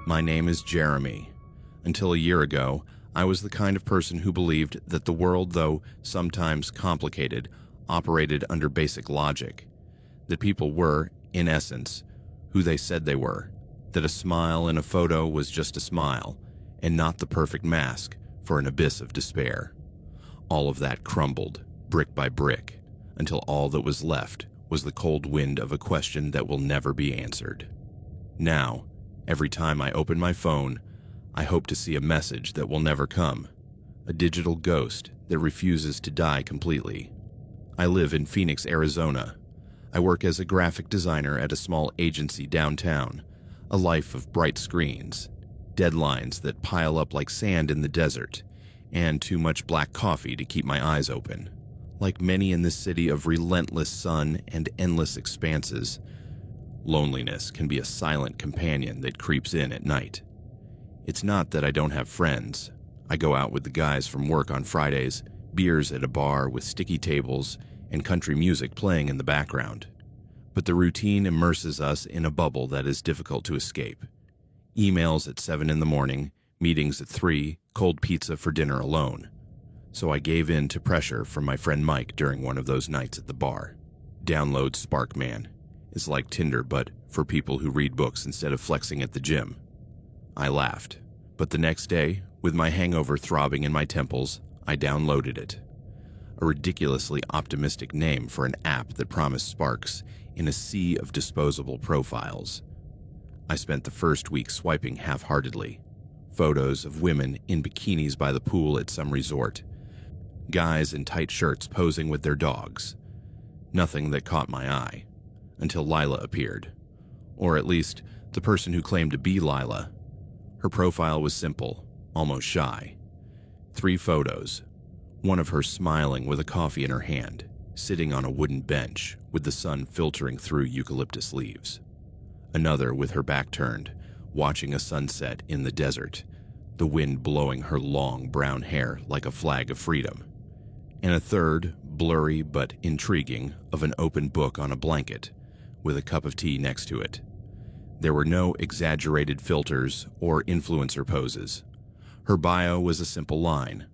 My name is Jeremy. Until a year ago, I was the kind of person who believed that the world, though sometimes complicated, operated under basic logic. That people were, in essence, who they said they were. That a smile in a photo was just a smile, and not the perfect mask for an abyss of despair. All of that crumbled, brick by brick, until all that was left was the cold wind of a question that will never be answered. Now, every time I open my phone, I hope to see a message that will never come, a digital ghost that refuses to die completely. I live in Phoenix, Arizona. I work as a graphic designer at a small agency downtown, a life of bright screens, deadlines that pile up like sand in the desert, and too much black coffee to keep my eyes open. Like many in this city of relentless sun and endless expanses, loneliness can be a silent companion that creeps in at night. It's not that I don't have friends. I go out with the guys from work on Fridays, beers at a bar with sticky tables and country music playing in the background. But the routine immerses us in a bubble that is difficult to escape. Emails at 7 in the morning, meetings at 3, cold pizza for dinner alone. So I gave in to pressure from my friend Mike during one of those nights at the bar. Download Sparkman. It's like Tinder, but for people who read books instead of flexing at the gym. I laughed, but the next day, with my hangover throbbing in my temples, I downloaded it. A ridiculously optimistic name for an app that promised sparks in a sea of disposable profiles. I spent the first week swiping half-heartedly. Photos of women in bikinis by the pool at some resort. Guys in tight shirts posing with their dogs. Nothing that caught my eye, until Lila appeared. Or at least, the person who claimed to be Lila. Her profile was simple, almost shy. 3 photos. One of her smiling with a coffee in her hand, sitting on a wooden bench with the sun filtering through eucalyptus leaves. Another with her back turned, watching a sunset in the desert, the wind blowing her long brown hair like a flag of freedom. And a third, blurry but intriguing, of an open book on a blanket, with a cup of tea next to it. There were no exaggerated filters or influencer poses. Her bio was a simple line.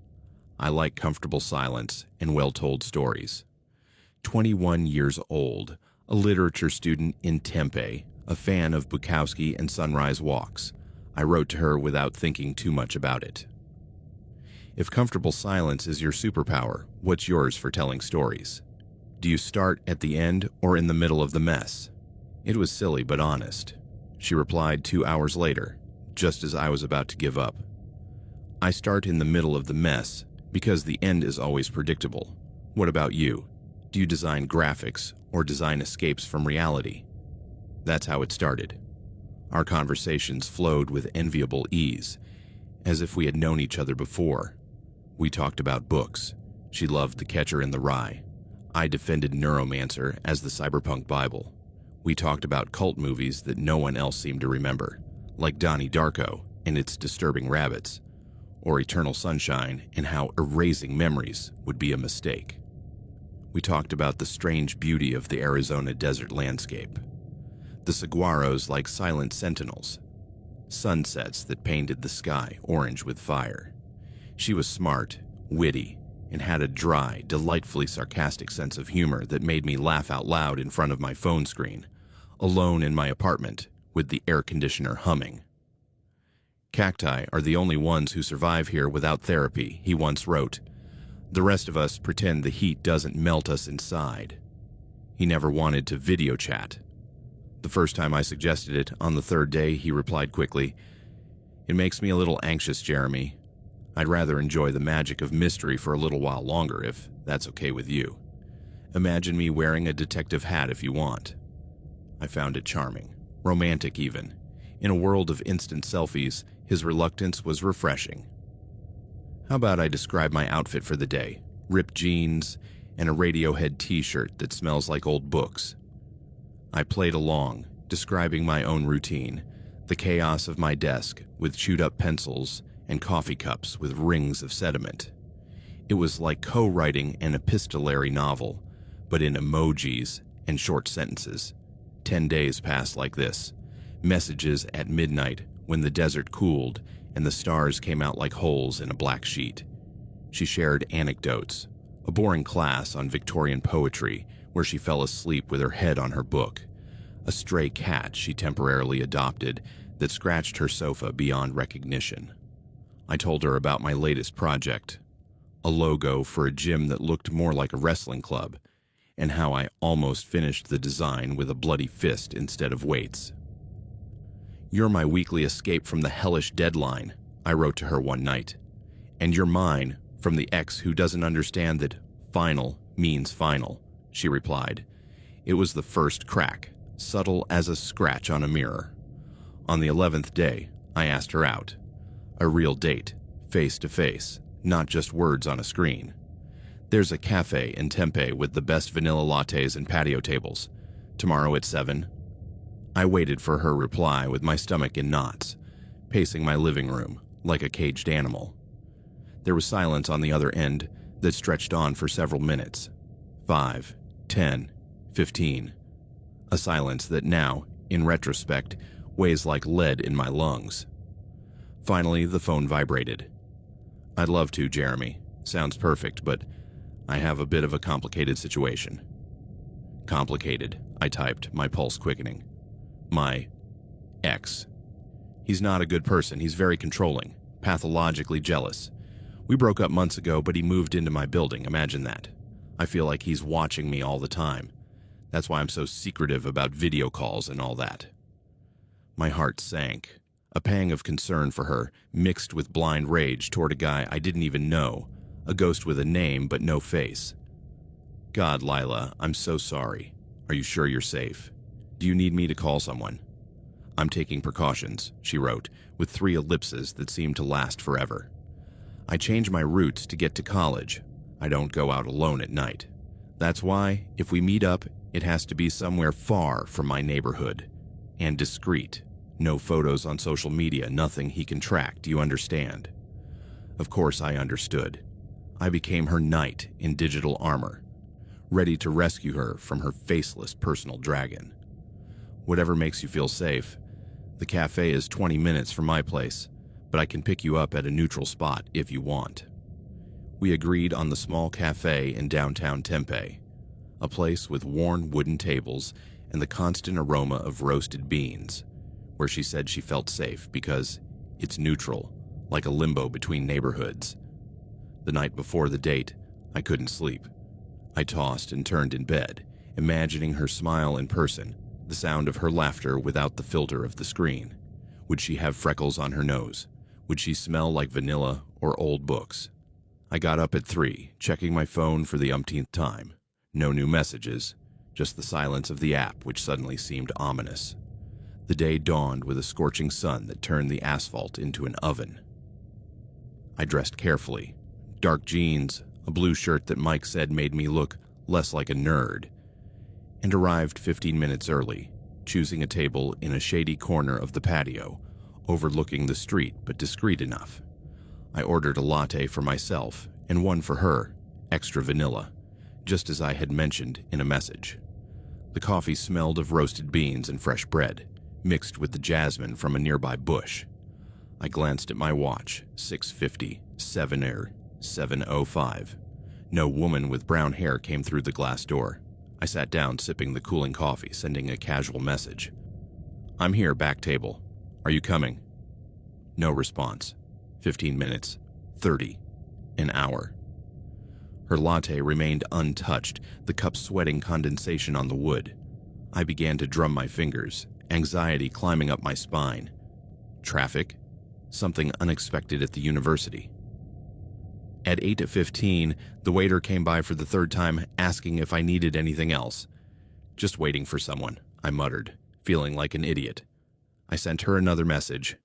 I like comfortable silence and well-told stories. 21 years old, a literature student in Tempe, a fan of Bukowski and sunrise walks. I wrote to her without thinking too much about it. If comfortable silence is your superpower, what's yours for telling stories? Do you start at the end or in the middle of the mess? It was silly but honest. She replied 2 hours later, just as I was about to give up. I start in the middle of the mess because the end is always predictable. What about you? Do you design graphics or design escapes from reality? That's how it started. Our conversations flowed with enviable ease, as if we had known each other before. We talked about books. She loved The Catcher in the Rye. I defended Neuromancer as the cyberpunk Bible. We talked about cult movies that no one else seemed to remember, like Donnie Darko and its disturbing rabbits, or Eternal Sunshine and how erasing memories would be a mistake. We talked about the strange beauty of the Arizona desert landscape. The saguaros like silent sentinels. Sunsets that painted the sky orange with fire. She was smart, witty, and had a dry, delightfully sarcastic sense of humor that made me laugh out loud in front of my phone screen, alone in my apartment with the air conditioner humming. Cacti are the only ones who survive here without therapy, he once wrote. The rest of us pretend the heat doesn't melt us inside. He never wanted to video chat. The first time I suggested it, on the 3rd day, he replied quickly, "It makes me a little anxious, Jeremy. I'd rather enjoy the magic of mystery for a little while longer, if that's okay with you. Imagine me wearing a detective hat if you want." I found it charming, romantic even. In a world of instant selfies, his reluctance was refreshing. How about I describe my outfit for the day? Ripped jeans and a Radiohead t-shirt that smells like old books. I played along, describing my own routine, the chaos of my desk with chewed-up pencils and coffee cups with rings of sediment. It was like co-writing an epistolary novel, but in emojis and short sentences. 10 days passed like this, Messages at midnight when the desert cooled and the stars came out like holes in a black sheet. She shared anecdotes, a boring class on Victorian poetry where she fell asleep with her head on her book, a stray cat she temporarily adopted that scratched her sofa beyond recognition. I told her about my latest project, a logo for a gym that looked more like a wrestling club, and how I almost finished the design with a bloody fist instead of weights. "You're my weekly escape from the hellish deadline," I wrote to her one night. "And you're mine from the ex who doesn't understand that final means final," she replied. It was the first crack, subtle as a scratch on a mirror. On the 11th day, I asked her out. A real date, face to face, not just words on a screen. "There's a cafe in Tempe with the best vanilla lattes and patio tables. Tomorrow at 7. I waited for her reply with my stomach in knots, pacing my living room like a caged animal. There was silence on the other end that stretched on for several minutes. 5, 10, 15. A silence that now, in retrospect, weighs like lead in my lungs. Finally, the phone vibrated. "I'd love to, Jeremy. Sounds perfect, but I have a bit of a complicated situation." "Complicated," I typed, my pulse quickening. "My ex. He's not a good person. He's very controlling, pathologically jealous. We broke up months ago, but he moved into my building. Imagine that. I feel like he's watching me all the time. That's why I'm so secretive about video calls and all that." My heart sank. A pang of concern for her, mixed with blind rage toward a guy I didn't even know, a ghost with a name but no face. "God, Lila, I'm so sorry. Are you sure you're safe? Do you need me to call someone?" "I'm taking precautions," she wrote, with 3 ellipses that seemed to last forever. "I change my routes to get to college. I don't go out alone at night. That's why, if we meet up, it has to be somewhere far from my neighborhood. And discreet. No photos on social media, nothing he can track, do you understand?" Of course I understood. I became her knight in digital armor, ready to rescue her from her faceless personal dragon. "Whatever makes you feel safe. The cafe is 20 minutes from my place, but I can pick you up at a neutral spot if you want." We agreed on the small cafe in downtown Tempe, a place with worn wooden tables and the constant aroma of roasted beans, where she said she felt safe because it's neutral, like a limbo between neighborhoods. The night before the date, I couldn't sleep. I tossed and turned in bed, imagining her smile in person, the sound of her laughter without the filter of the screen. Would she have freckles on her nose? Would she smell like vanilla or old books? I got up at 3, checking my phone for the umpteenth time. No new messages, just the silence of the app, which suddenly seemed ominous. The day dawned with a scorching sun that turned the asphalt into an oven. I dressed carefully. Dark jeans, a blue shirt that Mike said made me look less like a nerd, and arrived 15 minutes early, choosing a table in a shady corner of the patio, overlooking the street but discreet enough. I ordered a latte for myself and one for her, extra vanilla, just as I had mentioned in a message. The coffee smelled of roasted beans and fresh bread, mixed with the jasmine from a nearby bush. I glanced at my watch, 6:50, 7:05. No woman with brown hair came through the glass door. I sat down sipping the cooling coffee, sending a casual message. "I'm here, back table. Are you coming?" No response. 15 minutes, 30, an hour. Her latte remained untouched, the cup sweating condensation on the wood. I began to drum my fingers, anxiety climbing up my spine. Traffic? Something unexpected at the university. At 8:15, the waiter came by for the 3rd time, asking if I needed anything else. "Just waiting for someone," I muttered, feeling like an idiot. I sent her another message.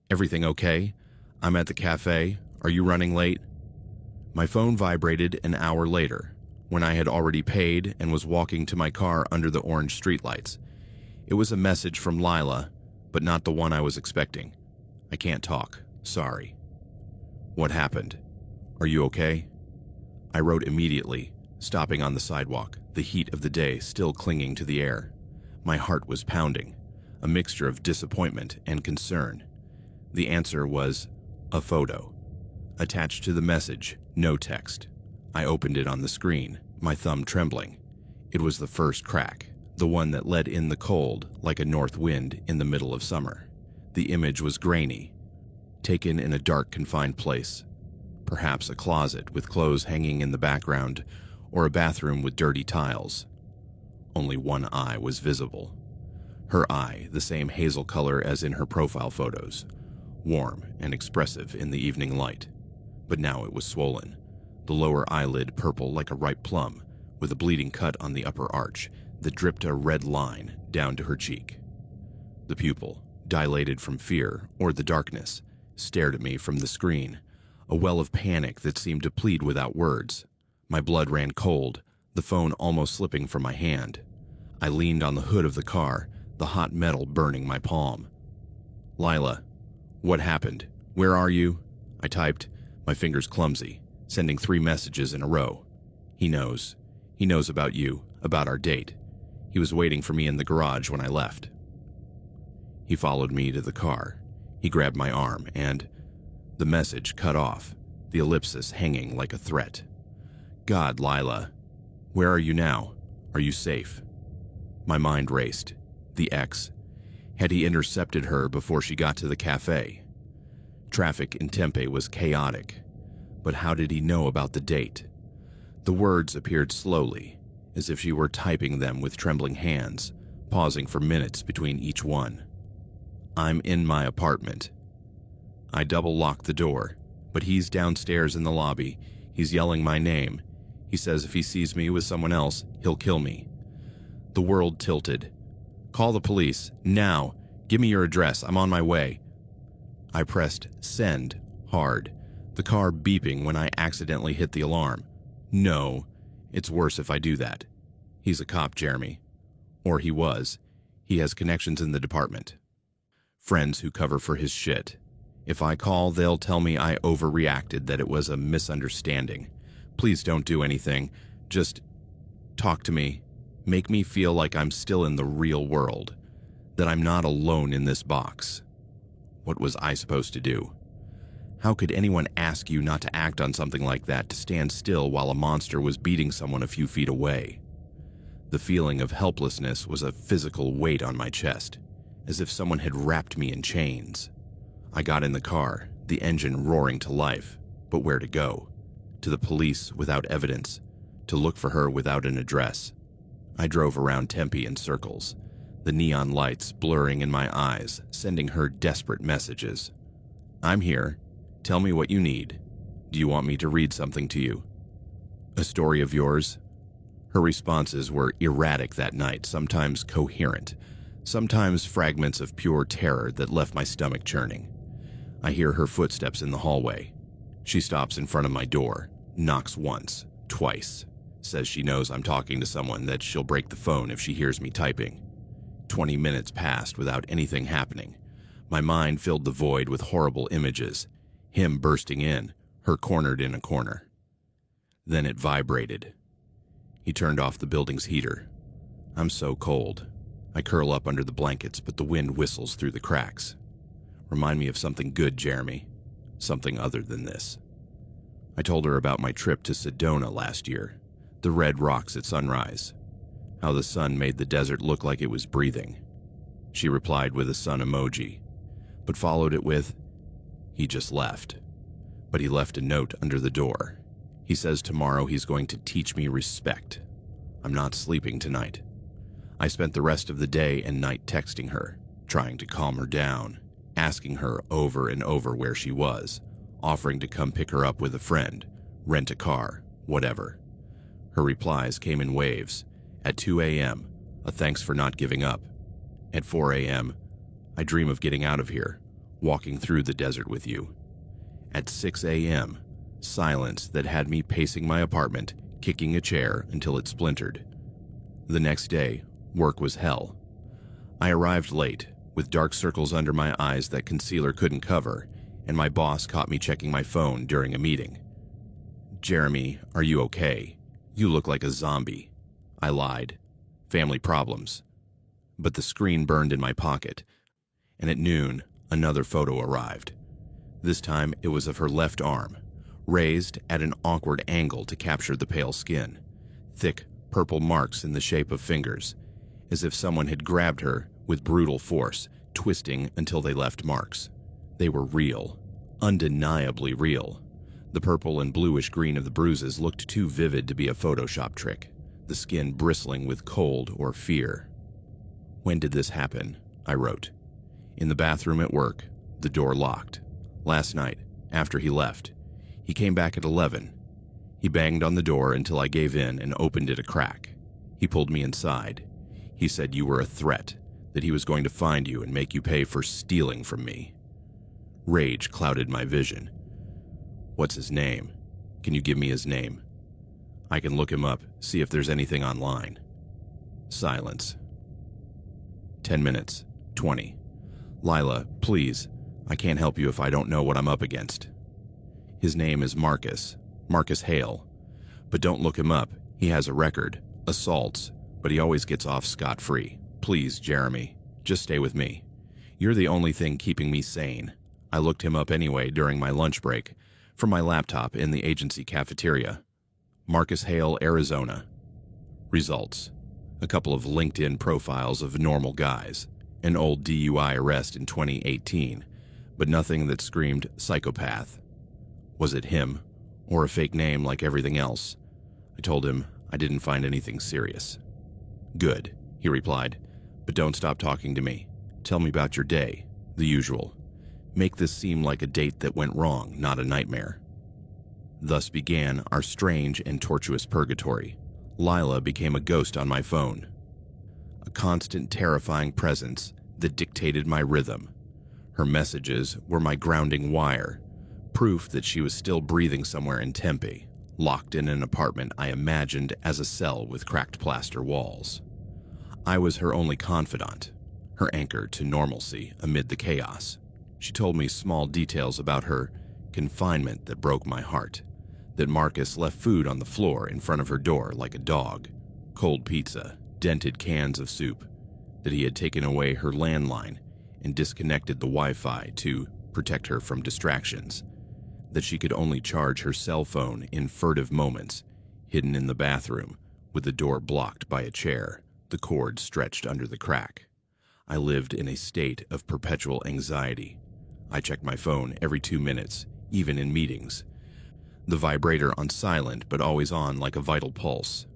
"Everything okay? I'm at the cafe. Are you running late?" My phone vibrated an hour later, when I had already paid and was walking to my car under the orange streetlights. It was a message from Lila, but not the one I was expecting. "I can't talk. Sorry." "What happened? Are you okay?" I wrote immediately, stopping on the sidewalk, the heat of the day still clinging to the air. My heart was pounding. a mixture of disappointment and concern. The answer was a photo. Attached to the message, no text. I opened it on the screen, my thumb trembling. It was the first crack, the one that let in the cold like a north wind in the middle of summer. The image was grainy, taken in a dark, confined place. Perhaps a closet with clothes hanging in the background, or a bathroom with dirty tiles. Only one eye was visible. Her eye, the same hazel color as in her profile photos, warm and expressive in the evening light. But now it was swollen, the lower eyelid purple like a ripe plum, with a bleeding cut on the upper arch that dripped a red line down to her cheek. The pupil, dilated from fear or the darkness, stared at me from the screen, a well of panic that seemed to plead without words. My blood ran cold, the phone almost slipping from my hand. I leaned on the hood of the car, the hot metal burning my palm. "Lila, what happened? Where are you?" I typed, my fingers clumsy, sending 3 messages in a row. He knows. He knows about you, about our date. He was waiting for me in the garage when I left. He followed me to the car. He grabbed my arm and... The message cut off, the ellipsis hanging like a threat. "God, Lila, where are you now? Are you safe?" My mind raced. The ex. Had he intercepted her before she got to the cafe? Traffic in Tempe was chaotic. But how did he know about the date? The words appeared slowly, as if she were typing them with trembling hands, pausing for minutes between each one. "I'm in my apartment." I double-locked the door, but he's downstairs in the lobby. He's yelling my name. He says if he sees me with someone else, he'll kill me. The world tilted. "Call the police, now. Give me your address, I'm on my way." I pressed send hard, the car beeping when I accidentally hit the alarm. No, it's worse if I do that. He's a cop, Jeremy. Or he was. He has connections in the department. Friends who cover for his shit. If I call, they'll tell me I overreacted, that it was a misunderstanding. Please don't do anything. Just talk to me. Make me feel like I'm still in the real world. That I'm not alone in this box. What was I supposed to do? How could anyone ask you not to act on something like that, to stand still while a monster was beating someone a few feet away? The feeling of helplessness was a physical weight on my chest, as if someone had wrapped me in chains. I got in the car, the engine roaring to life, but where to go? To the police without evidence, to look for her without an address. I drove around Tempe in circles, the neon lights blurring in my eyes, sending her desperate messages. "I'm here. Tell me what you need. Do you want me to read something to you? A story of yours?" Her responses were erratic that night, sometimes coherent, sometimes fragments of pure terror that left my stomach churning. I hear her footsteps in the hallway. She stops in front of my door, knocks once, twice, says she knows I'm talking to someone, that she'll break the phone if she hears me typing. 20 minutes passed without anything happening. My mind filled the void with horrible images. Him bursting in, her cornered in a corner. Then it vibrated. He turned off the building's heater. I'm so cold. I curl up under the blankets, but the wind whistles through the cracks. Remind me of something good, Jeremy. Something other than this. I told her about my trip to Sedona last year, the red rocks at sunrise, how the sun made the desert look like it was breathing. She replied with a sun emoji, but followed it with, "He just left. But he left a note under the door. He says tomorrow he's going to teach me respect. I'm not sleeping tonight." I spent the rest of the day and night texting her, trying to calm her down, asking her over and over where she was, offering to come pick her up with a friend, rent a car, whatever. Her replies came in waves. At 2 a.m., a thanks for not giving up. At 4 a.m., I dream of getting out of here, walking through the desert with you. At 6 a.m., silence that had me pacing my apartment, kicking a chair until it splintered. The next day, work was hell. I arrived late, with dark circles under my eyes that concealer couldn't cover, and my boss caught me checking my phone during a meeting. "Jeremy, are you okay? You look like a zombie." I lied. "Family problems." but the screen burned in my pocket, and at noon, another photo arrived. This time, it was of her left arm, raised at an awkward angle to capture the pale skin, thick purple marks in the shape of fingers, as if someone had grabbed her with brutal force, twisting until they left marks. They were real, undeniably real. The purple and bluish green of the bruises looked too vivid to be a Photoshop trick, the skin bristling with cold or fear. "When did this happen?" I wrote. "In the bathroom at work, the door locked. Last night, after he left. He came back at 11. He banged on the door until I gave in and opened it a crack. He pulled me inside. He said you were a threat, that he was going to find you and make you pay for stealing from me." Rage clouded my vision. "What's his name? Can you give me his name? I can look him up, see if there's anything online." Silence. 10 minutes. 20. "Lila, please. I can't help you if I don't know what I'm up against. His name is Marcus Hale. But don't look him up. He has a record. Assaults. But he always gets off scot-free. Please, Jeremy. Just stay with me. You're the only thing keeping me sane. I looked him up anyway during my lunch break, from my laptop in the agency cafeteria. Marcus Hale, Arizona. Results. A couple of LinkedIn profiles of normal guys. An old DUI arrest in 2018, but nothing that screamed psychopath. Was it him, or a fake name like everything else? I told him I didn't find anything serious. "Good," he replied, "but don't stop talking to me. Tell me about your day, the usual. Make this seem like a date that went wrong, not a nightmare." Thus began our strange and tortuous purgatory. Lila became a ghost on my phone. A constant, terrifying presence that dictated my rhythm. Her messages were my grounding wire, proof that she was still breathing somewhere in Tempe, locked in an apartment I imagined as a cell with cracked plaster walls. I was her only confidant, her anchor to normalcy amid the chaos. She told me small details about her confinement that broke my heart, that Marcus left food on the floor in front of her door like a dog, cold pizza, dented cans of soup, that he had taken away her landline and disconnected the Wi-Fi to protect her from distractions, that she could only charge her cell phone in furtive moments, hidden in the bathroom, with the door blocked by a chair, the cord stretched under the crack. I lived in a state of perpetual anxiety. I checked my phone every 2 minutes, even in meetings. The vibrator on silent but always on like a vital pulse.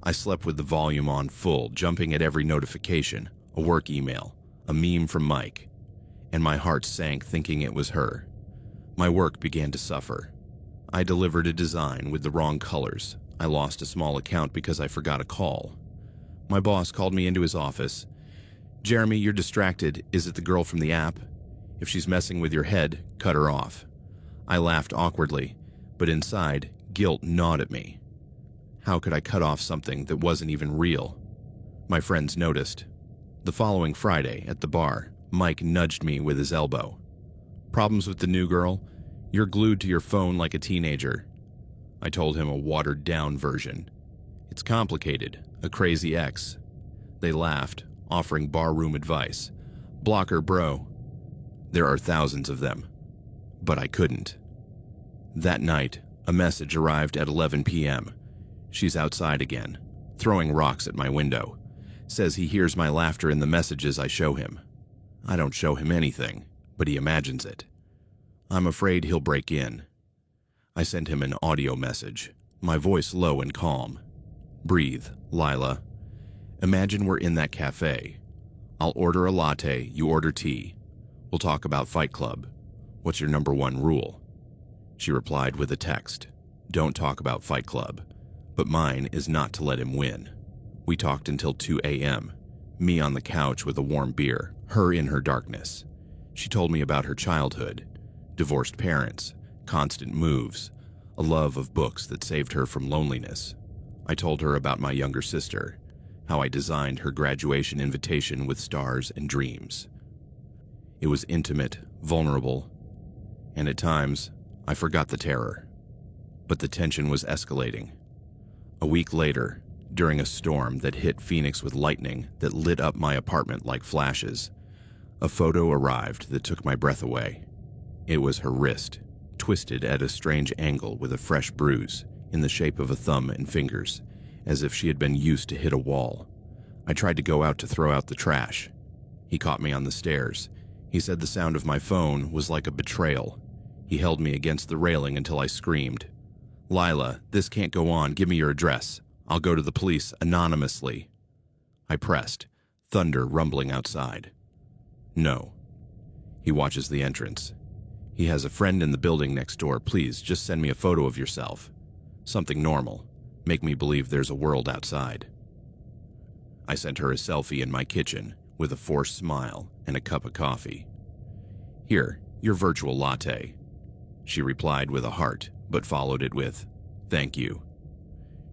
I slept with the volume on full, jumping at every notification, a work email, a meme from Mike, and my heart sank thinking it was her. My work began to suffer. I delivered a design with the wrong colors. I lost a small account because I forgot a call. My boss called me into his office. "Jeremy, you're distracted. Is it the girl from the app? If she's messing with your head, cut her off." I laughed awkwardly, but inside, guilt gnawed at me. How could I cut off something that wasn't even real? My friends noticed. The following Friday, at the bar, Mike nudged me with his elbow. "Problems with the new girl? You're glued to your phone like a teenager." I told him a watered-down version. "It's complicated, a crazy ex." They laughed, offering barroom advice. "Block her, bro." There are thousands of them. But I couldn't. That night, a message arrived at 11 p.m. She's outside again, throwing rocks at my window. Says he hears my laughter in the messages I show him. I don't show him anything, but he imagines it. I'm afraid he'll break in. I sent him an audio message, my voice low and calm. "Breathe, Lila. Imagine we're in that cafe. I'll order a latte, you order tea. We'll talk about Fight Club. What's your number one rule?" She replied with a text. "Don't talk about Fight Club. But mine is not to let him win." We talked until 2 a.m., me on the couch with a warm beer, her in her darkness. She told me about her childhood, divorced parents, constant moves, a love of books that saved her from loneliness. I told her about my younger sister, how I designed her graduation invitation with stars and dreams. It was intimate, vulnerable, and at times, I forgot the terror. But the tension was escalating. A week later, during a storm that hit Phoenix with lightning that lit up my apartment like flashes. A photo arrived that took my breath away. It was her wrist, twisted at a strange angle with a fresh bruise in the shape of a thumb and fingers, as if she had been used to hit a wall. I tried to go out to throw out the trash. He caught me on the stairs. He said the sound of my phone was like a betrayal. He held me against the railing until I screamed, "Lila, this can't go on. Give me your address. I'll go to the police anonymously." I pressed, thunder rumbling outside. No. He watches the entrance. He has a friend in the building next door. Please, just send me a photo of yourself. Something normal. Make me believe there's a world outside. I sent her a selfie in my kitchen with a forced smile and a cup of coffee. "Here, your virtual latte." She replied with a heart, but followed it with, "Thank you.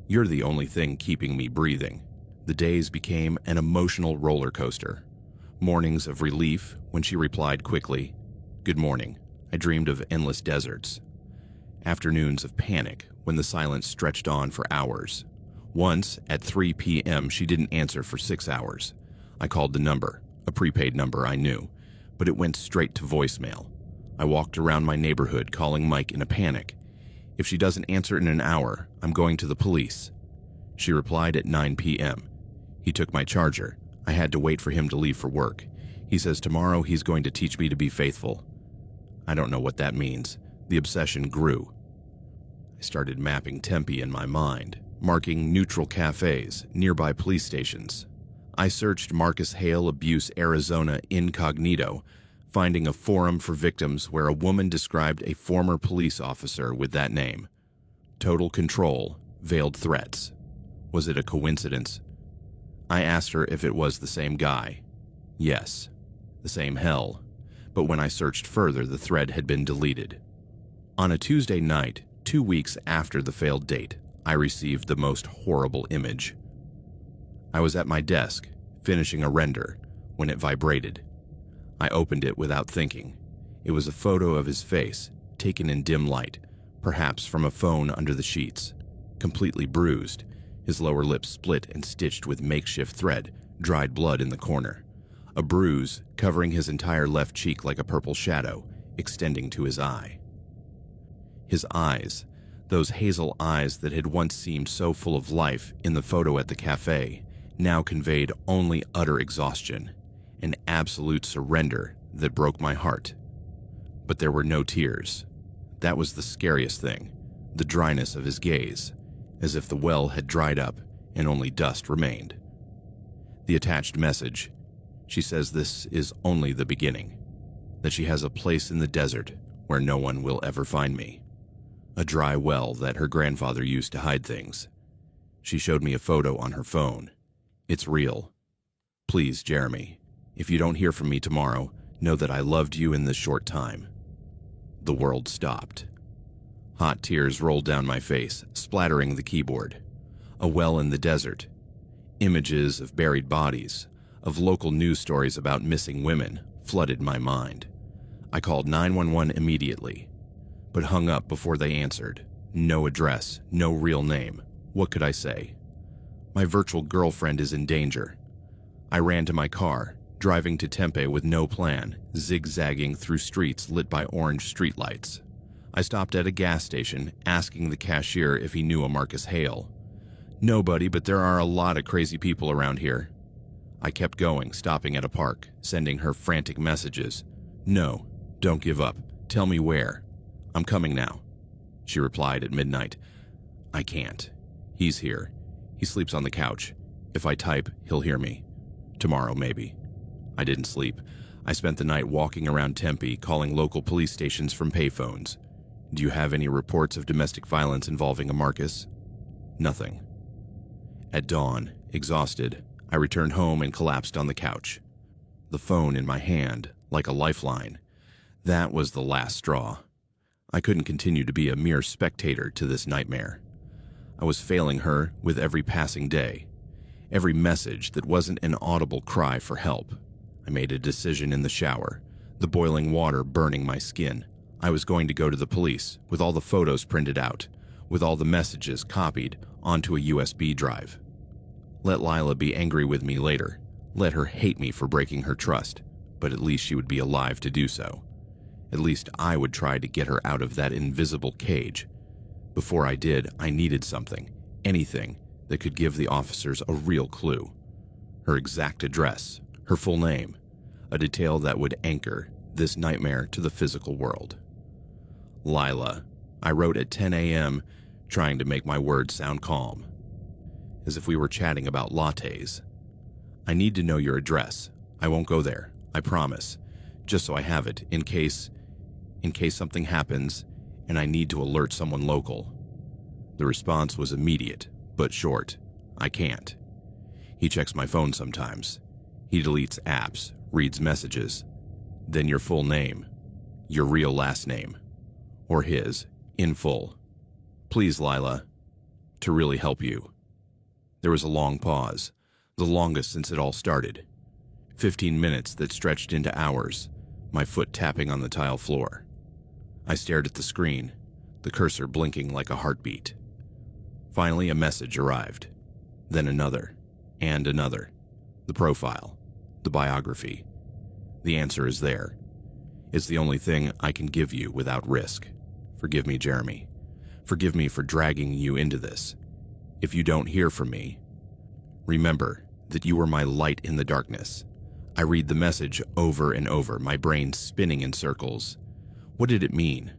You're the only thing keeping me breathing." The days became an emotional roller coaster. Mornings of relief when she replied quickly, "Good morning. I dreamed of endless deserts." Afternoons of panic when the silence stretched on for hours. Once, at 3 p.m., she didn't answer for 6 hours. I called the number, a prepaid number I knew, but it went straight to voicemail. I walked around my neighborhood calling Mike in a panic. "If she doesn't answer in an hour, I'm going to the police." She replied at 9 p.m. He took my charger. I had to wait for him to leave for work. He says tomorrow he's going to teach me to be faithful. I don't know what that means. The obsession grew. I started mapping Tempe in my mind, marking neutral cafes, nearby police stations. I searched Marcus Hale Abuse Arizona incognito, finding a forum for victims where a woman described a former police officer with that name. Total control, veiled threats. Was it a coincidence? I asked her if it was the same guy. Yes, the same hell. But when I searched further, the thread had been deleted. On a Tuesday night, 2 weeks after the failed date, I received the most horrible image. I was at my desk, finishing a render, when it vibrated. I opened it without thinking. It was a photo of his face, taken in dim light, perhaps from a phone under the sheets. Completely bruised, his lower lip split and stitched with makeshift thread, dried blood in the corner. A bruise covering his entire left cheek like a purple shadow, extending to his eye. His eyes, those hazel eyes that had once seemed so full of life in the photo at the cafe, now conveyed only utter exhaustion, an absolute surrender that broke my heart. But there were no tears. That was the scariest thing, the dryness of his gaze, as if the well had dried up and only dust remained. The attached message, she says this is only the beginning, that she has a place in the desert where no one will ever find me. A dry well that her grandfather used to hide things. She showed me a photo on her phone. It's real. Please, Jeremy, if you don't hear from me tomorrow, know that I loved you in this short time. The world stopped. Hot tears rolled down my face, splattering the keyboard. A well in the desert. Images of buried bodies, of local news stories about missing women, flooded my mind. I called 911 immediately, but hung up before they answered. No address, no real name. What could I say? My virtual girlfriend is in danger. I ran to my car, driving to Tempe with no plan, zigzagging through streets lit by orange streetlights. I stopped at a gas station, asking the cashier if he knew a Marcus Hale. Nobody, but there are a lot of crazy people around here. I kept going, stopping at a park, sending her frantic messages. No, don't give up. Tell me where. I'm coming now. She replied at midnight. I can't. He's here. He sleeps on the couch. If I type, he'll hear me. Tomorrow, maybe. I didn't sleep. I spent the night walking around Tempe, calling local police stations from payphones. Do you have any reports of domestic violence involving a Marcus? Nothing. At dawn, exhausted, I returned home and collapsed on the couch. The phone in my hand, like a lifeline. That was the last straw. I couldn't continue to be a mere spectator to this nightmare. I was failing her with every passing day. Every message that wasn't an audible cry for help. I made a decision in the shower, the boiling water burning my skin. I was going to go to the police, with all the photos printed out, with all the messages copied onto a USB drive. Let Lila be angry with me later. Let her hate me for breaking her trust, but at least she would be alive to do so. At least I would try to get her out of that invisible cage. Before I did, I needed something, anything, that could give the officers a real clue. Her exact address, her full name, a detail that would anchor this nightmare to the physical world. Lila, I wrote at 10 a.m., trying to make my words sound calm, as if we were chatting about lattes. I need to know your address. I won't go there, I promise, just so I have it in case something happens and I need to alert someone local. The response was immediate, but short. I can't. He checks my phone sometimes. He deletes apps, reads messages. Then your full name, your real last name, or his, in full. Please, Lila, to really help you. There was a long pause, the longest since it all started. 15 minutes that stretched into hours, my foot tapping on the tile floor. I stared at the screen, the cursor blinking like a heartbeat. Finally, a message arrived. Then another, and another. The profile, the biography. The answer is there. It's the only thing I can give you without risk. Forgive me, Jeremy. Forgive me for dragging you into this. If you don't hear from me, remember that you were my light in the darkness. I read the message over and over, my brain spinning in circles. What did it mean?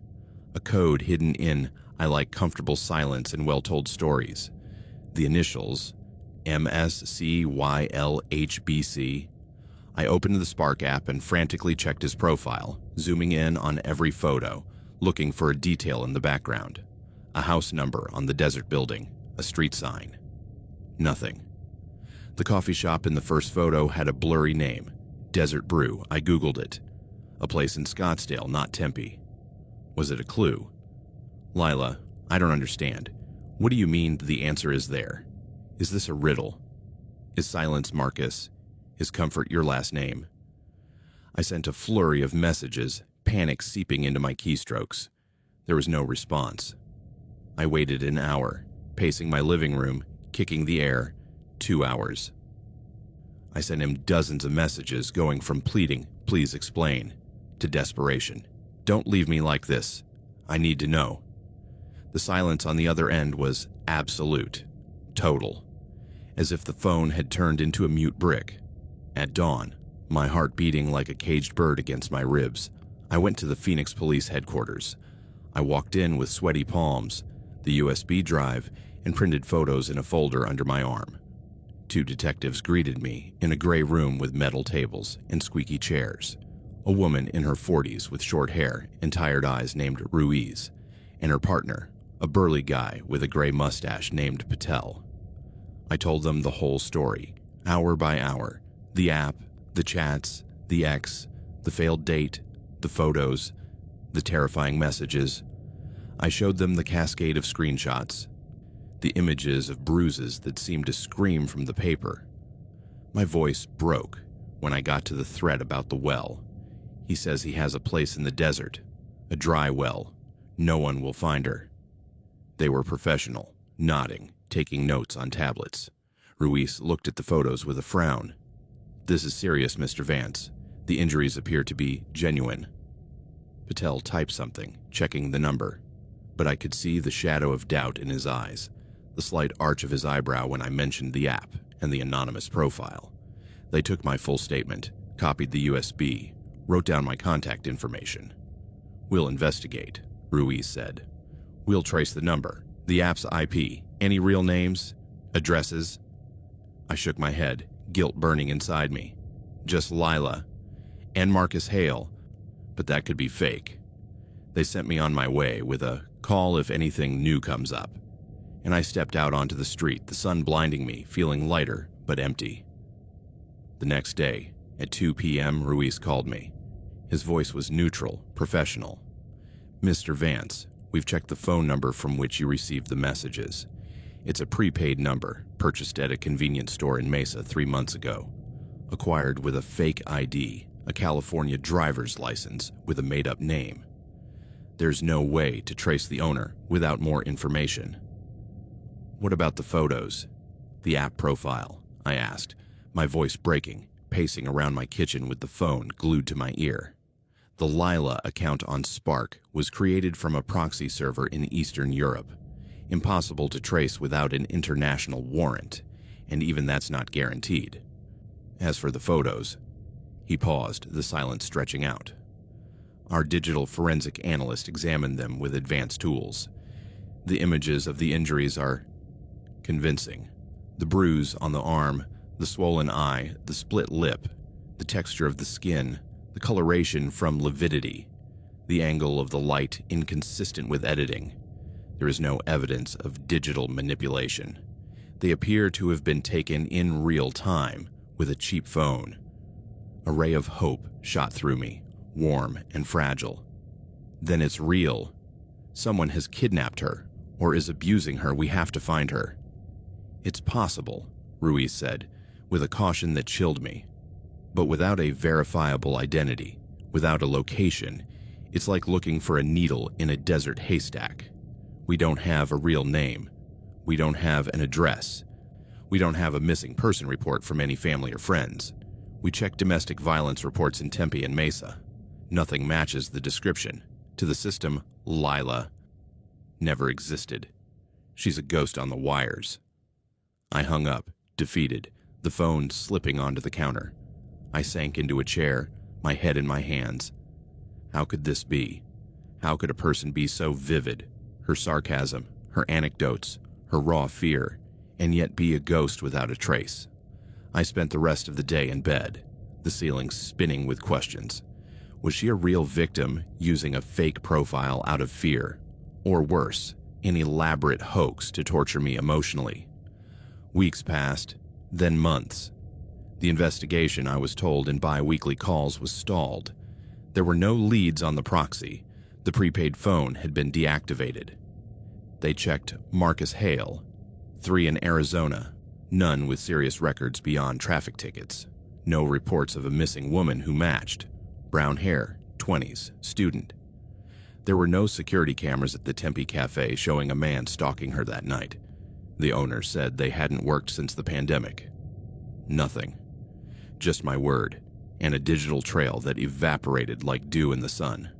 A code hidden in I like comfortable silence and well-told stories. The initials, MSCYLHBC. I opened the Spark app and frantically checked his profile, zooming in on every photo, looking for a detail in the background. A house number on the desert building, a street sign. Nothing. The coffee shop in the first photo had a blurry name, Desert Brew. I Googled it. A place in Scottsdale, not Tempe. Was it a clue? Lila, I don't understand. What do you mean the answer is there? Is this a riddle? Is silence Marcus? Is comfort your last name? I sent a flurry of messages, panic seeping into my keystrokes. There was no response. I waited an hour, pacing my living room, kicking the air. 2 hours. I sent him dozens of messages going from pleading, please explain, to desperation. Don't leave me like this. I need to know. The silence on the other end was absolute, total, as if the phone had turned into a mute brick. At dawn, my heart beating like a caged bird against my ribs, I went to the Phoenix Police headquarters. I walked in with sweaty palms, the USB drive, and printed photos in a folder under my arm. 2 detectives greeted me in a gray room with metal tables and squeaky chairs. A woman in her 40s with short hair and tired eyes named Ruiz, and her partner, a burly guy with a gray mustache named Patel. I told them the whole story, hour by hour. The app, the chats, the ex, the failed date, the photos, the terrifying messages. I showed them the cascade of screenshots, the images of bruises that seemed to scream from the paper. My voice broke when I got to the thread about the well. He says he has a place in the desert, a dry well. No one will find her. They were professional, nodding, taking notes on tablets. Ruiz looked at the photos with a frown. This is serious, Mr. Vance. The injuries appear to be genuine. Patel typed something, checking the number, but I could see the shadow of doubt in his eyes, the slight arch of his eyebrow when I mentioned the app and the anonymous profile. They took my full statement, copied the USB, wrote down my contact information. We'll investigate, Ruiz said. We'll trace the number, the app's IP, any real names, addresses. I shook my head, guilt burning inside me. Just Lila and Marcus Hale, but that could be fake. They sent me on my way with a call if anything new comes up, and I stepped out onto the street, the sun blinding me, feeling lighter but empty. The next day, at 2 p.m., Ruiz called me. His voice was neutral, professional. Mr. Vance, we've checked the phone number from which you received the messages. It's a prepaid number, purchased at a convenience store in Mesa 3 months ago. Acquired with a fake ID, a California driver's license with a made-up name. There's no way to trace the owner without more information. What about the photos? The app profile, I asked, my voice breaking, pacing around my kitchen with the phone glued to my ear. The Lila account on Spark was created from a proxy server in Eastern Europe, impossible to trace without an international warrant, and even that's not guaranteed. As for the photos, he paused, the silence stretching out. Our digital forensic analyst examined them with advanced tools. The images of the injuries are convincing. The bruise on the arm, the swollen eye, the split lip, the texture of the skin, the coloration from lividity, the angle of the light inconsistent with editing. There is no evidence of digital manipulation. They appear to have been taken in real time with a cheap phone. A ray of hope shot through me, warm and fragile. Then it's real. Someone has kidnapped her or is abusing her. We have to find her. It's possible, Ruiz said, with a caution that chilled me. But without a verifiable identity, without a location, it's like looking for a needle in a desert haystack. We don't have a real name. We don't have an address. We don't have a missing person report from any family or friends. We checked domestic violence reports in Tempe and Mesa. Nothing matches the description. To the system, Lila never existed. She's a ghost on the wires. I hung up, defeated, the phone slipping onto the counter. I sank into a chair, my head in my hands. How could this be? How could a person be so vivid? Her sarcasm, her anecdotes, her raw fear, and yet be a ghost without a trace. I spent the rest of the day in bed, the ceiling spinning with questions. Was she a real victim using a fake profile out of fear? Or worse, an elaborate hoax to torture me emotionally? Weeks passed, then months. The investigation, I was told in bi-weekly calls, was stalled. There were no leads on the proxy. The prepaid phone had been deactivated. They checked Marcus Hale, 3 in Arizona, none with serious records beyond traffic tickets. No reports of a missing woman who matched. Brown hair, 20s, student. There were no security cameras at the Tempe Cafe showing a man stalking her that night. The owner said they hadn't worked since the pandemic. Nothing. Just my word, and a digital trail that evaporated like dew in the sun.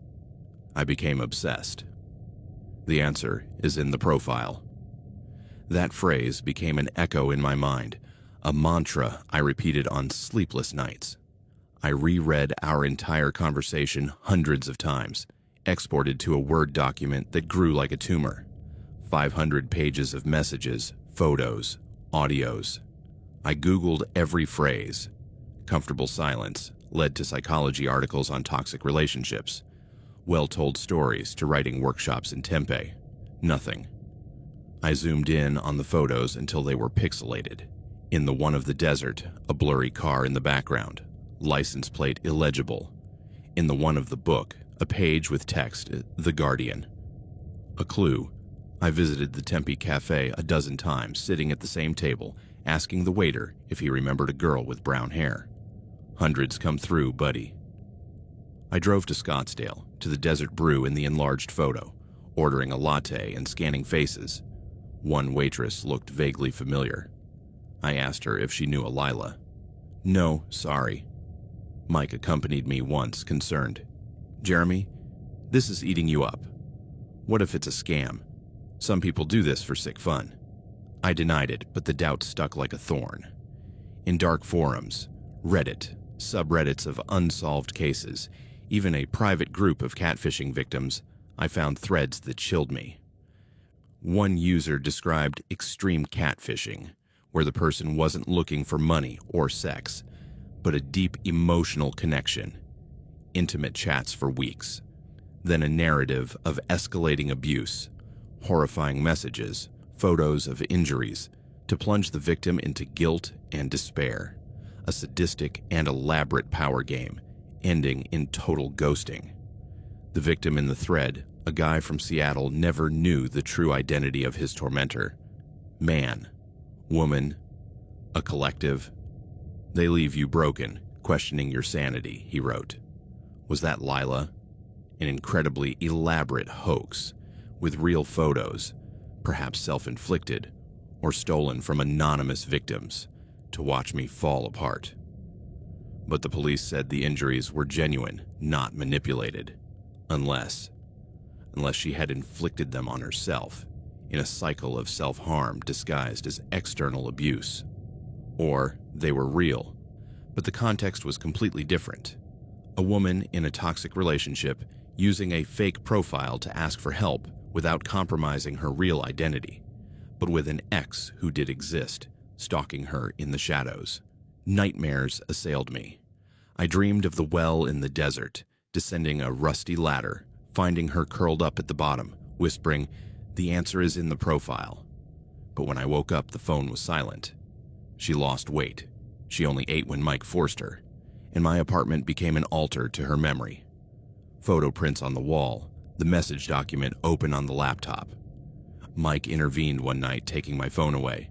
I became obsessed. The answer is in the profile. That phrase became an echo in my mind, a mantra I repeated on sleepless nights. I reread our entire conversation hundreds of times, exported to a Word document that grew like a tumor. 500 pages of messages, photos, audios. I Googled every phrase. Comfortable silence led to psychology articles on toxic relationships. Well-told stories to writing workshops in Tempe. Nothing. I zoomed in on the photos until they were pixelated. In the one of the desert, a blurry car in the background, license plate illegible. In the one of the book, a page with text, The Guardian. A clue. I visited the Tempe Cafe a dozen times, sitting at the same table, asking the waiter if he remembered a girl with brown hair. Hundreds come through, buddy. I drove to Scottsdale, to the Desert Brew in the enlarged photo, ordering a latte and scanning faces. One waitress looked vaguely familiar. I asked her if she knew a Lila. No, sorry. Mike accompanied me once, concerned. Jeremy, this is eating you up. What if it's a scam? Some people do this for sick fun. I denied it, but the doubt stuck like a thorn. In dark forums, Reddit, subreddits of unsolved cases, even a private group of catfishing victims, I found threads that chilled me. One user described extreme catfishing, where the person wasn't looking for money or sex, but a deep emotional connection. Intimate chats for weeks. Then a narrative of escalating abuse, horrifying messages, photos of injuries, to plunge the victim into guilt and despair. A sadistic and elaborate power game, ending in total ghosting. The victim in the thread, a guy from Seattle, never knew the true identity of his tormentor. Man, woman, a collective. They leave you broken, questioning your sanity, he wrote. Was that Lila? An incredibly elaborate hoax, with real photos, perhaps self-inflicted, or stolen from anonymous victims to watch me fall apart. But the police said the injuries were genuine, not manipulated, unless she had inflicted them on herself in a cycle of self-harm disguised as external abuse. Or they were real, but the context was completely different. A woman in a toxic relationship using a fake profile to ask for help without compromising her real identity, but with an ex who did exist, stalking her in the shadows. Nightmares assailed me. I dreamed of the well in the desert, descending a rusty ladder, finding her curled up at the bottom, whispering, "The answer is in the profile." But when I woke up, the phone was silent. She lost weight. She only ate when Mike forced her, and my apartment became an altar to her memory. Photo prints on the wall, the message document open on the laptop. Mike intervened one night, taking my phone away.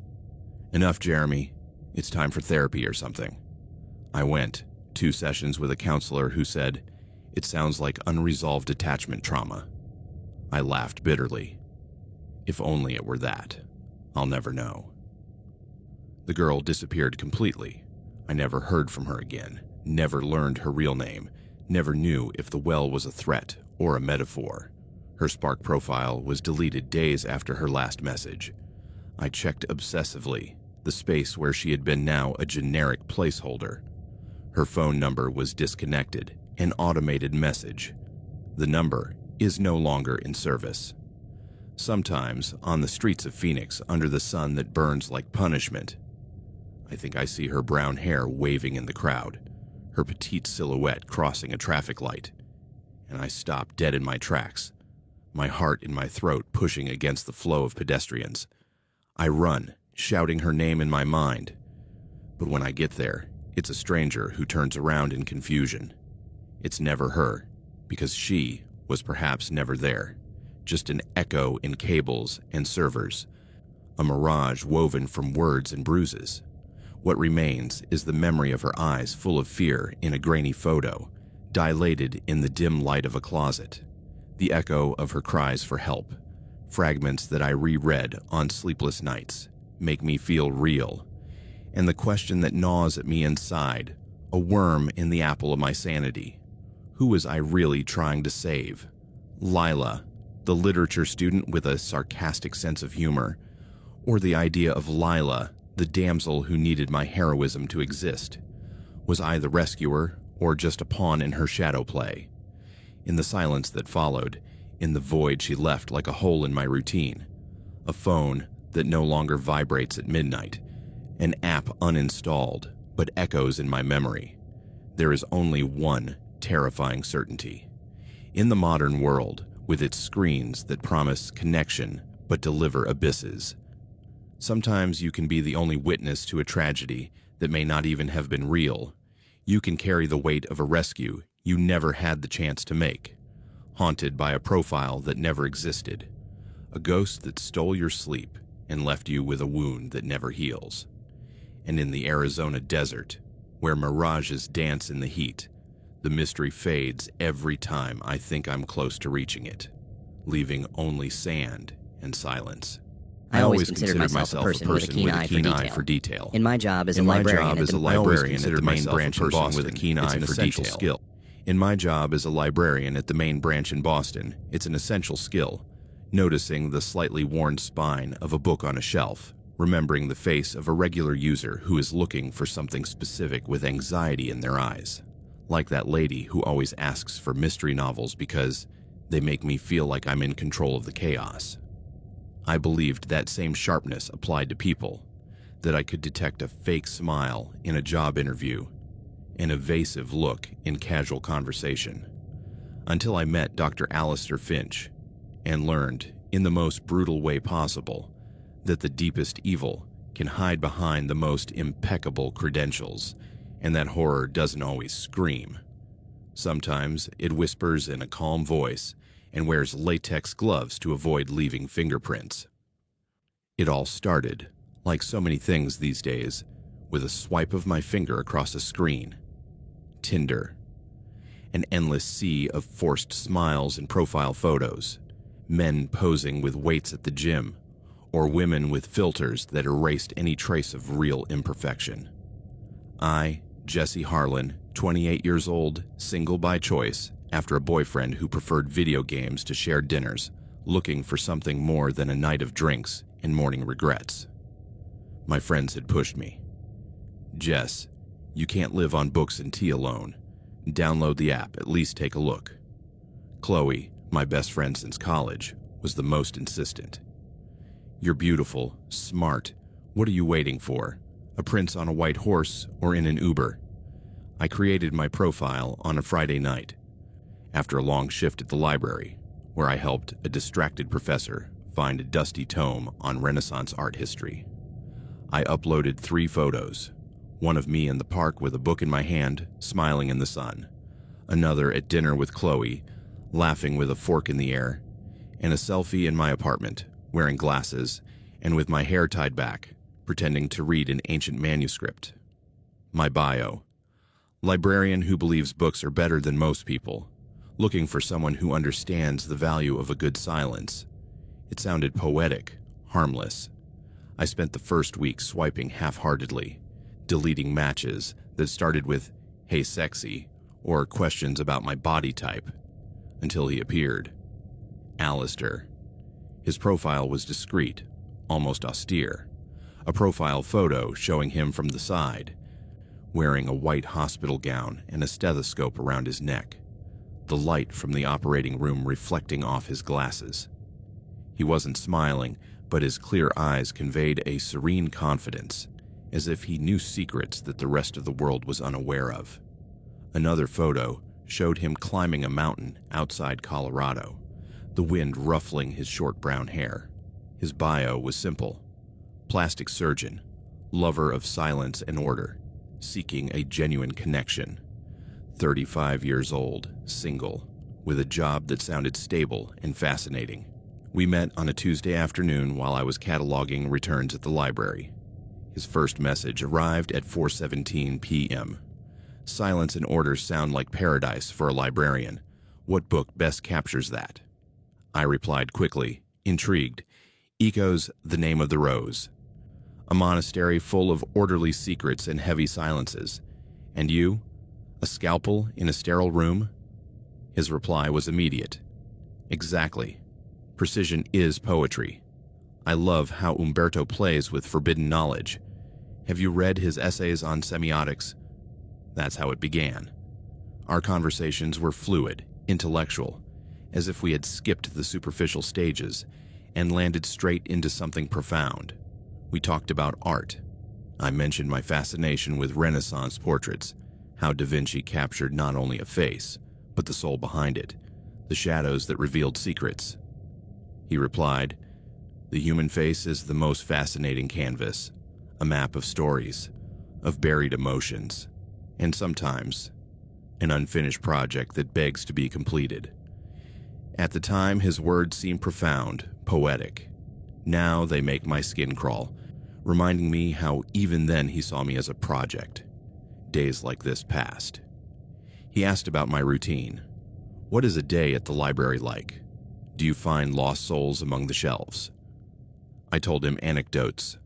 "Enough, Jeremy. It's time for therapy or something." I went, 2 sessions with a counselor who said, "It sounds like unresolved attachment trauma." I laughed bitterly. If only it were that. I'll never know. The girl disappeared completely. I never heard from her again, never learned her real name, never knew if the well was a threat or a metaphor. Her Spark profile was deleted days after her last message. I checked obsessively, the space where she had been now a generic placeholder. Her phone number was disconnected, an automated message. The number is no longer in service. Sometimes, on the streets of Phoenix, under the sun that burns like punishment, I think I see her brown hair waving in the crowd, her petite silhouette crossing a traffic light, and I stop dead in my tracks, my heart in my throat pushing against the flow of pedestrians. I run, shouting her name in my mind, but when I get there, it's a stranger who turns around in confusion. It's never her, because she was perhaps never there, just an echo in cables and servers, a mirage woven from words and bruises. What remains is the memory of her eyes full of fear in a grainy photo, dilated in the dim light of a closet, the echo of her cries for help. Fragments that I reread on sleepless nights make me feel real, and the question that gnaws at me inside, a worm in the apple of my sanity. Who was I really trying to save? Lila, the literature student with a sarcastic sense of humor, or the idea of Lila, the damsel who needed my heroism to exist? Was I the rescuer, or just a pawn in her shadow play? In the silence that followed, in the void she left like a hole in my routine, a phone that no longer vibrates at midnight, an app uninstalled but echoes in my memory, there is only one terrifying certainty. In the modern world, with its screens that promise connection but deliver abysses, sometimes you can be the only witness to a tragedy that may not even have been real. You can carry the weight of a rescue you never had the chance to make, haunted by a profile that never existed, a ghost that stole your sleep and left you with a wound that never heals. And in the Arizona desert, where mirages dance in the heat, the mystery fades every time I think I'm close to reaching it, leaving only sand and silence. I always considered myself a person with a keen eye for detail. In my job as a librarian at the main branch in Boston, with a keen eye for detail. In my job as a librarian at the main branch in Boston, it's an essential skill, noticing the slightly worn spine of a book on a shelf, remembering the face of a regular user who is looking for something specific with anxiety in their eyes, like that lady who always asks for mystery novels because they make me feel like I'm in control of the chaos. I believed that same sharpness applied to people, that I could detect a fake smile in a job interview, an evasive look in casual conversation, until I met Dr. Alistair Finch and learned, in the most brutal way possible, that the deepest evil can hide behind the most impeccable credentials, and that horror doesn't always scream. Sometimes it whispers in a calm voice and wears latex gloves to avoid leaving fingerprints. It all started, like so many things these days, with a swipe of my finger across a screen. Tinder. An endless sea of forced smiles and profile photos. Men posing with weights at the gym, or women with filters that erased any trace of real imperfection. I, Jesse Harlan, 28 years old, single by choice, after a boyfriend who preferred video games to shared dinners, looking for something more than a night of drinks and morning regrets. My friends had pushed me. Jess, you can't live on books and tea alone. Download the app, at least take a look. Chloe, my best friend since college, was the most insistent. You're beautiful, smart. What are you waiting for? A prince on a white horse or in an Uber? I created my profile on a Friday night, after a long shift at the library, where I helped a distracted professor find a dusty tome on Renaissance art history. I uploaded 3 photos, one of me in the park with a book in my hand, smiling in the sun, another at dinner with Chloe, laughing with a fork in the air, and a selfie in my apartment, wearing glasses and with my hair tied back, pretending to read an ancient manuscript. My bio: librarian who believes books are better than most people, looking for someone who understands the value of a good silence. It sounded poetic, harmless. I spent the first week swiping half-heartedly, deleting matches that started with, "Hey sexy," or questions about my body type, until he appeared. Alistair. His profile was discreet, almost austere. A profile photo showing him from the side, wearing a white hospital gown and a stethoscope around his neck, the light from the operating room reflecting off his glasses. He wasn't smiling, but his clear eyes conveyed a serene confidence, as if he knew secrets that the rest of the world was unaware of. Another photo showed him climbing a mountain outside Colorado, the wind ruffling his short brown hair. His bio was simple: plastic surgeon, lover of silence and order, seeking a genuine connection. 35 years old, single, with a job that sounded stable and fascinating. We met on a Tuesday afternoon while I was cataloging returns at the library. His first message arrived at 4:17 p.m. Silence and order sound like paradise for a librarian. What book best captures that? I replied quickly, intrigued. Eco's The Name of the Rose. A monastery full of orderly secrets and heavy silences. And you? A scalpel in a sterile room? His reply was immediate. Exactly. Precision is poetry. I love how Umberto plays with forbidden knowledge. Have you read his essays on semiotics? That's how it began. Our conversations were fluid, intellectual, as if we had skipped the superficial stages and landed straight into something profound. We talked about art. I mentioned my fascination with Renaissance portraits, how Da Vinci captured not only a face, but the soul behind it, the shadows that revealed secrets. He replied, "The human face is the most fascinating canvas, a map of stories, of buried emotions, and sometimes an unfinished project that begs to be completed." At the time, his words seemed profound, poetic. Now they make my skin crawl, reminding me how even then he saw me as a project. Days like this passed. He asked about my routine. What is a day at the library like? Do you find lost souls among the shelves? I told him anecdotes.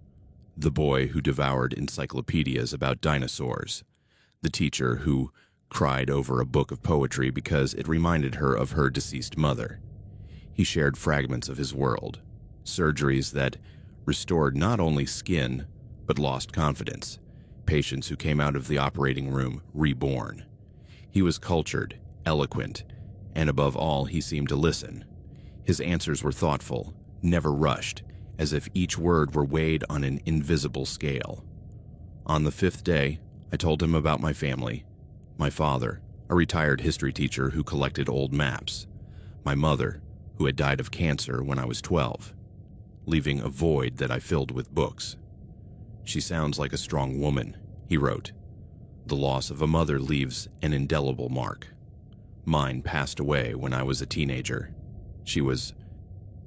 The boy who devoured encyclopedias about dinosaurs. The teacher who cried over a book of poetry because it reminded her of her deceased mother. He shared fragments of his world, surgeries that restored not only skin, but lost confidence, patients who came out of the operating room reborn. He was cultured, eloquent, and above all, he seemed to listen. His answers were thoughtful, never rushed, as if each word were weighed on an invisible scale. On the 5th day, I told him about my family. My father, a retired history teacher who collected old maps. My mother, who had died of cancer when I was 12, leaving a void that I filled with books. "She sounds like a strong woman," he wrote. "The loss of a mother leaves an indelible mark. Mine passed away when I was a teenager. She was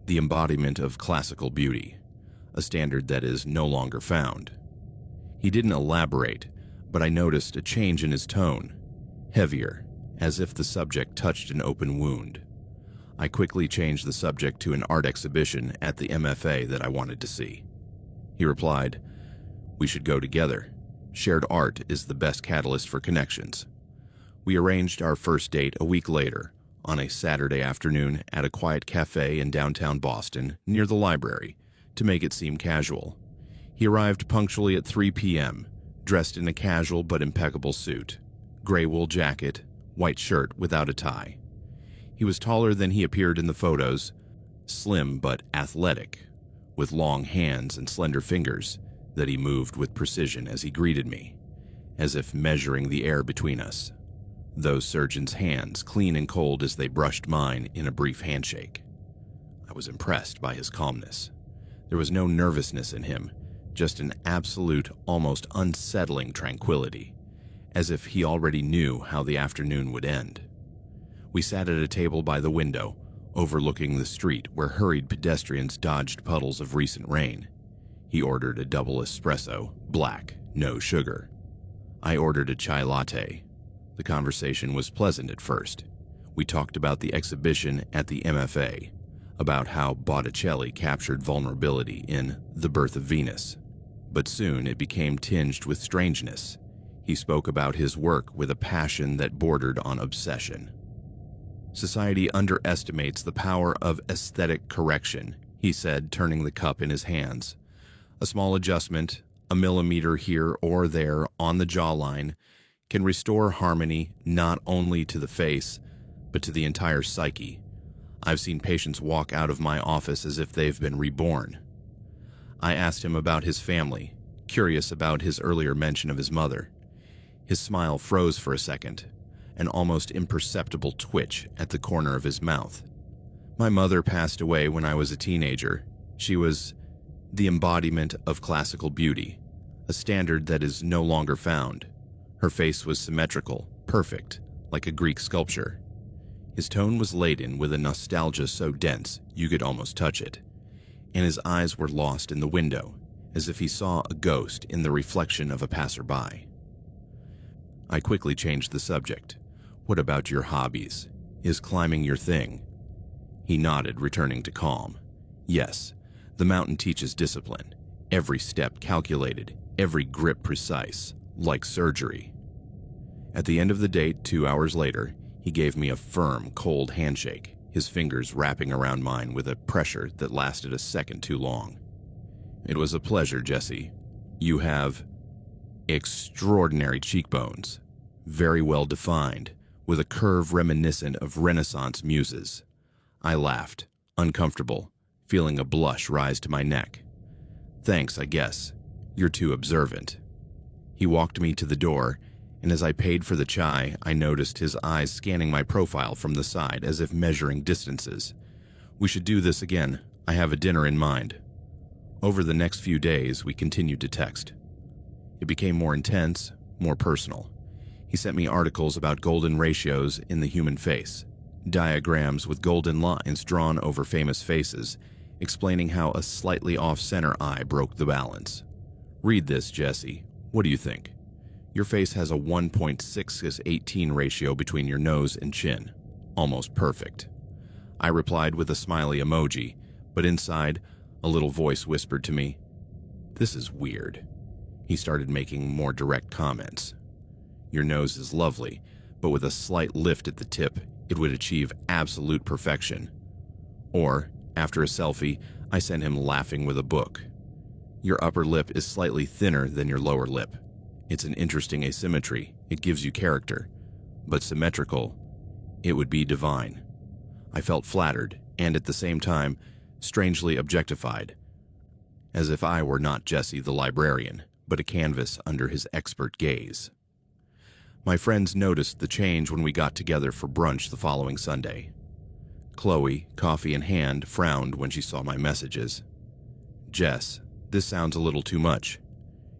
the embodiment of classical beauty, a standard that is no longer found." He didn't elaborate, but I noticed a change in his tone, heavier, as if the subject touched an open wound. I quickly changed the subject to an art exhibition at the MFA that I wanted to see. He replied, "We should go together. Shared art is the best catalyst for connections." We arranged our first date a week later, on a Saturday afternoon at a quiet cafe in downtown Boston, near the library, to make it seem casual. He arrived punctually at 3 p.m., dressed in a casual but impeccable suit, gray wool jacket, white shirt without a tie. He was taller than he appeared in the photos, slim but athletic, with long hands and slender fingers that he moved with precision as he greeted me, as if measuring the air between us. Those surgeon's hands clean and cold as they brushed mine in a brief handshake. I was impressed by his calmness. There was no nervousness in him, just an absolute, almost unsettling tranquility, as if he already knew how the afternoon would end. We sat at a table by the window, overlooking the street where hurried pedestrians dodged puddles of recent rain. He ordered a double espresso, black, no sugar. I ordered a chai latte. The conversation was pleasant at first. We talked about the exhibition at the MFA, about how Botticelli captured vulnerability in The Birth of Venus. But soon it became tinged with strangeness. He spoke about his work with a passion that bordered on obsession. "Society underestimates the power of aesthetic correction," he said, turning the cup in his hands. "A small adjustment, a millimeter here or there on the jawline, can restore harmony not only to the face, but to the entire psyche. I've seen patients walk out of my office as if they've been reborn." I asked him about his family, curious about his earlier mention of his mother. His smile froze for a second, an almost imperceptible twitch at the corner of his mouth. "My mother passed away when I was a teenager. She was the embodiment of classical beauty, a standard that is no longer found. Her face was symmetrical, perfect, like a Greek sculpture." His tone was laden with a nostalgia so dense you could almost touch it, and his eyes were lost in the window, as if he saw a ghost in the reflection of a passerby. I quickly changed the subject. "What about your hobbies? Is climbing your thing?" He nodded, returning to calm. "Yes, the mountain teaches discipline. Every step calculated, every grip precise, like surgery." At the end of the date, 2 hours later, he gave me a firm, cold handshake, his fingers wrapping around mine with a pressure that lasted a second too long. "It was a pleasure, Jesse. You have extraordinary cheekbones, very well defined, with a curve reminiscent of Renaissance muses." I laughed, uncomfortable, feeling a blush rise to my neck. "Thanks, I guess. You're too observant." He walked me to the door, and as I paid for the chai, I noticed his eyes scanning my profile from the side as if measuring distances. "We should do this again. I have a dinner in mind." Over the next few days, we continued to text. It became more intense, more personal. He sent me articles about golden ratios in the human face, diagrams with golden lines drawn over famous faces, explaining how a slightly off-center eye broke the balance. "Read this, Jesse. What do you think? Your face has a 1.6:18 ratio between your nose and chin. Almost perfect." I replied with a smiley emoji, but inside, a little voice whispered to me, "This is weird." He started making more direct comments. "Your nose is lovely, but with a slight lift at the tip, it would achieve absolute perfection." Or, after a selfie, I sent him laughing with a book. "Your upper lip is slightly thinner than your lower lip. It's an interesting asymmetry. It gives you character. But symmetrical, it would be divine." I felt flattered and, at the same time, strangely objectified, as if I were not Jesse the librarian, but a canvas under his expert gaze. My friends noticed the change when we got together for brunch the following Sunday. Chloe, coffee in hand, frowned when she saw my messages. "Jess, this sounds a little too much.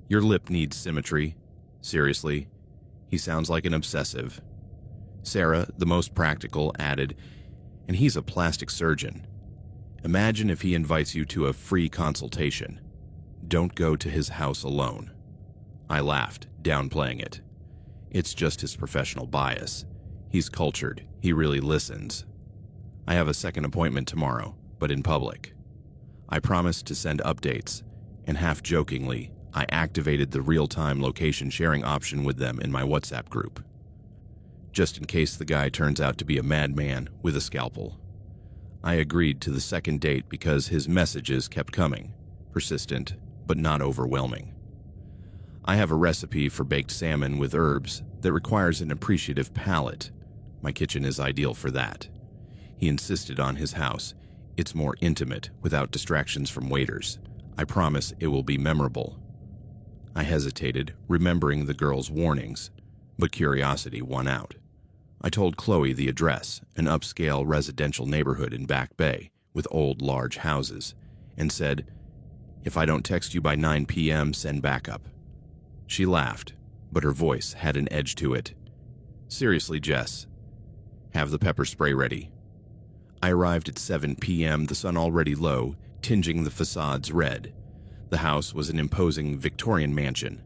Your lip needs symmetry. Seriously, he sounds like an obsessive." Sarah, the most practical, added, "And he's a plastic surgeon. Imagine if he invites you to a free consultation. Don't go to his house alone." I laughed, downplaying it. "It's just his professional bias. He's cultured. He really listens." I have a second appointment tomorrow, but in public. I promised to send updates, and half-jokingly, I activated the real-time location sharing option with them in my WhatsApp group, just in case the guy turns out to be a madman with a scalpel. I agreed to the second date because his messages kept coming, persistent but not overwhelming. I have a recipe for baked salmon with herbs that requires an appreciative palate. My kitchen is ideal for that. He insisted on his house. It's more intimate, without distractions from waiters. I promise it will be memorable. I hesitated, remembering the girl's warnings, but curiosity won out. I told Chloe the address, an upscale residential neighborhood in Back Bay with old, large houses, and said, "If I don't text you by 9 p.m., send backup." She laughed, but her voice had an edge to it. "Seriously, Jess, have the pepper spray ready." I arrived at 7 p.m., the sun already low, tinging the facades red. The house was an imposing Victorian mansion,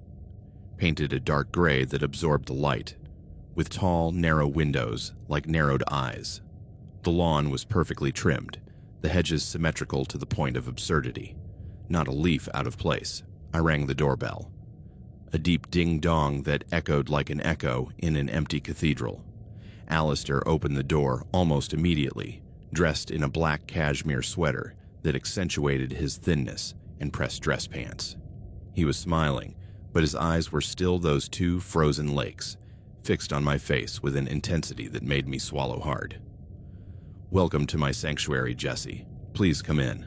painted a dark gray that absorbed the light, with tall, narrow windows like narrowed eyes. The lawn was perfectly trimmed, the hedges symmetrical to the point of absurdity, not a leaf out of place. I rang the doorbell, a deep ding-dong that echoed like an echo in an empty cathedral. Alistair opened the door almost immediately, dressed in a black cashmere sweater that accentuated his thinness and pressed dress pants. He was smiling, but his eyes were still those two frozen lakes, fixed on my face with an intensity that made me swallow hard. "Welcome to my sanctuary, Jessie. Please come in."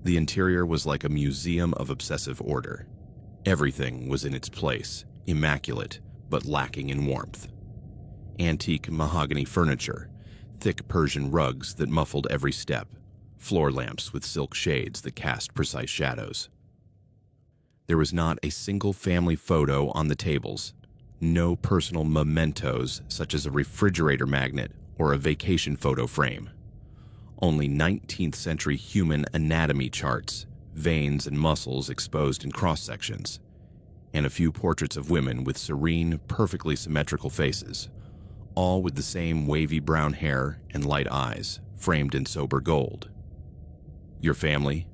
The interior was like a museum of obsessive order. Everything was in its place, immaculate, but lacking in warmth. Antique mahogany furniture, thick Persian rugs that muffled every step, floor lamps with silk shades that cast precise shadows. There was not a single family photo on the tables, no personal mementos such as a refrigerator magnet or a vacation photo frame. Only 19th century human anatomy charts, veins and muscles exposed in cross-sections, and a few portraits of women with serene, perfectly symmetrical faces, all with the same wavy brown hair and light eyes, framed in sober gold. "Your family?"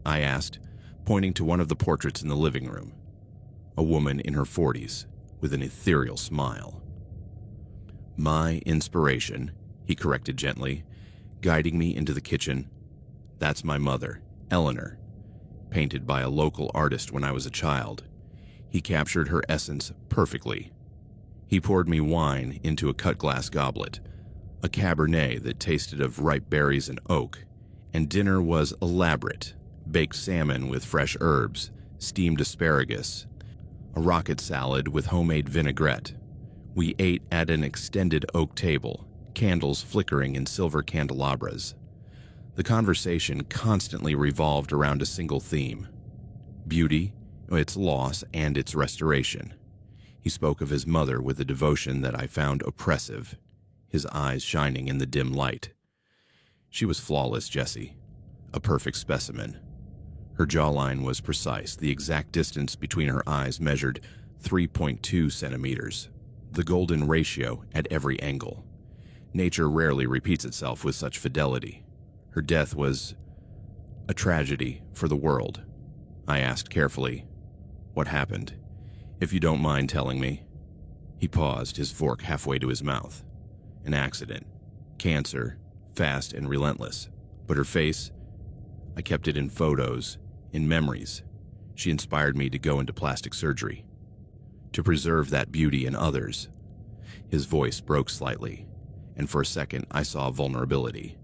I asked, pointing to one of the portraits in the living room, a woman in her 40s with an ethereal smile. "My inspiration," he corrected gently, guiding me into the kitchen. "That's my mother, Eleanor, painted by a local artist when I was a child. He captured her essence perfectly." He poured me wine into a cut-glass goblet, a Cabernet that tasted of ripe berries and oak, and dinner was elaborate: baked salmon with fresh herbs, steamed asparagus, a rocket salad with homemade vinaigrette. We ate at an extended oak table, candles flickering in silver candelabras. The conversation constantly revolved around a single theme: beauty, its loss, and its restoration. He spoke of his mother with a devotion that I found oppressive, his eyes shining in the dim light. She was flawless, Jessie, a perfect specimen. Her jawline was precise, the exact distance between her eyes measured 3.2 centimeters, the golden ratio at every angle. Nature rarely repeats itself with such fidelity. Her death was a tragedy for the world. I asked carefully, "What happened? If you don't mind telling me." He paused, his fork halfway to his mouth. "An accident. Cancer. Fast and relentless. But her face, I kept it in photos, in memories. She inspired me to go into plastic surgery, to preserve that beauty in others." His voice broke slightly, and for a second I saw vulnerability.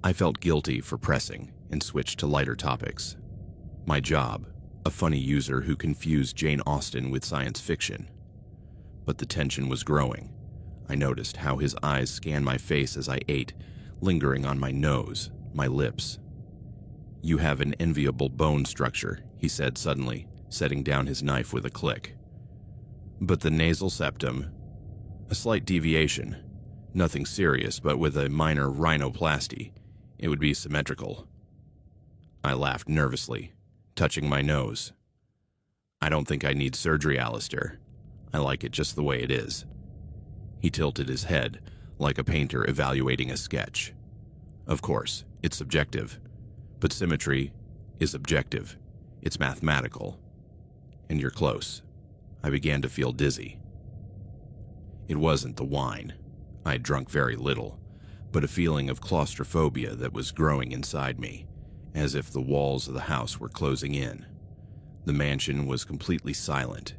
I felt guilty for pressing and switched to lighter topics. My job, a funny user who confused Jane Austen with science fiction. But the tension was growing. I noticed how his eyes scanned my face as I ate, lingering on my nose, my lips. "You have an enviable bone structure," he said suddenly, setting down his knife with a click. "But the nasal septum, a slight deviation. Nothing serious, but with a minor rhinoplasty, it would be symmetrical." I laughed nervously, touching my nose. "I don't think I need surgery, Alistair. I like it just the way it is." He tilted his head, like a painter evaluating a sketch. Of course, it's subjective, but symmetry is objective. It's mathematical. And you're close. I began to feel dizzy. It wasn't the wine. I'd drunk very little, but a feeling of claustrophobia that was growing inside me, as if the walls of the house were closing in. The mansion was completely silent,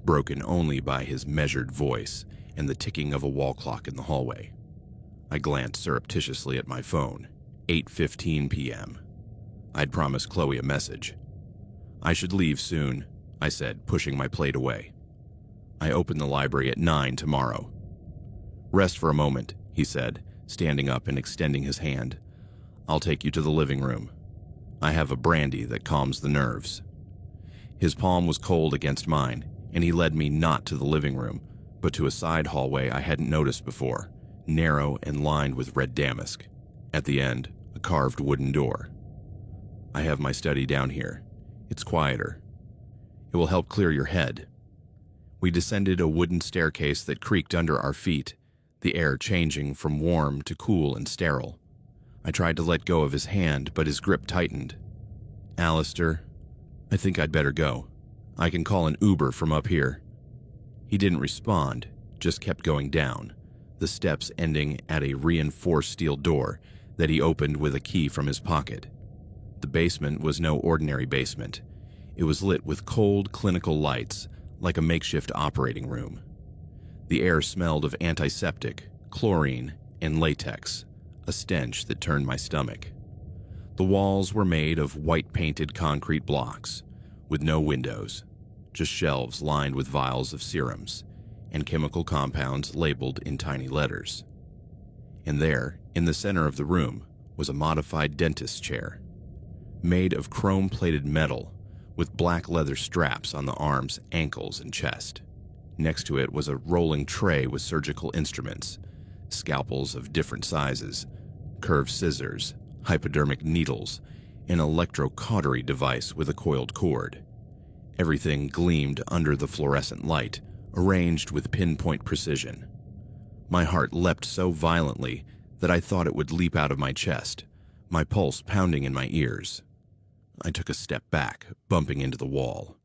broken only by his measured voice and the ticking of a wall clock in the hallway. I glanced surreptitiously at my phone. 8:15 p.m. I'd promised Chloe a message. I should leave soon, I said, pushing my plate away. I open the library at 9 tomorrow. Rest for a moment, he said, standing up and extending his hand. I'll take you to the living room. I have a brandy that calms the nerves. His palm was cold against mine, and he led me not to the living room, but to a side hallway I hadn't noticed before, narrow and lined with red damask. At the end, a carved wooden door. I have my study down here. It's quieter. It will help clear your head. We descended a wooden staircase that creaked under our feet, the air changing from warm to cool and sterile. I tried to let go of his hand, but his grip tightened. Alistair, I think I'd better go. I can call an Uber from up here. He didn't respond, just kept going down, the steps ending at a reinforced steel door that he opened with a key from his pocket. The basement was no ordinary basement. It was lit with cold, clinical lights, like a makeshift operating room. The air smelled of antiseptic, chlorine, and latex, a stench that turned my stomach. The walls were made of white-painted concrete blocks, with no windows, just shelves lined with vials of serums and chemical compounds labeled in tiny letters. And there, in the center of the room, was a modified dentist's chair, made of chrome-plated metal with black leather straps on the arms, ankles, and chest. Next to it was a rolling tray with surgical instruments, scalpels of different sizes, curved scissors, hypodermic needles, an electrocautery device with a coiled cord. Everything gleamed under the fluorescent light, arranged with pinpoint precision. My heart leapt so violently that I thought it would leap out of my chest, my pulse pounding in my ears. I took a step back, bumping into the wall.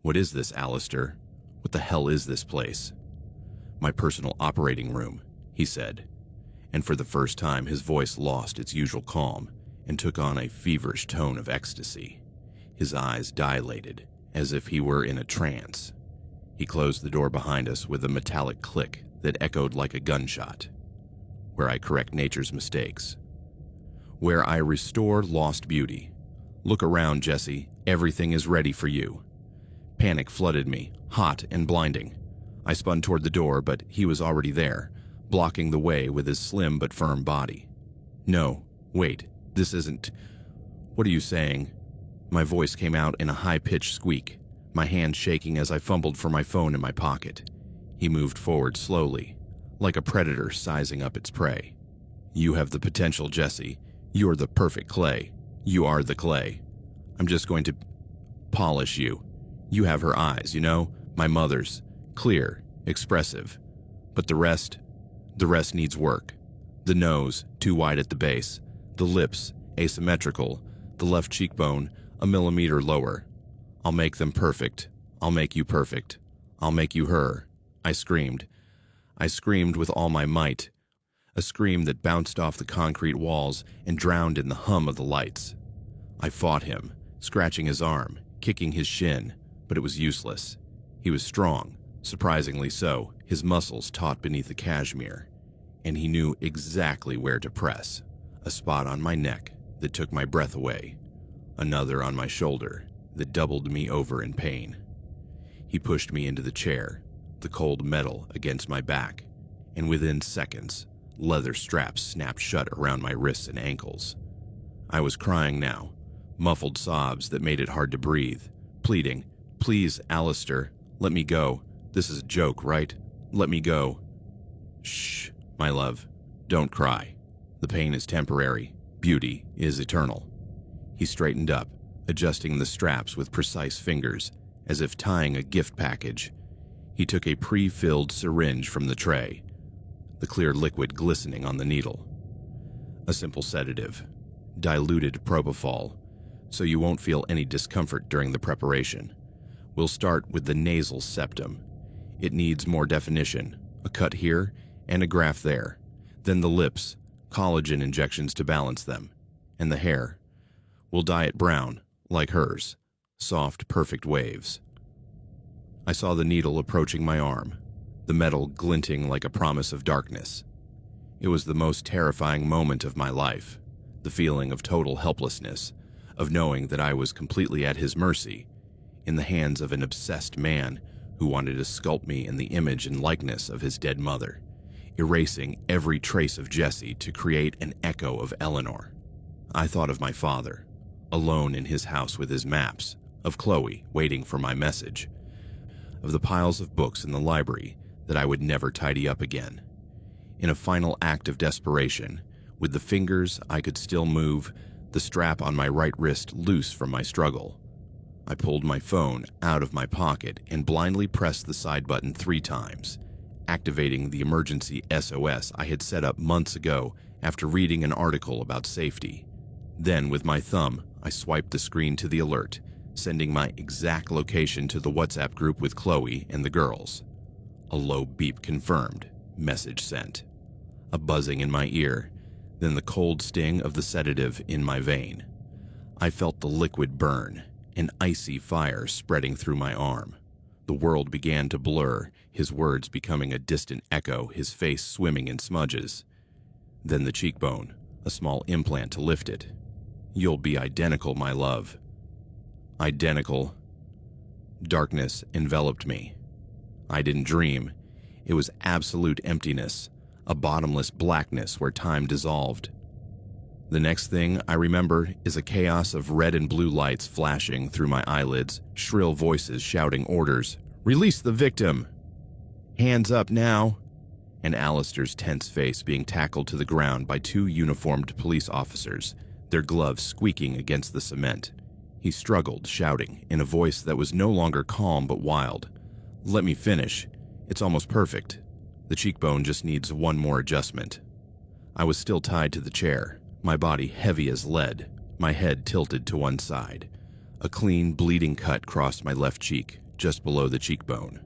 What is this, Alistair? What the hell is this place? My personal operating room, he said, and for the first time his voice lost its usual calm and took on a feverish tone of ecstasy. His eyes dilated, as if he were in a trance. He closed the door behind us with a metallic click that echoed like a gunshot. Where I correct nature's mistakes. Where I restore lost beauty. Look around, Jesse. Everything is ready for you. Panic flooded me, hot and blinding. I spun toward the door, but he was already there, blocking the way with his slim but firm body. No, wait, this isn't... What are you saying? My voice came out in a high-pitched squeak, my hand shaking as I fumbled for my phone in my pocket. He moved forward slowly, like a predator sizing up its prey. You have the potential, Jesse. You're the perfect clay. You are the clay. I'm just going to polish you. You have her eyes, you know, my mother's, clear, expressive. But the rest needs work. The nose, too wide at the base. The lips, asymmetrical. The left cheekbone, a millimeter lower. I'll make them perfect. I'll make you perfect. I'll make you her. I screamed. I screamed with all my might. A scream that bounced off the concrete walls and drowned in the hum of the lights. I fought him, scratching his arm, kicking his shin, but it was useless. He was strong, surprisingly so, his muscles taut beneath the cashmere, and he knew exactly where to press. A spot on my neck that took my breath away, another on my shoulder that doubled me over in pain. He pushed me into the chair, the cold metal against my back, and within seconds, leather straps snapped shut around my wrists and ankles. I was crying now, muffled sobs that made it hard to breathe, pleading, "Please, Alistair, let me go. This is a joke, right? Let me go." "Shh, my love, don't cry. The pain is temporary. Beauty is eternal." He straightened up, adjusting the straps with precise fingers, as if tying a gift package. He took a pre-filled syringe from the tray, the clear liquid glistening on the needle. A simple sedative, diluted propofol, so you won't feel any discomfort during the preparation. We'll start with the nasal septum. It needs more definition, a cut here and a graft there. Then the lips, collagen injections to balance them. And the hair. We'll dye it brown, like hers, soft, perfect waves. I saw the needle approaching my arm, the metal glinting like a promise of darkness. It was the most terrifying moment of my life, the feeling of total helplessness, of knowing that I was completely at his mercy, in the hands of an obsessed man who wanted to sculpt me in the image and likeness of his dead mother, erasing every trace of Jesse to create an echo of Eleanor. I thought of my father, alone in his house with his maps, of Chloe waiting for my message, of the piles of books in the library that I would never tidy up again. In a final act of desperation, with the fingers I could still move, the strap on my right wrist loose from my struggle, I pulled my phone out of my pocket and blindly pressed the side button 3 times, activating the emergency SOS I had set up months ago after reading an article about safety. Then, with my thumb, I swiped the screen to the alert, sending my exact location to the WhatsApp group with Chloe and the girls. A low beep confirmed, message sent. A buzzing in my ear, then the cold sting of the sedative in my vein. I felt the liquid burn, an icy fire spreading through my arm. The world began to blur, his words becoming a distant echo, his face swimming in smudges. Then the cheekbone, a small implant to lift it. You'll be identical, my love. Identical. Darkness enveloped me. I didn't dream. It was absolute emptiness, a bottomless blackness where time dissolved. The next thing I remember is a chaos of red and blue lights flashing through my eyelids, shrill voices shouting orders. Release the victim! Hands up now! And Alistair's tense face being tackled to the ground by 2 uniformed police officers, their gloves squeaking against the cement. He struggled, shouting, in a voice that was no longer calm but wild. Let me finish. It's almost perfect. The cheekbone just needs one more adjustment. I was still tied to the chair, my body heavy as lead, my head tilted to one side. A clean, bleeding cut crossed my left cheek, just below the cheekbone.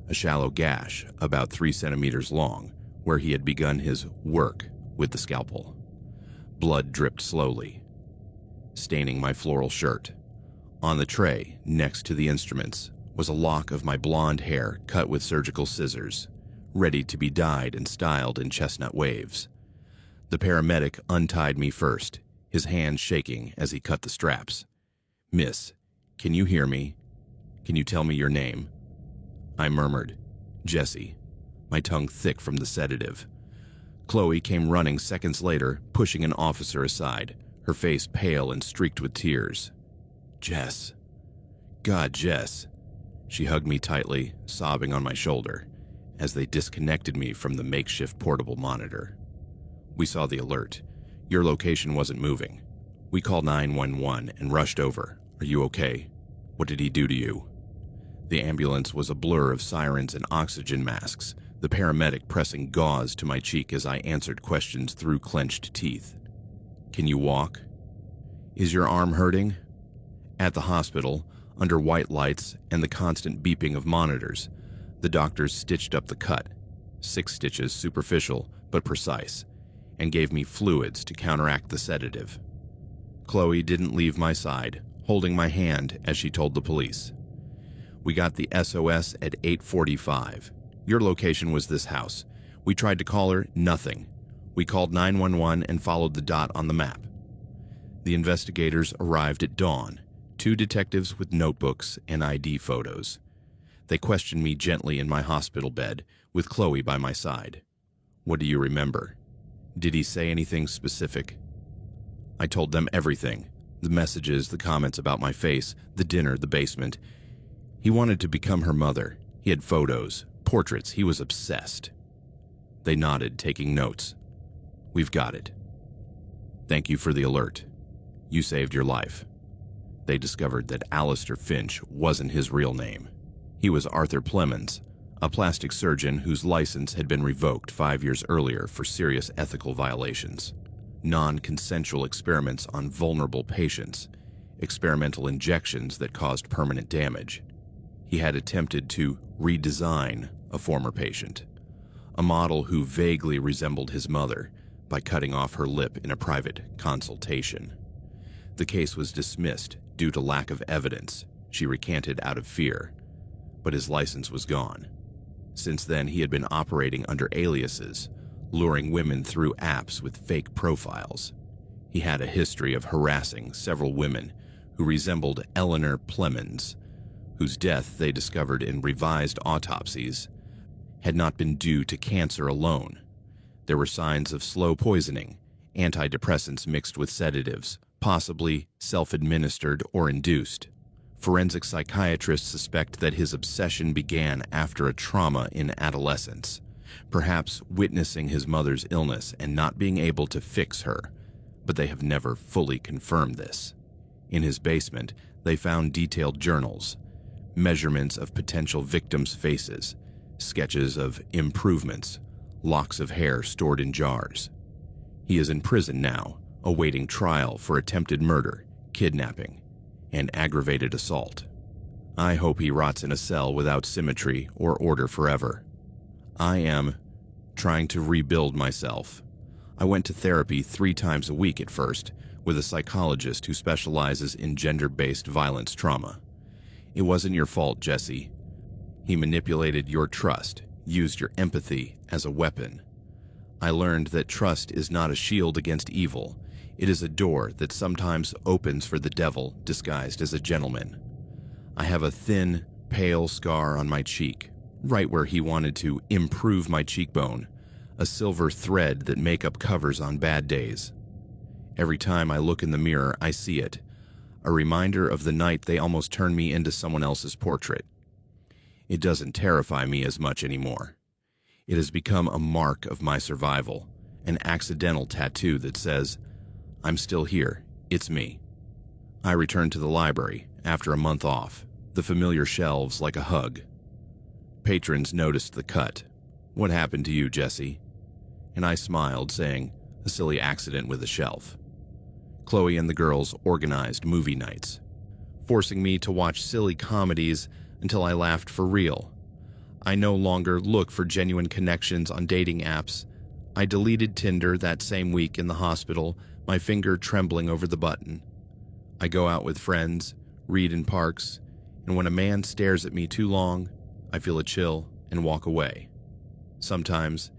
A shallow gash, about 3 centimeters long, where he had begun his work with the scalpel. Blood dripped slowly, staining my floral shirt. On the tray, next to the instruments, was a lock of my blonde hair cut with surgical scissors, ready to be dyed and styled in chestnut waves. The paramedic untied me first, his hand shaking as he cut the straps. Miss, can you hear me? Can you tell me your name? I murmured, Jesse, my tongue thick from the sedative. Chloe came running seconds later, pushing an officer aside, her face pale and streaked with tears. Jess. God, Jess. She hugged me tightly, sobbing on my shoulder, as they disconnected me from the makeshift portable monitor. We saw the alert. Your location wasn't moving. We called 911 and rushed over. Are you okay? What did he do to you? The ambulance was a blur of sirens and oxygen masks, the paramedic pressing gauze to my cheek as I answered questions through clenched teeth. Can you walk? Is your arm hurting? At the hospital, under white lights and the constant beeping of monitors, the doctors stitched up the cut, 6 stitches superficial but precise, and gave me fluids to counteract the sedative. Chloe didn't leave my side, holding my hand as she told the police. We got the SOS at 8:45. Your location was this house. We tried to call her, nothing. We called 911 and followed the dot on the map. The investigators arrived at dawn, 2 detectives with notebooks and ID photos. They questioned me gently in my hospital bed, with Chloe by my side. What do you remember? Did he say anything specific? I told them everything. The messages, the comments about my face, the dinner, the basement. He wanted to become her mother. He had photos, portraits. He was obsessed. They nodded, taking notes. We've got it. Thank you for the alert. You saved your life. They discovered that Alistair Finch wasn't his real name. He was Arthur Plemons, a plastic surgeon whose license had been revoked 5 years earlier for serious ethical violations. non-consensual experiments on vulnerable patients, experimental injections that caused permanent damage. He had attempted to redesign a former patient, a model who vaguely resembled his mother, by cutting off her lip in a private consultation. The case was dismissed due to lack of evidence. She recanted out of fear, but his license was gone. Since then, he had been operating under aliases, luring women through apps with fake profiles. He had a history of harassing several women who resembled Eleanor Plemons, whose death they discovered in revised autopsies had not been due to cancer alone. There were signs of slow poisoning, antidepressants mixed with sedatives, possibly self-administered or induced. Forensic psychiatrists suspect that his obsession began after a trauma in adolescence, perhaps witnessing his mother's illness and not being able to fix her, but they have never fully confirmed this. In his basement, they found detailed journals, measurements of potential victims' faces, sketches of improvements, locks of hair stored in jars. He is in prison now, awaiting trial for attempted murder, kidnapping, and aggravated assault. I hope he rots in a cell without symmetry or order forever. I am trying to rebuild myself. I went to therapy 3 times a week at first, with a psychologist who specializes in gender-based violence trauma. It wasn't your fault, Jesse. He manipulated your trust, used your empathy as a weapon. I learned that trust is not a shield against evil. It is a door that sometimes opens for the devil disguised as a gentleman. I have a thin, pale scar on my cheek, right where he wanted to improve my cheekbone, a silver thread that makeup covers on bad days. Every time I look in the mirror, I see it, a reminder of the night they almost turned me into someone else's portrait. It doesn't terrify me as much anymore. It has become a mark of my survival, an accidental tattoo that says, "I'm still here, it's me." I returned to the library after a month off, the familiar shelves like a hug. Patrons noticed the cut. "What happened to you, Jesse?" And I smiled, saying, "A silly accident with a shelf." Chloe and the girls organized movie nights, forcing me to watch silly comedies until I laughed for real. I no longer look for genuine connections on dating apps. I deleted Tinder that same week in the hospital, my finger trembling over the button. I go out with friends, read in parks, and when a man stares at me too long, I feel a chill and walk away. Sometimes,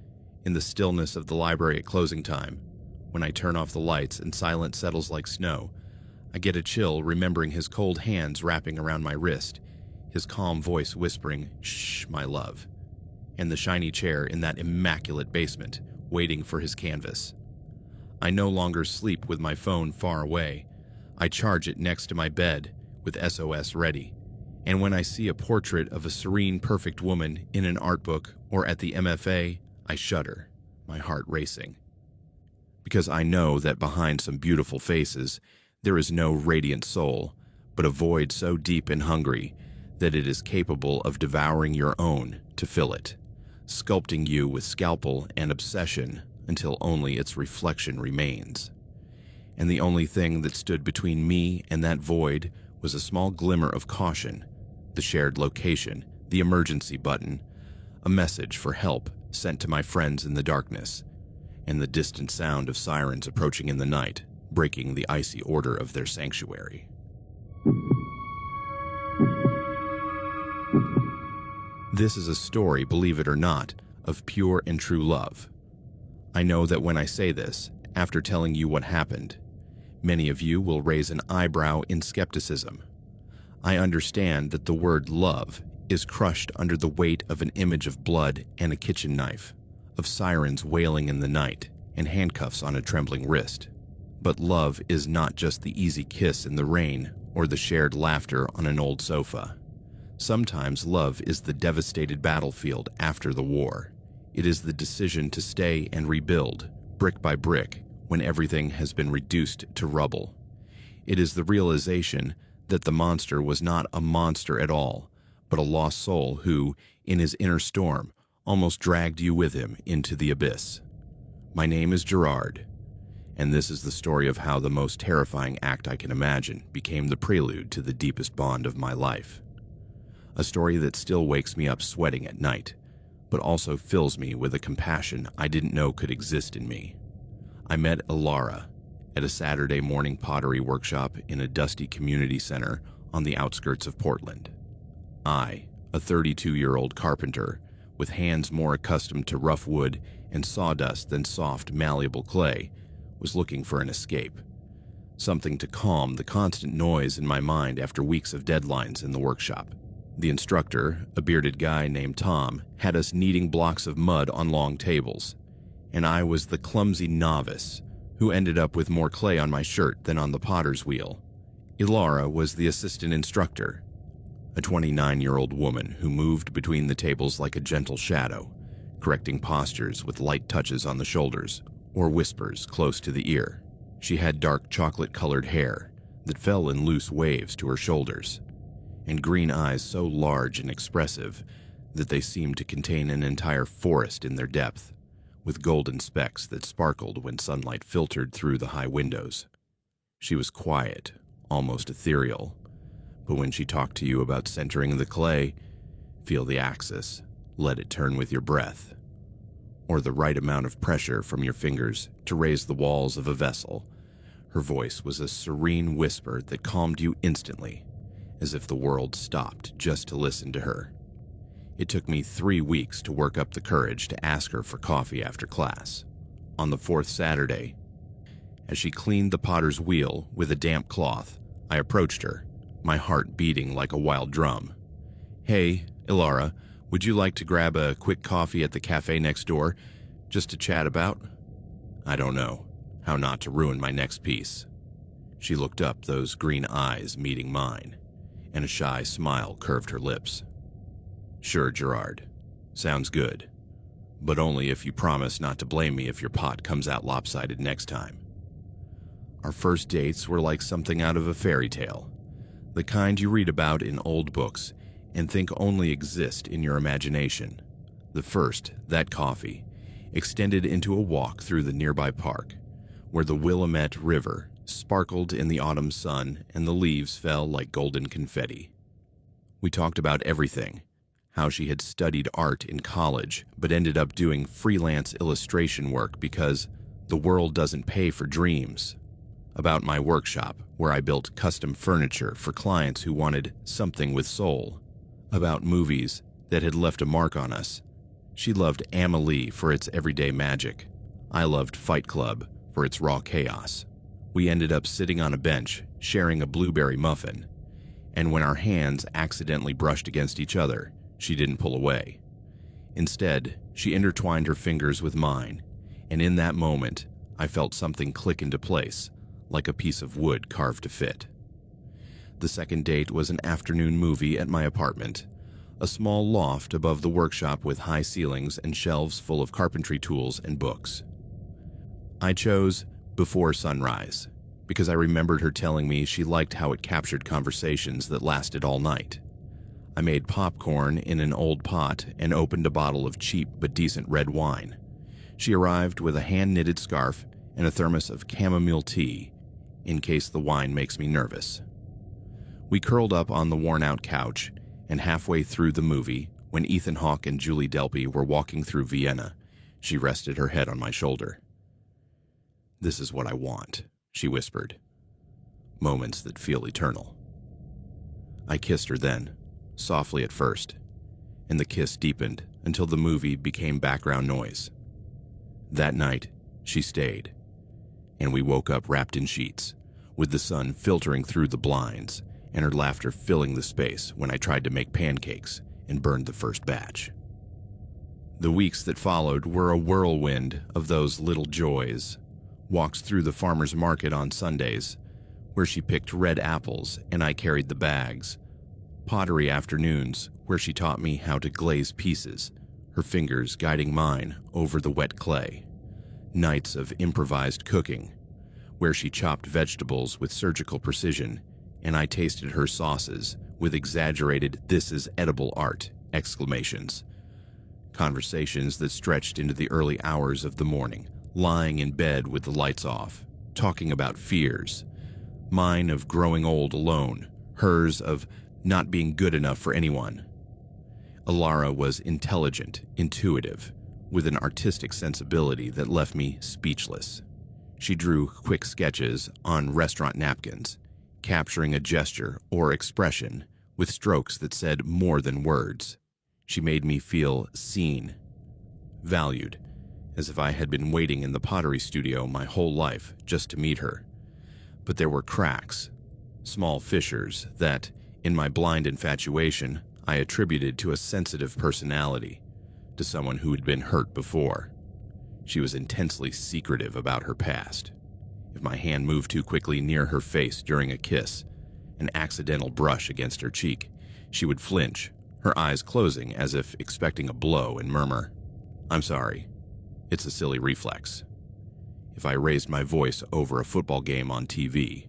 in the stillness of the library at closing time, when I turn off the lights and silence settles like snow, I get a chill remembering his cold hands wrapping around my wrist, his calm voice whispering, "Shh, my love," and the shiny chair in that immaculate basement, waiting for his canvas. I no longer sleep with my phone far away. I charge it next to my bed, with SOS ready. And when I see a portrait of a serene, perfect woman in an art book or at the MFA, I shudder, my heart racing. Because I know that behind some beautiful faces, there is no radiant soul, but a void so deep and hungry that it is capable of devouring your own to fill it, sculpting you with scalpel and obsession until only its reflection remains. And the only thing that stood between me and that void was a small glimmer of caution, the shared location, the emergency button, a message for help sent to my friends in the darkness, and the distant sound of sirens approaching in the night, breaking the icy order of their sanctuary. This is a story, believe it or not, of pure and true love. I know that when I say this, after telling you what happened, many of you will raise an eyebrow in skepticism. I understand that the word love is crushed under the weight of an image of blood and a kitchen knife, of sirens wailing in the night and handcuffs on a trembling wrist. But love is not just the easy kiss in the rain or the shared laughter on an old sofa. Sometimes love is the devastated battlefield after the war. It is the decision to stay and rebuild, brick by brick, when everything has been reduced to rubble. It is the realization that the monster was not a monster at all, but a lost soul who, in his inner storm, almost dragged you with him into the abyss. My name is Gerard, And this is the story of how the most terrifying act I can imagine became the prelude to the deepest bond of my life. A story that still wakes me up sweating at night, but also fills me with a compassion I didn't know could exist in me. I met Ilara at a Saturday morning pottery workshop in a dusty community center on the outskirts of Portland. I, a 32-year-old carpenter with hands more accustomed to rough wood and sawdust than soft, malleable clay, was looking for an escape, something to calm the constant noise in my mind after weeks of deadlines in the workshop. The instructor, a bearded guy named Tom, had us kneading blocks of mud on long tables, and I was the clumsy novice who ended up with more clay on my shirt than on the potter's wheel. Ilara was the assistant instructor, a 29-year-old woman who moved between the tables like a gentle shadow, correcting postures with light touches on the shoulders or whispers close to the ear. She had dark chocolate-colored hair that fell in loose waves to her shoulders, and green eyes so large and expressive that they seemed to contain an entire forest in their depth, with golden specks that sparkled when sunlight filtered through the high windows. She was quiet, almost ethereal, but when she talked to you about centering the clay, feel the axis, let it turn with your breath, or the right amount of pressure from your fingers to raise the walls of a vessel, her voice was a serene whisper that calmed you instantly, as if the world stopped just to listen to her. It took me 3 weeks to work up the courage to ask her for coffee after class. On the 4th Saturday, as she cleaned the potter's wheel with a damp cloth, I approached her, my heart beating like a wild drum. "Hey, Ilara, would you like to grab a quick coffee at the cafe next door, just to chat about?" I don't know how not to ruin my next piece. She looked up, those green eyes meeting mine, and a shy smile curved her lips. "Sure, Gerard. Sounds good. But only if you promise not to blame me if your pot comes out lopsided next time." Our first dates were like something out of a fairy tale, the kind you read about in old books and think only exist in your imagination. The first, that coffee, extended into a walk through the nearby park, where the Willamette River sparkled in the autumn sun and the leaves fell like golden confetti. We talked about everything, how she had studied art in college but ended up doing freelance illustration work because the world doesn't pay for dreams, about my workshop where I built custom furniture for clients who wanted something with soul, about movies that had left a mark on us. She loved Amelie for its everyday magic. I loved Fight Club for its raw chaos. We ended up sitting on a bench, sharing a blueberry muffin, and when our hands accidentally brushed against each other, she didn't pull away. Instead, she intertwined her fingers with mine, and in that moment, I felt something click into place, like a piece of wood carved to fit. The second date was an afternoon movie at my apartment, a small loft above the workshop with high ceilings and shelves full of carpentry tools and books. I chose Before Sunrise because I remembered her telling me she liked how it captured conversations that lasted all night. I made popcorn in an old pot and opened a bottle of cheap but decent red wine. She arrived with a hand-knitted scarf and a thermos of chamomile tea, in case the wine makes me nervous. We curled up on the worn-out couch, and halfway through the movie, when Ethan Hawke and Julie Delpy were walking through Vienna, she rested her head on my shoulder. "This is what I want," she whispered. "Moments that feel eternal." I kissed her then, softly at first, and the kiss deepened until the movie became background noise. That night, she stayed, and we woke up wrapped in sheets, with the sun filtering through the blinds and her laughter filling the space when I tried to make pancakes and burned the first batch. The weeks that followed were a whirlwind of those little joys. Walks through the farmer's market on Sundays, where she picked red apples and I carried the bags. Pottery afternoons, where she taught me how to glaze pieces, her fingers guiding mine over the wet clay. Nights of improvised cooking, where she chopped vegetables with surgical precision, and I tasted her sauces with exaggerated "this is edible art" exclamations. Conversations that stretched into the early hours of the morning, lying in bed with the lights off, talking about fears. Mine of growing old alone, hers of not being good enough for anyone. Alara was intelligent, intuitive, with an artistic sensibility that left me speechless. She drew quick sketches on restaurant napkins, capturing a gesture or expression with strokes that said more than words. She made me feel seen, valued, as if I had been waiting in the pottery studio my whole life just to meet her. But there were cracks, small fissures that, in my blind infatuation, I attributed to a sensitive personality, to someone who had been hurt before. She was intensely secretive about her past. If my hand moved too quickly near her face during a kiss, an accidental brush against her cheek, she would flinch, her eyes closing as if expecting a blow, and murmur, "I'm sorry. It's a silly reflex." If I raised my voice over a football game on TV,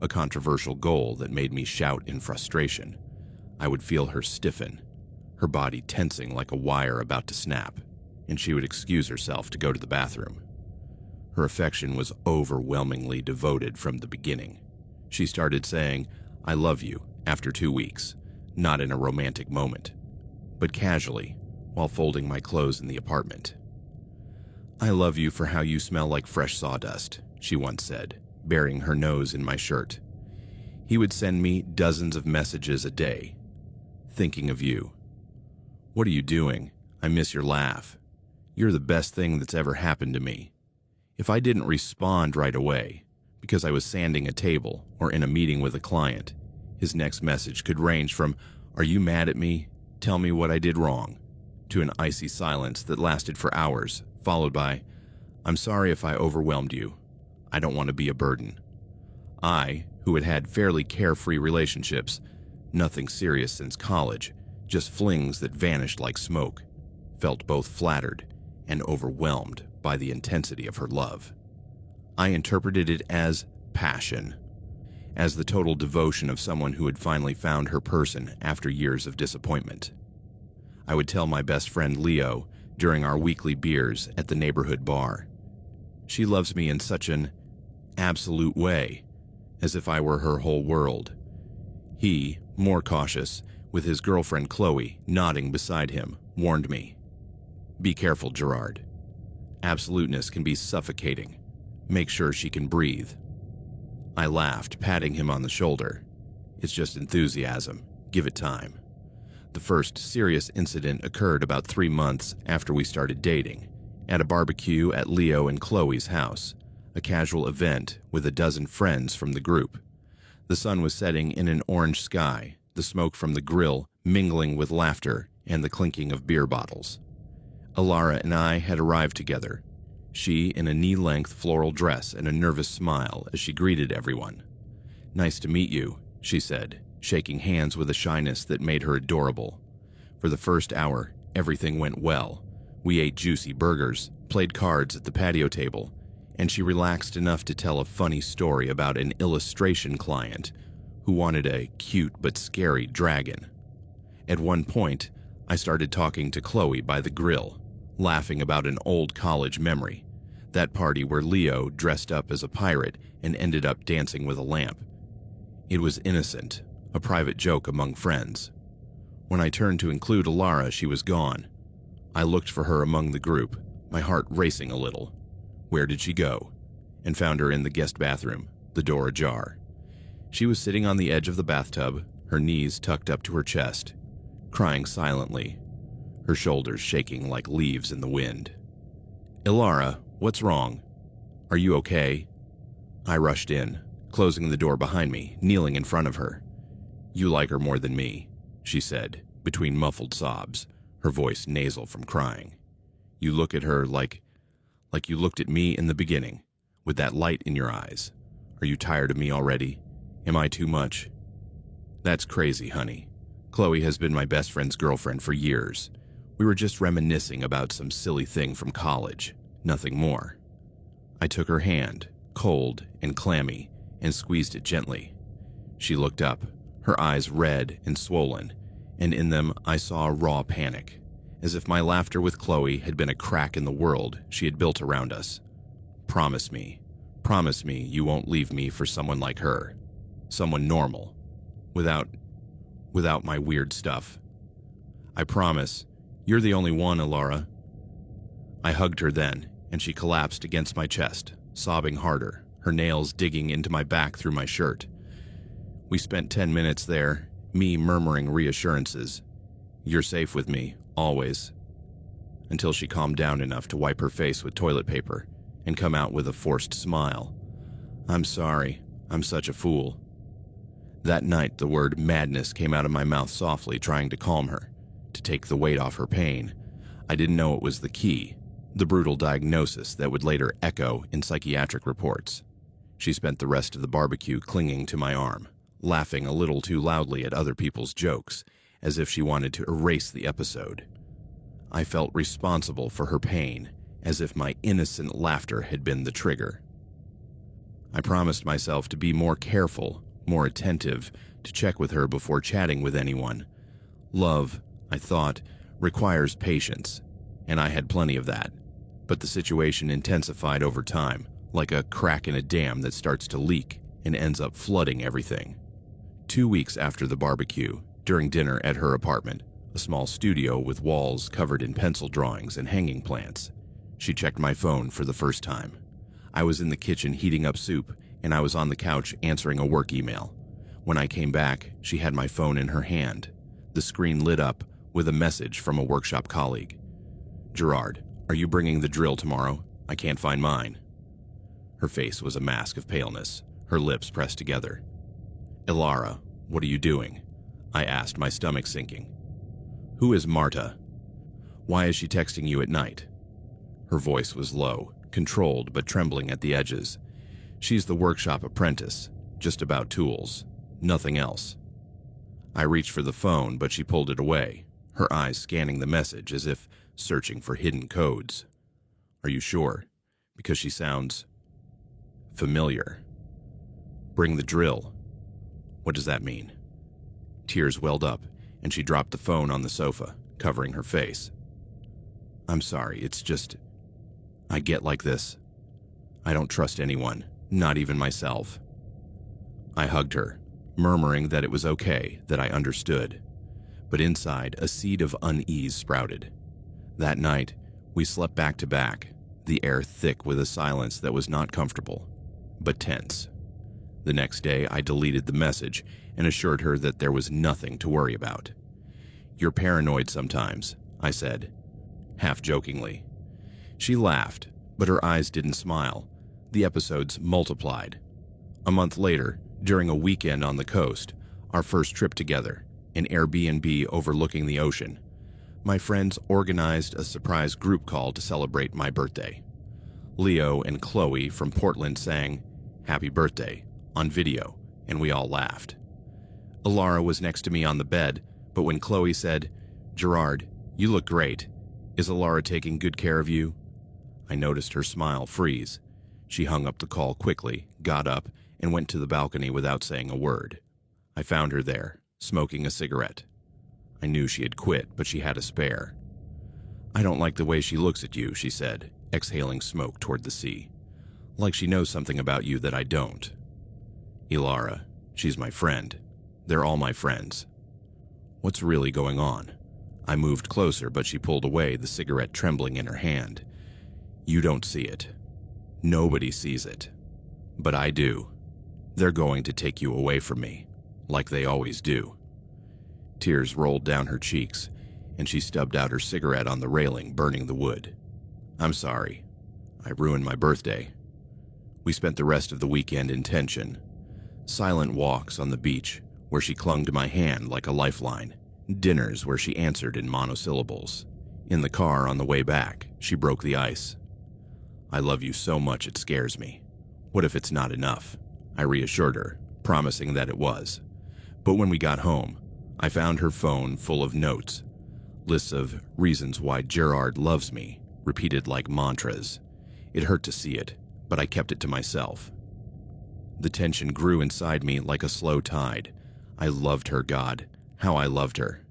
a controversial goal that made me shout in frustration, I would feel her stiffen, her body tensing like a wire about to snap, and she would excuse herself to go to the bathroom. Her affection was overwhelmingly devoted from the beginning. She started saying, "I love you," after 2 weeks, not in a romantic moment, but casually, while folding my clothes in the apartment. "I love you for how you smell like fresh sawdust," she once said, burying her nose in my shirt. He would send me dozens of messages a day. "Thinking of you. What are you doing? I miss your laugh. You're the best thing that's ever happened to me." If I didn't respond right away, because I was sanding a table or in a meeting with a client, his next message could range from, "Are you mad at me? Tell me what I did wrong," to an icy silence that lasted for hours, followed by, "I'm sorry if I overwhelmed you. I don't want to be a burden." I, who had had fairly carefree relationships, nothing serious since college, just flings that vanished like smoke, felt both flattered and overwhelmed by the intensity of her love. I interpreted it as passion, as the total devotion of someone who had finally found her person after years of disappointment. I would tell my best friend Leo during our weekly beers at the neighborhood bar, "She loves me in such an absolute way, as if I were her whole world." He, more cautious, with his girlfriend Chloe nodding beside him, warned me, "Be careful, Gerard. Absoluteness can be suffocating. Make sure she can breathe." I laughed, patting him on the shoulder. "It's just enthusiasm. Give it time." The first serious incident occurred about 3 months after we started dating, at a barbecue at Leo and Chloe's house, a casual event with a dozen friends from the group. The sun was setting in an orange sky, the smoke from the grill mingling with laughter and the clinking of beer bottles. Alara and I had arrived together, she in a knee-length floral dress and a nervous smile as she greeted everyone. "Nice to meet you," she said, shaking hands with a shyness that made her adorable. For the first hour, everything went well. We ate juicy burgers, played cards at the patio table, and she relaxed enough to tell a funny story about an illustration client who wanted a cute but scary dragon. At one point, I started talking to Chloe by the grill, laughing about an old college memory, that party where Leo dressed up as a pirate and ended up dancing with a lamp. It was innocent, a private joke among friends. When I turned to include Alara, she was gone. I looked for her among the group, my heart racing a little. Where did she go? And found her in the guest bathroom, the door ajar. She was sitting on the edge of the bathtub, her knees tucked up to her chest, crying silently, her shoulders shaking like leaves in the wind. "Alara, what's wrong? Are you okay?" I rushed in, closing the door behind me, kneeling in front of her. "You like her more than me," she said, between muffled sobs, her voice nasal from crying. "You look at her like you looked at me in the beginning, with that light in your eyes. Are you tired of me already? Am I too much?" "That's crazy, honey. Chloe has been my best friend's girlfriend for years. We were just reminiscing about some silly thing from college, nothing more." I took her hand, cold and clammy, and squeezed it gently. She looked up, her eyes red and swollen, and in them I saw raw panic, as if my laughter with Chloe had been a crack in the world she had built around us. "Promise me. Promise me you won't leave me for someone like her. Someone normal. Without my weird stuff. I promise. You're the only one, Alara. I hugged her then, and she collapsed against my chest, sobbing harder, her nails digging into my back through my shirt. We spent 10 minutes there, me murmuring reassurances. You're safe with me, always. Until she calmed down enough to wipe her face with toilet paper and come out with a forced smile. I'm sorry. I'm such a fool. That night, the word madness came out of my mouth softly, trying to calm her, to take the weight off her pain. I didn't know it was the key, the brutal diagnosis that would later echo in psychiatric reports. She spent the rest of the barbecue clinging to my arm, laughing a little too loudly at other people's jokes, as if she wanted to erase the episode. I felt responsible for her pain, as if my innocent laughter had been the trigger. I promised myself to be more careful, more attentive, to check with her before chatting with anyone. Love, I thought, requires patience, and I had plenty of that. But the situation intensified over time, like a crack in a dam that starts to leak and ends up flooding everything. 2 weeks after the barbecue, during dinner at her apartment, a small studio with walls covered in pencil drawings and hanging plants, she checked my phone for the first time. I was in the kitchen heating up soup, and I was on the couch answering a work email. When I came back, she had my phone in her hand. The screen lit up with a message from a workshop colleague. Gerard, are you bringing the drill tomorrow? I can't find mine. Her face was a mask of paleness, her lips pressed together. Alara, what are you doing? I asked, my stomach sinking. Who is Marta? Why is she texting you at night? Her voice was low, controlled but trembling at the edges. She's the workshop apprentice, just about tools, nothing else. I reached for the phone, but she pulled it away, her eyes scanning the message as if searching for hidden codes. Are you sure? Because she sounds familiar. Bring the drill. What does that mean? Tears welled up, and she dropped the phone on the sofa, covering her face. I'm sorry, it's just... I get like this. I don't trust anyone, not even myself. I hugged her, murmuring that it was okay, that I understood. But inside, a seed of unease sprouted. That night, we slept back to back, the air thick with a silence that was not comfortable, but tense. The next day, I deleted the message and assured her that there was nothing to worry about. You're paranoid sometimes, I said, half jokingly. She laughed, but her eyes didn't smile. The episodes multiplied. A month later, during a weekend on the coast, our first trip together, an Airbnb overlooking the ocean, my friends organized a surprise group call to celebrate my birthday. Leo and Chloe from Portland sang "Happy Birthday" on video, and we all laughed. Alara was next to me on the bed, but when Chloe said, "Gerard, you look great. Is Alara taking good care of you?" I noticed her smile freeze. She hung up the call quickly, got up, and went to the balcony without saying a word. I found her there, smoking a cigarette. I knew she had quit, but she had a spare. I don't like the way she looks at you, she said, exhaling smoke toward the sea. Like she knows something about you that I don't. Alara, she's my friend. They're all my friends. What's really going on? I moved closer, but she pulled away, the cigarette trembling in her hand. You don't see it. Nobody sees it. But I do. They're going to take you away from me, like they always do. Tears rolled down her cheeks, and she stubbed out her cigarette on the railing, burning the wood. I'm sorry. I ruined my birthday. We spent the rest of the weekend in tension. Silent walks on the beach, where she clung to my hand like a lifeline. Dinners where she answered in monosyllables. In the car on the way back, she broke the ice. I love you so much it scares me. What if it's not enough? I reassured her, promising that it was. But when we got home, I found her phone full of notes. Lists of reasons why Gerard loves me, repeated like mantras. It hurt to see it, but I kept it to myself. The tension grew inside me like a slow tide. I loved her, God. How I loved her.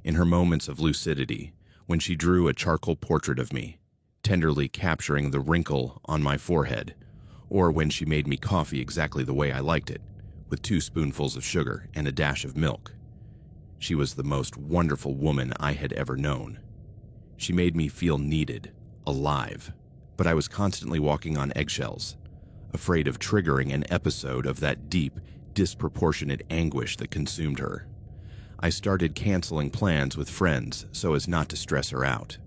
In her moments of lucidity, when she drew a charcoal portrait of me, tenderly capturing the wrinkle on my forehead, or when she made me coffee exactly the way I liked it, with 2 spoonfuls of sugar and a dash of milk. She was the most wonderful woman I had ever known. She made me feel needed, alive, but I was constantly walking on eggshells, afraid of triggering an episode of that deep, disproportionate anguish that consumed her. I started canceling plans with friends so as not to stress her out,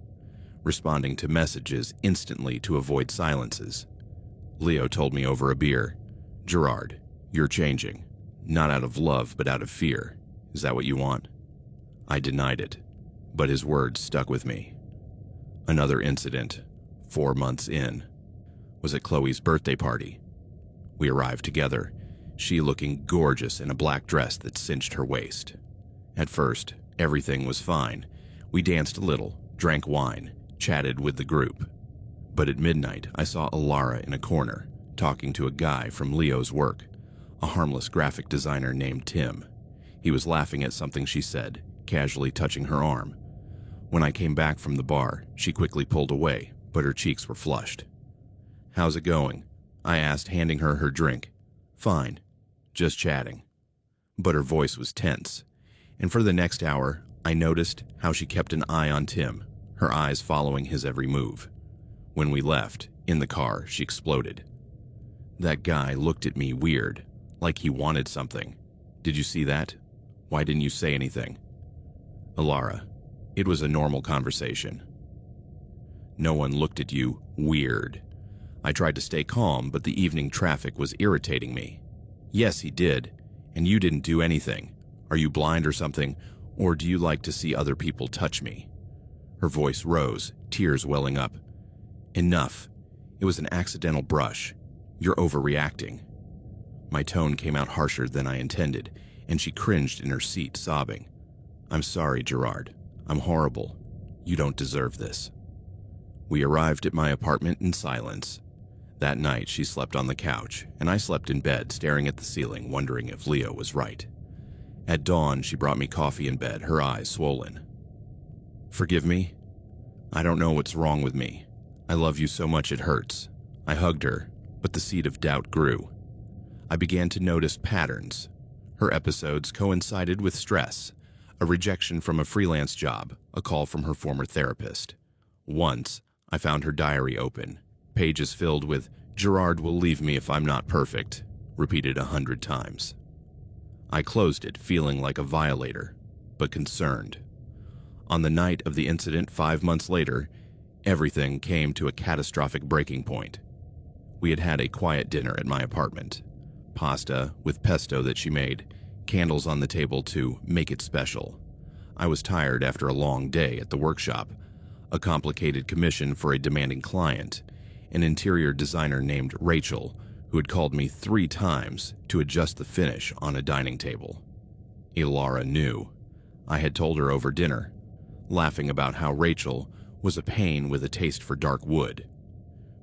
responding to messages instantly to avoid silences. Leo told me over a beer, "Gerard, you're changing, not out of love but out of fear. Is that what you want?" I denied it, but his words stuck with me. Another incident, 4 months in, was at Chloe's birthday party. We arrived together, she looking gorgeous in a black dress that cinched her waist. At first, everything was fine. We danced a little, drank wine, chatted with the group. But at midnight, I saw Alara in a corner, talking to a guy from Leo's work, a harmless graphic designer named Tim. He was laughing at something she said, casually touching her arm. When I came back from the bar, she quickly pulled away, but her cheeks were flushed. "How's it going?" I asked, handing her her drink. "Fine, just chatting." But her voice was tense, and for the next hour, I noticed how she kept an eye on Tim, her eyes following his every move. When we left, in the car, she exploded. "That guy looked at me weird, like he wanted something. Did you see that? Why didn't you say anything?" "Alara, it was a normal conversation." "No one looked at you weird." I tried to stay calm, but the evening traffic was irritating me. "Yes, he did, and you didn't do anything. Are you blind or something, or do you like to see other people touch me?" Her voice rose, tears welling up. "Enough. It was an accidental brush. You're overreacting." My tone came out harsher than I intended, and she cringed in her seat, sobbing. "I'm sorry, Gerard. I'm horrible. You don't deserve this." We arrived at my apartment in silence. That night, she slept on the couch, and I slept in bed, staring at the ceiling, wondering if Leo was right. At dawn, she brought me coffee in bed, her eyes swollen. "Forgive me? I don't know what's wrong with me. I love you so much it hurts." I hugged her, but the seed of doubt grew. I began to notice patterns. Her episodes coincided with stress, a rejection from a freelance job, a call from her former therapist. Once, I found her diary open, pages filled with, "Gerard will leave me if I'm not perfect," repeated 100 times. I closed it, feeling like a violator, but concerned. On the night of the incident 5 months later, everything came to a catastrophic breaking point. We had had a quiet dinner at my apartment. Pasta with pesto that she made, candles on the table to make it special. I was tired after a long day at the workshop, a complicated commission for a demanding client, an interior designer named Rachel, who had called me 3 times to adjust the finish on a dining table. Alara knew. I had told her over dinner, laughing about how Rachel was a pain with a taste for dark wood.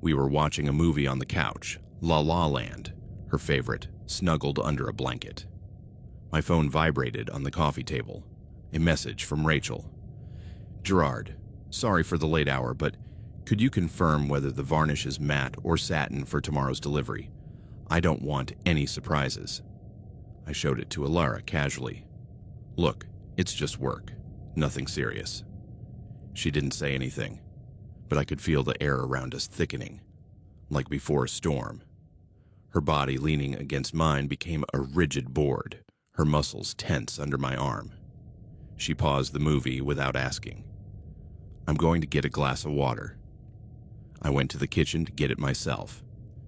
We were watching a movie on the couch, La La Land, her favorite, snuggled under a blanket. My phone vibrated on the coffee table. A message from Rachel. "Gerard, sorry for the late hour, but could you confirm whether the varnish is matte or satin for tomorrow's delivery? I don't want any surprises." I showed it to Alara casually. "Look, it's just work. Nothing serious." She didn't say anything, but I could feel the air around us thickening, like before a storm. Her body leaning against mine became a rigid board, her muscles tense under my arm. She paused the movie without asking. "I'm going to get a glass of water." I went to the kitchen to get it myself,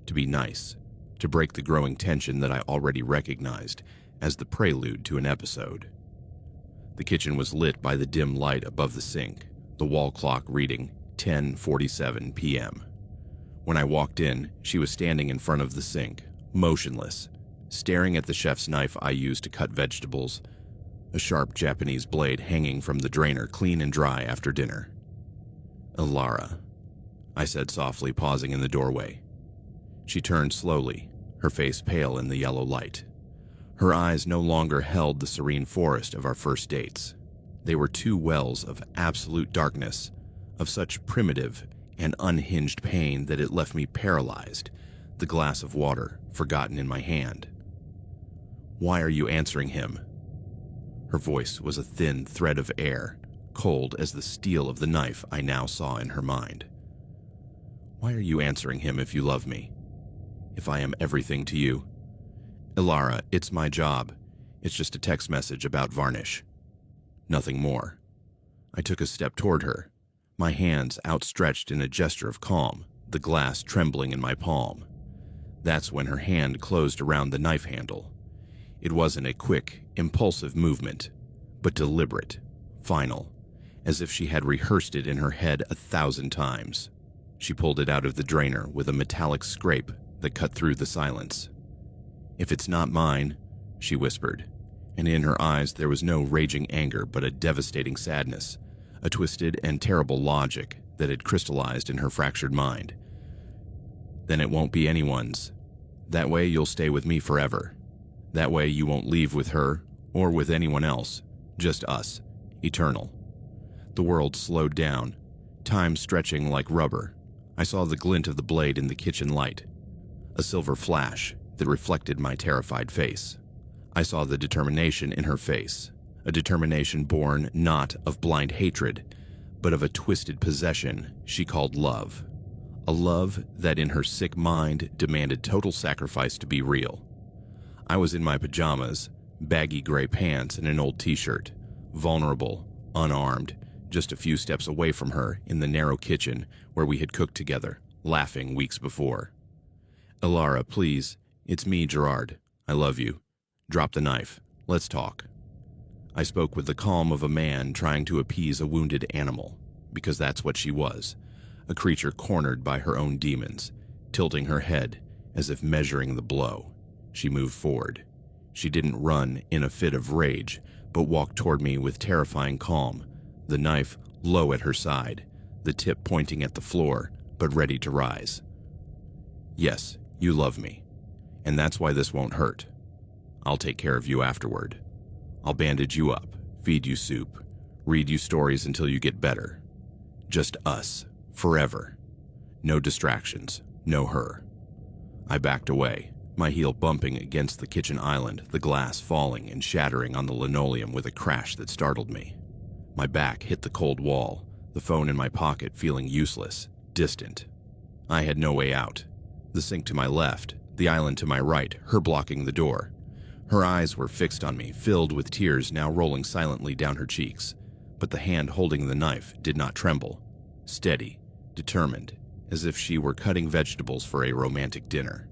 to be nice, to break the growing tension that I already recognized as the prelude to an episode. The kitchen was lit by the dim light above the sink, the wall clock reading 10:47 p.m. When I walked in, she was standing in front of the sink, motionless, staring at the chef's knife I used to cut vegetables, a sharp Japanese blade hanging from the drainer clean and dry after dinner. "Alara," I said softly, pausing in the doorway. She turned slowly, her face pale in the yellow light. Her eyes no longer held the serene forest of our first dates. They were 2 wells of absolute darkness, of such primitive and unhinged pain that it left me paralyzed, the glass of water forgotten in my hand. "Why are you answering him?" Her voice was a thin thread of air, cold as the steel of the knife I now saw in her mind. "Why are you answering him if you love me? If I am everything to you?" "Ilara, it's my job. It's just a text message about varnish. Nothing more." I took a step toward her, my hands outstretched in a gesture of calm, the glass trembling in my palm. That's when her hand closed around the knife handle. It wasn't a quick, impulsive movement, but deliberate, final, as if she had rehearsed it in her head 1,000 times. She pulled it out of the drainer with a metallic scrape that cut through the silence. "If it's not mine," she whispered, and in her eyes there was no raging anger but a devastating sadness, a twisted and terrible logic that had crystallized in her fractured mind. "Then it won't be anyone's. That way you'll stay with me forever. That way you won't leave with her or with anyone else, just us, eternal." The world slowed down, time stretching like rubber. I saw the glint of the blade in the kitchen light, a silver flash that reflected my terrified face. I saw the determination in her face, a determination born not of blind hatred, but of a twisted possession she called love. A love that in her sick mind demanded total sacrifice to be real. I was in my pajamas, baggy gray pants and an old t-shirt, vulnerable, unarmed, just a few steps away from her in the narrow kitchen where we had cooked together, laughing weeks before. "Ilara, please, it's me, Gerard. I love you. Drop the knife. Let's talk." I spoke with the calm of a man trying to appease a wounded animal, because that's what she was, a creature cornered by her own demons, tilting her head as if measuring the blow. She moved forward. She didn't run in a fit of rage, but walked toward me with terrifying calm, the knife low at her side, the tip pointing at the floor, but ready to rise. "Yes, you love me, and that's why this won't hurt. I'll take care of you afterward. I'll bandage you up, feed you soup, read you stories until you get better. Just us, forever. No distractions, no her." I backed away, my heel bumping against the kitchen island, the glass falling and shattering on the linoleum with a crash that startled me. My back hit the cold wall, the phone in my pocket feeling useless, distant. I had no way out. The sink to my left, the island to my right, her blocking the door. Her eyes were fixed on me, filled with tears now rolling silently down her cheeks, but the hand holding the knife did not tremble. Steady, determined, as if she were cutting vegetables for a romantic dinner.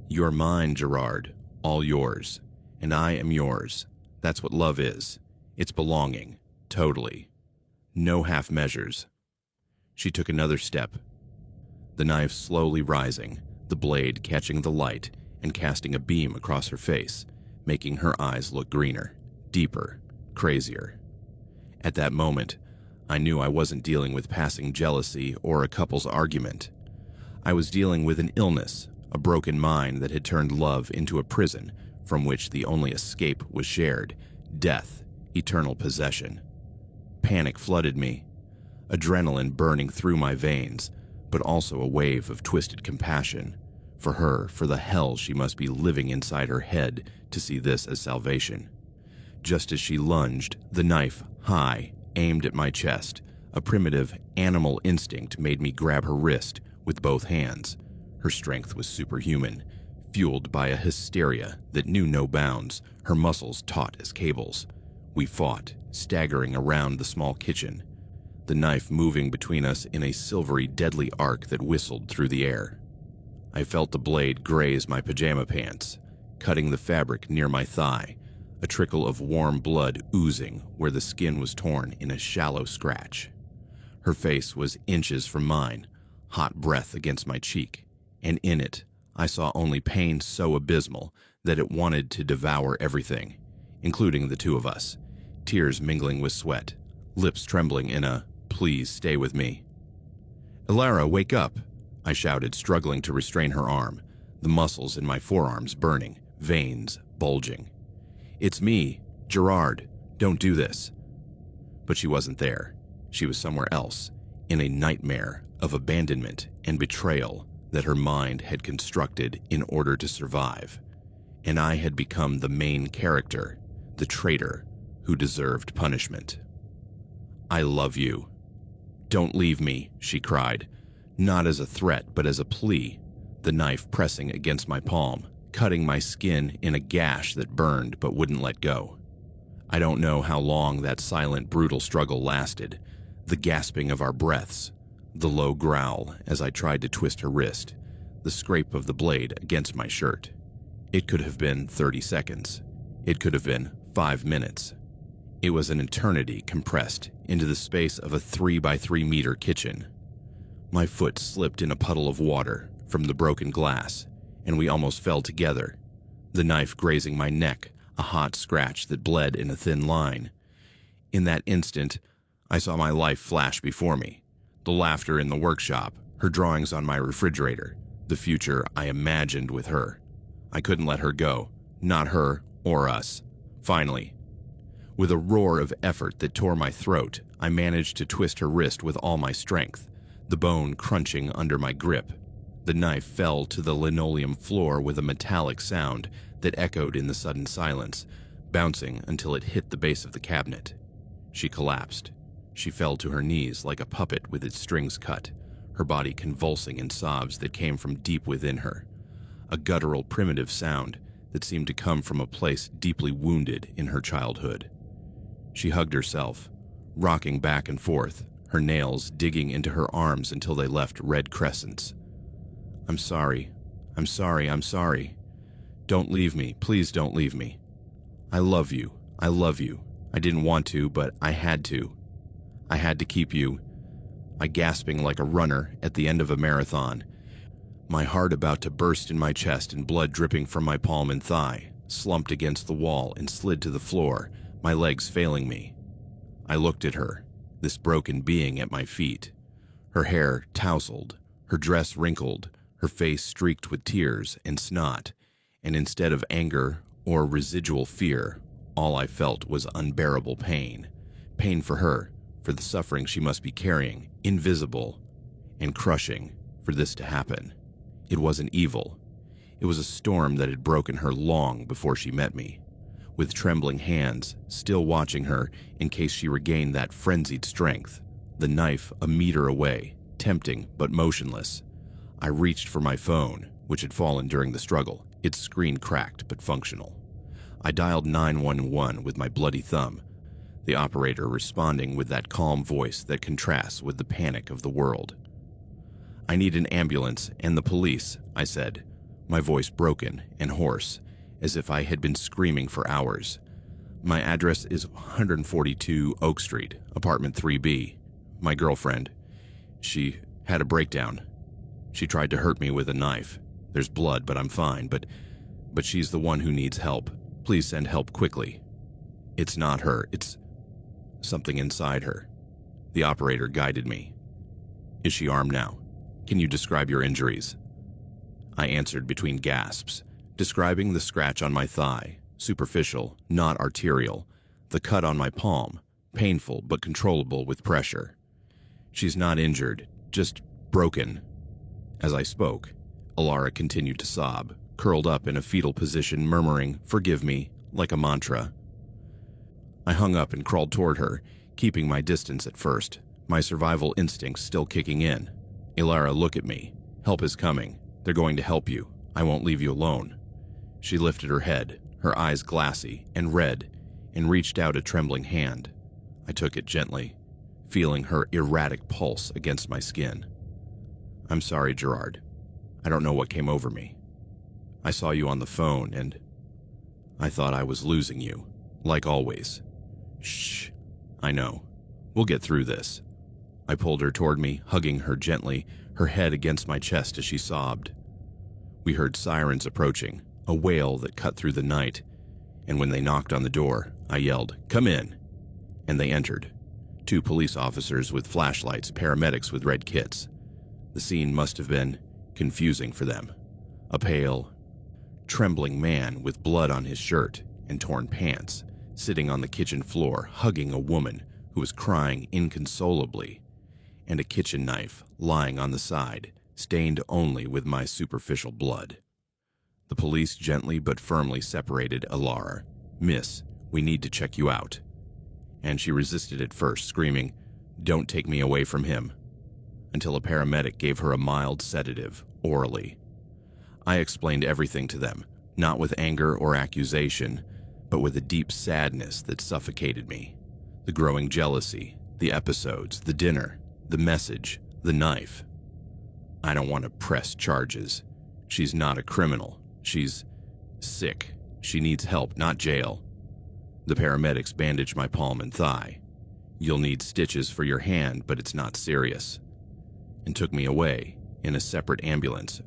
"You're mine, Gerard, all yours, and I am yours. That's what love is. It's belonging, totally. No half measures." She took another step, the knife slowly rising, the blade catching the light and casting a beam across her face, making her eyes look greener, deeper, crazier. At that moment, I knew I wasn't dealing with passing jealousy or a couple's argument. I was dealing with an illness, a broken mind that had turned love into a prison from which the only escape was shared, death, eternal possession. Panic flooded me, adrenaline burning through my veins, but also a wave of twisted compassion for her, for the hell she must be living inside her head to see this as salvation. Just as she lunged, the knife, high, aimed at my chest, a primitive animal instinct made me grab her wrist with both hands. Her strength was superhuman, fueled by a hysteria that knew no bounds, her muscles taut as cables. We fought, staggering around the small kitchen, the knife moving between us in a silvery, deadly arc that whistled through the air. I felt the blade graze my pajama pants, cutting the fabric near my thigh, a trickle of warm blood oozing where the skin was torn in a shallow scratch. Her face was inches from mine, hot breath against my cheek, and in it I saw only pain so abysmal that it wanted to devour everything, including the two of us, tears mingling with sweat, lips trembling in a "please stay with me." "Ilara, wake up," I shouted, struggling to restrain her arm, the muscles in my forearms burning, veins bulging. "It's me, Gerard. Don't do this." But she wasn't there. She was somewhere else, in a nightmare of abandonment and betrayal that her mind had constructed in order to survive, and I had become the main character, the traitor who deserved punishment. "I love you. Don't leave me," she cried, not as a threat but as a plea, the knife pressing against my palm, cutting my skin in a gash that burned but wouldn't let go. I don't know how long that silent, brutal struggle lasted, the gasping of our breaths, the low growl as I tried to twist her wrist, the scrape of the blade against my shirt. It could have been 30 seconds. It could have been 5 minutes. It was an eternity compressed into the space of a 3-by-3-meter kitchen. My foot slipped in a puddle of water from the broken glass, and we almost fell together, the knife grazing my neck, a hot scratch that bled in a thin line. In that instant, I saw my life flash before me, the laughter in the workshop, her drawings on my refrigerator, the future I imagined with her. I couldn't let her go, not her or us. Finally, with a roar of effort that tore my throat, I managed to twist her wrist with all my strength, the bone crunching under my grip. The knife fell to the linoleum floor with a metallic sound that echoed in the sudden silence, bouncing until it hit the base of the cabinet. She collapsed. She fell to her knees like a puppet with its strings cut, her body convulsing in sobs that came from deep within her, a guttural, primitive sound that seemed to come from a place deeply wounded in her childhood. She hugged herself, rocking back and forth, her nails digging into her arms until they left red crescents. "I'm sorry. I'm sorry. I'm sorry. Don't leave me. Please don't leave me. I love you. I love you. I didn't want to, but I had to. I had to keep you." I gasping like a runner at the end of a marathon, my heart about to burst in my chest and blood dripping from my palm and thigh, slumped against the wall and slid to the floor, my legs failing me. I looked at her, this broken being at my feet, her hair tousled, her dress wrinkled, her face streaked with tears and snot, and instead of anger or residual fear, all I felt was unbearable pain. Pain for her, for the suffering she must be carrying, invisible and crushing, for this to happen. It wasn't evil. It was a storm that had broken her long before she met me. With trembling hands, still watching her in case she regained that frenzied strength, the knife a meter away, tempting but motionless, I reached for my phone, which had fallen during the struggle, its screen cracked but functional. I dialed 911 with my bloody thumb, the operator responding with that calm voice that contrasts with the panic of the world. "I need an ambulance and the police," I said, my voice broken and hoarse, as if I had been screaming for hours. "My address is 142 Oak Street, apartment 3B. My girlfriend, she had a breakdown. She tried to hurt me with a knife. There's blood, but I'm fine, but she's the one who needs help. Please send help quickly." "It's not her, it's something inside her." The operator guided me. "Is she armed now? Can you describe your injuries?" I answered between gasps, describing the scratch on my thigh, superficial, not arterial, the cut on my palm, painful but controllable with pressure. "She's not injured, just broken." As I spoke, Alara continued to sob, curled up in a fetal position, murmuring, "Forgive me," like a mantra. I hung up and crawled toward her, keeping my distance at first, my survival instincts still kicking in. "Alara, look at me. Help is coming. They're going to help you. I won't leave you alone." She lifted her head, her eyes glassy and red, and reached out a trembling hand. I took it gently, feeling her erratic pulse against my skin. "I'm sorry, Gerard. I don't know what came over me. I saw you on the phone and I thought I was losing you, like always." "Shh. I know. We'll get through this." I pulled her toward me, hugging her gently, her head against my chest as she sobbed. We heard sirens approaching, a wail that cut through the night, and when they knocked on the door, I yelled, "Come in!" And they entered. 2 police officers with flashlights, paramedics with red kits. The scene must have been confusing for them. A pale, trembling man with blood on his shirt and torn pants, sitting on the kitchen floor, hugging a woman who was crying inconsolably, and a kitchen knife lying on the side, stained only with my superficial blood. The police gently but firmly separated Alara. "Miss, we need to check you out." And she resisted at first, screaming, "Don't take me away from him," until a paramedic gave her a mild sedative, orally. I explained everything to them, not with anger or accusation, but with a deep sadness that suffocated me. The growing jealousy, the episodes, the dinner, the message, the knife. "I don't want to press charges. She's not a criminal. She's sick. She needs help, not jail." The paramedics bandaged my palm and thigh. "You'll need stitches for your hand, but it's not serious," and took me away in a separate ambulance,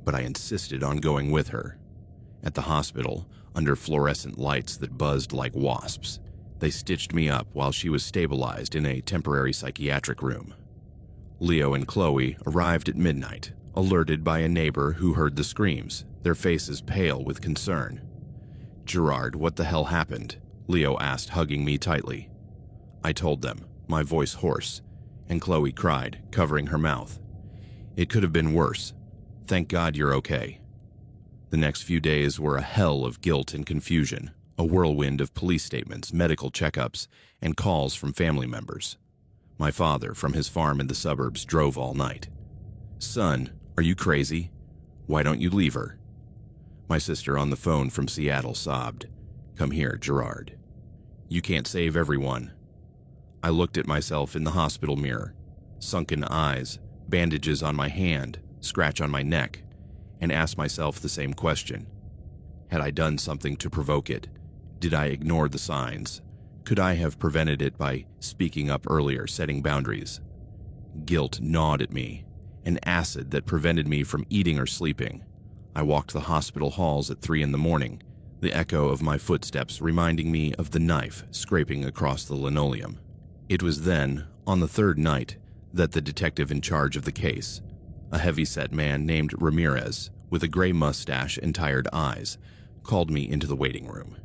but I insisted on going with her. At the hospital, under fluorescent lights that buzzed like wasps, they stitched me up while she was stabilized in a temporary psychiatric room. Leo and Chloe arrived at midnight, alerted by a neighbor who heard the screams, their faces pale with concern. "Gerard, what the hell happened?" Leo asked, hugging me tightly. I told them, my voice hoarse, and Chloe cried, covering her mouth. "It could have been worse. Thank God you're okay." The next few days were a hell of guilt and confusion, a whirlwind of police statements, medical checkups, and calls from family members. My father, from his farm in the suburbs, drove all night. "Son, are you crazy? Why don't you leave her?" My sister on the phone from Seattle sobbed, "Come here, Gerard. You can't save everyone." I looked at myself in the hospital mirror, sunken eyes, bandages on my hand, scratch on my neck, and asked myself the same question. Had I done something to provoke it? Did I ignore the signs? Could I have prevented it by speaking up earlier, setting boundaries? Guilt gnawed at me, an acid that prevented me from eating or sleeping. I walked the hospital halls at 3 a.m, the echo of my footsteps reminding me of the knife scraping across the linoleum. It was then, on the third night, that the detective in charge of the case, a heavy-set man named Ramirez, with a gray mustache and tired eyes, called me into the waiting room.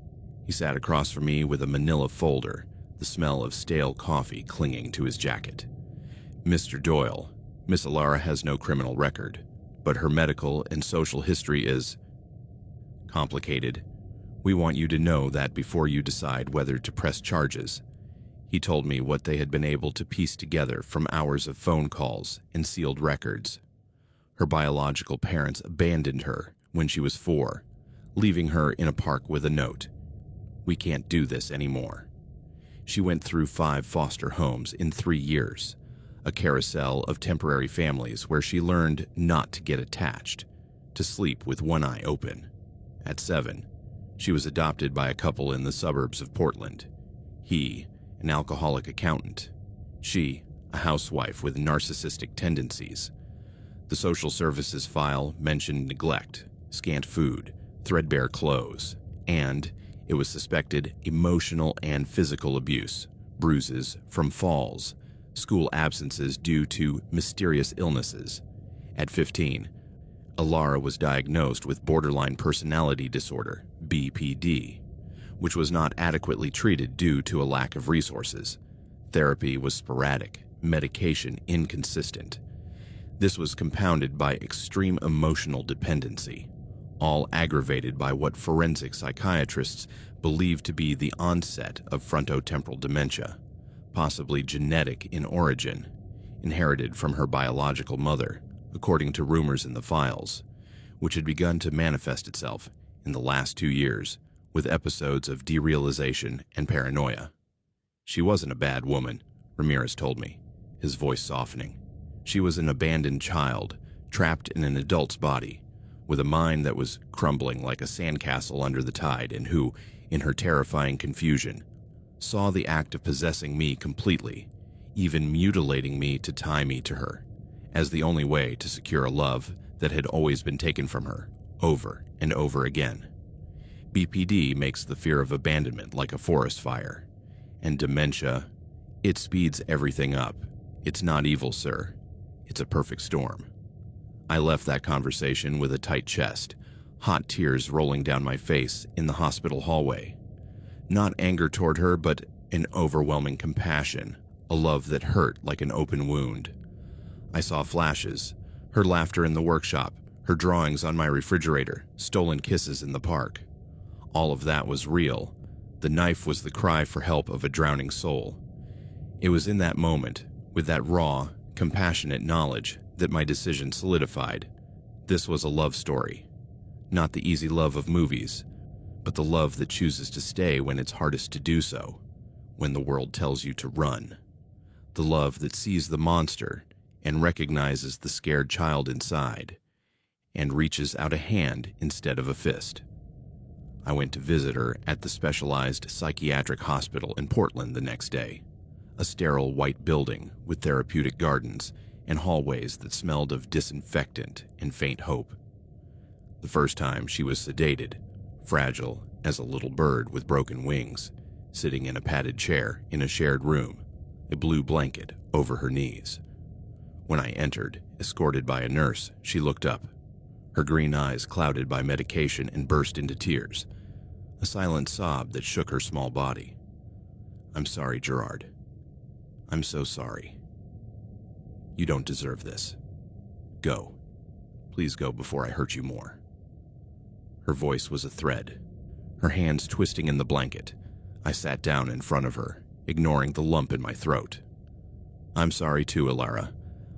He sat across from me with a manila folder, the smell of stale coffee clinging to his jacket. "Mr. Doyle, Miss Alara has no criminal record, but her medical and social history is complicated. We want you to know that before you decide whether to press charges." He told me what they had been able to piece together from hours of phone calls and sealed records. Her biological parents abandoned her when she was 4, leaving her in a park with a note. "We can't do this anymore." She went through 5 foster homes in 3 years, a carousel of temporary families where she learned not to get attached, to sleep with one eye open. At 7, she was adopted by a couple in the suburbs of Portland. He, an alcoholic accountant. She, a housewife with narcissistic tendencies. The social services file mentioned neglect, scant food, threadbare clothes, and, it was suspected, emotional and physical abuse, bruises from falls, school absences due to mysterious illnesses. At 15, Alara was diagnosed with borderline personality disorder, BPD, which was not adequately treated due to a lack of resources. Therapy was sporadic, medication inconsistent. This was compounded by extreme emotional dependency, all aggravated by what forensic psychiatrists believe to be the onset of frontotemporal dementia, possibly genetic in origin, inherited from her biological mother, according to rumors in the files, which had begun to manifest itself in the last 2 years with episodes of derealization and paranoia. "She wasn't a bad woman," Ramirez told me, his voice softening. "She was an abandoned child, trapped in an adult's body, with a mind that was crumbling like a sandcastle under the tide, and who, in her terrifying confusion, saw the act of possessing me completely, even mutilating me to tie me to her, as the only way to secure a love that had always been taken from her, over and over again. BPD makes the fear of abandonment like a forest fire, and dementia, it speeds everything up. It's not evil, sir. It's a perfect storm." I left that conversation with a tight chest, hot tears rolling down my face in the hospital hallway. Not anger toward her, but an overwhelming compassion, a love that hurt like an open wound. I saw flashes, Her laughter in the workshop, her drawings on my refrigerator, stolen kisses in the park. All of that was real. The knife was the cry for help of a drowning soul. It was in that moment, with that raw, compassionate knowledge, that my decision solidified. This was a love story. Not the easy love of movies, but the love that chooses to stay when it's hardest to do so, when the world tells you to run. The love that sees the monster and recognizes the scared child inside, and reaches out a hand instead of a fist. I went to visit her at the specialized psychiatric hospital in Portland the next day, a sterile white building with therapeutic gardens and hallways that smelled of disinfectant and faint hope. The first time she was sedated, fragile as a little bird with broken wings, sitting in a padded chair in a shared room, a blue blanket over her knees. When I entered, escorted by a nurse, she looked up, her green eyes clouded by medication, and burst into tears, a silent sob that shook her small body. "I'm sorry, Gerard. I'm so sorry. You don't deserve this. Go. Please go before I hurt you more." Her voice was a thread, her hands twisting in the blanket. I sat down in front of her, ignoring the lump in my throat. "I'm sorry too, Ilara.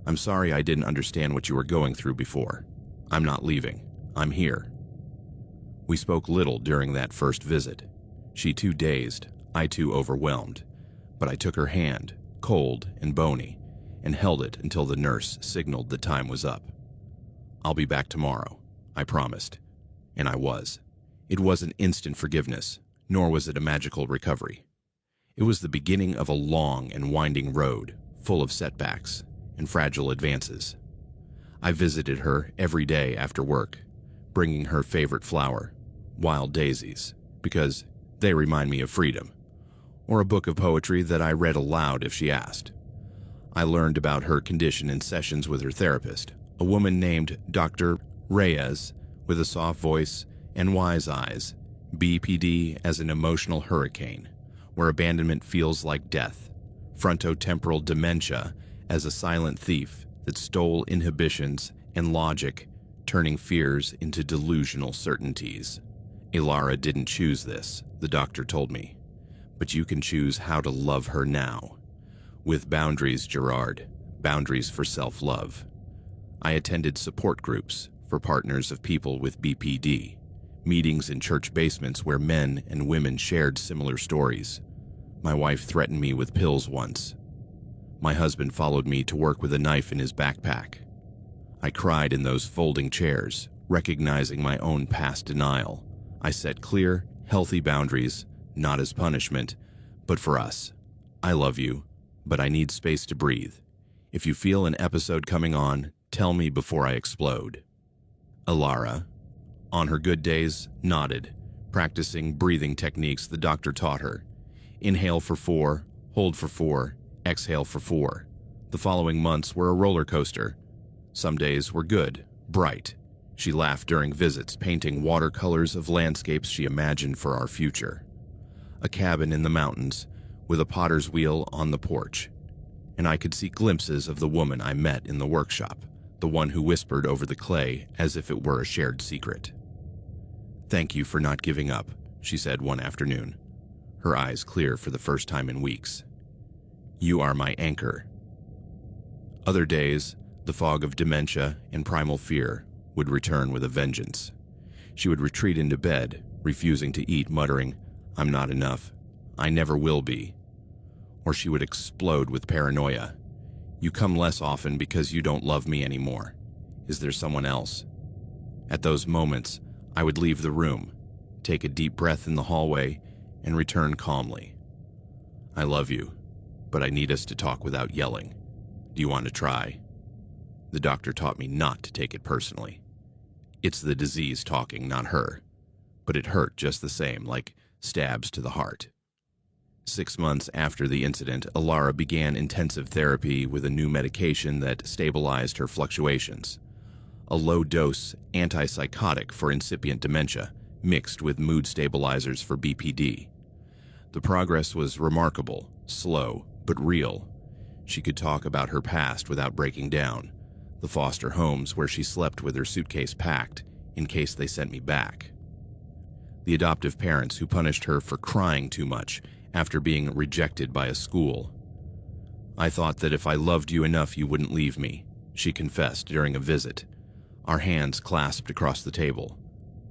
I'm sorry I didn't understand what you were going through before. I'm not leaving. I'm here." We spoke little during that first visit. She too dazed, I too overwhelmed. But I took her hand, cold and bony, and held it until the nurse signaled the time was up. "I'll be back tomorrow," I promised. And I was. It wasn't instant forgiveness, nor was it a magical recovery. It was the beginning of a long and winding road, full of setbacks and fragile advances. I visited her every day after work, bringing her favorite flower, wild daisies, because they remind me of freedom, or a book of poetry that I read aloud if she asked. I learned about her condition in sessions with her therapist, a woman named Dr. Reyes, with a soft voice and wise eyes, BPD as an emotional hurricane, where abandonment feels like death, frontotemporal dementia as a silent thief that stole inhibitions and logic, turning fears into delusional certainties. Ilara didn't choose this, the doctor told me, but you can choose how to love her now. With boundaries, Gerard, boundaries for self-love. I attended support groups for partners of people with BPD, meetings in church basements where men and women shared similar stories. My wife threatened me with pills once. My husband followed me to work with a knife in his backpack. I cried in those folding chairs, recognizing my own past denial. I set clear, healthy boundaries, not as punishment, but for us. I love you, but I need space to breathe. If you feel an episode coming on, tell me before I explode. Ilara, on her good days, nodded, practicing breathing techniques the doctor taught her. Inhale for 4, hold for 4, exhale for 4. The following months were a roller coaster. Some days were good, bright. She laughed during visits, painting watercolors of landscapes she imagined for our future. A cabin in the mountains, with a potter's wheel on the porch. And I could see glimpses of the woman I met in the workshop, the one who whispered over the clay as if it were a shared secret. "Thank you for not giving up," she said one afternoon, her eyes clear for the first time in weeks. "You are my anchor." Other days, the fog of dementia and primal fear would return with a vengeance. She would retreat into bed, refusing to eat, muttering, "I'm not enough. I never will be." Or she would explode with paranoia. "You come less often because you don't love me anymore. Is there someone else?" At those moments, I would leave the room, take a deep breath in the hallway, and return calmly. "I love you, but I need us to talk without yelling. Do you want to try?" The doctor taught me not to take it personally. It's the disease talking, not her. But it hurt just the same, like stabs to the heart. 6 months after the incident, Ilara began intensive therapy with a new medication that stabilized her fluctuations. A low-dose antipsychotic for incipient dementia, mixed with mood stabilizers for BPD. The progress was remarkable, slow, but real. She could talk about her past without breaking down. the foster homes where she slept with her suitcase packed in case they sent me back, the adoptive parents who punished her for crying too much after being rejected by a school. "I thought that if I loved you enough you wouldn't leave me," she confessed during a visit, our hands clasped across the table.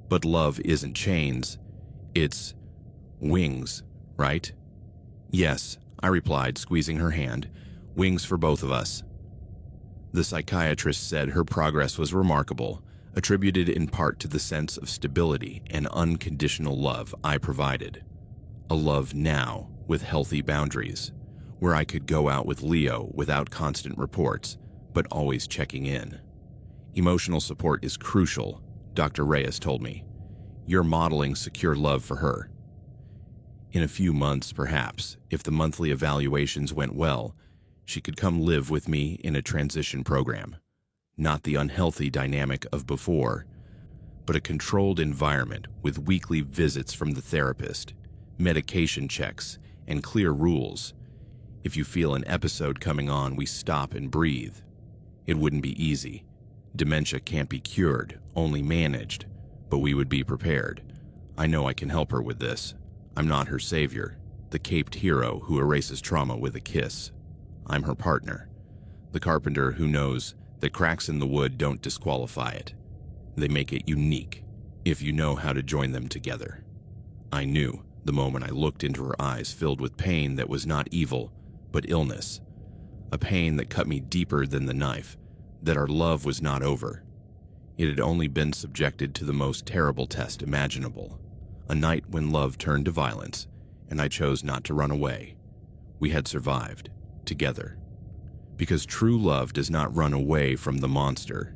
"But love isn't chains, it's wings, right?" "Yes," I replied, squeezing her hand. "Wings for both of us." The psychiatrist said her progress was remarkable, attributed in part to the sense of stability and unconditional love I provided. A love now with healthy boundaries, where I could go out with Leo without constant reports, but always checking in. Emotional support is crucial, Dr. Reyes told me. You're modeling secure love for her. In a few months, perhaps, if the monthly evaluations went well, she could come live with me in a transition program. Not the unhealthy dynamic of before, but a controlled environment with weekly visits from the therapist, medication checks, and clear rules. If you feel an episode coming on, we stop and breathe. It wouldn't be easy. Dementia can't be cured, only managed, but we would be prepared. I know I can help her with this. I'm not her savior, the caped hero who erases trauma with a kiss. I'm her partner, the carpenter who knows that cracks in the wood don't disqualify it. They make it unique, if you know how to join them together. I knew the moment I looked into her eyes filled with pain that was not evil, but illness. A pain that cut me deeper than the knife, that our love was not over. It had only been subjected to the most terrible test imaginable. A night when love turned to violence, and I chose not to run away. We had survived, together. Because true love does not run away from the monster.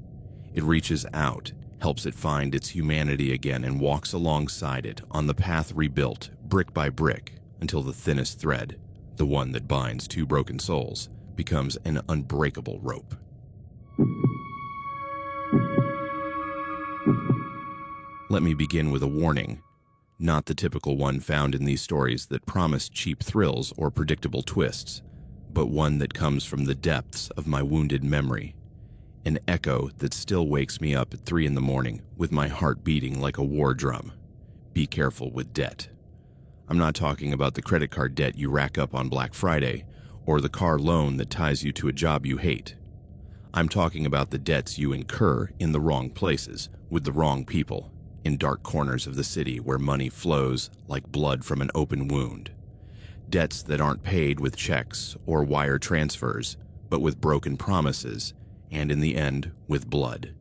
It reaches out, helps it find its humanity again, and walks alongside it on the path rebuilt, brick by brick, until the thinnest thread, the one that binds two broken souls, becomes an unbreakable rope. Let me begin with a warning. Not the typical one found in these stories that promise cheap thrills or predictable twists, but one that comes from the depths of my wounded memory. An echo that still wakes me up at 3 a.m. with my heart beating like a war drum. Be careful with debt. I'm not talking about the credit card debt you rack up on Black Friday, or the car loan that ties you to a job you hate. I'm talking about the debts you incur in the wrong places, with the wrong people, in dark corners of the city where money flows like blood from an open wound. Debts that aren't paid with checks or wire transfers, but with broken promises, and in the end, with blood.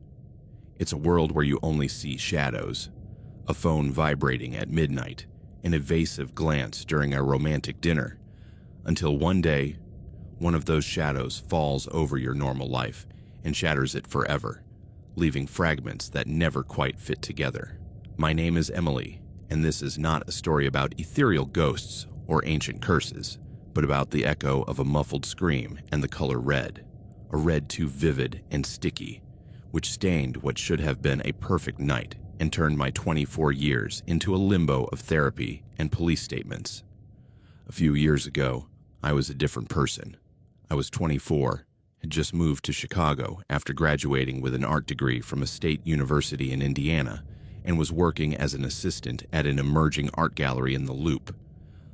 It's a world where you only see shadows, a phone vibrating at midnight, an evasive glance during a romantic dinner, until one day, one of those shadows falls over your normal life and shatters it forever, leaving fragments that never quite fit together. My name is Emily, and this is not a story about ethereal ghosts or ancient curses, but about the echo of a muffled scream and the color red, a red too vivid and sticky, which stained what should have been a perfect night and turned my 24 years into a limbo of therapy and police statements. A few years ago, I was a different person. I was 24, had just moved to Chicago after graduating with an art degree from a state university in Indiana, and was working as an assistant at an emerging art gallery in the Loop,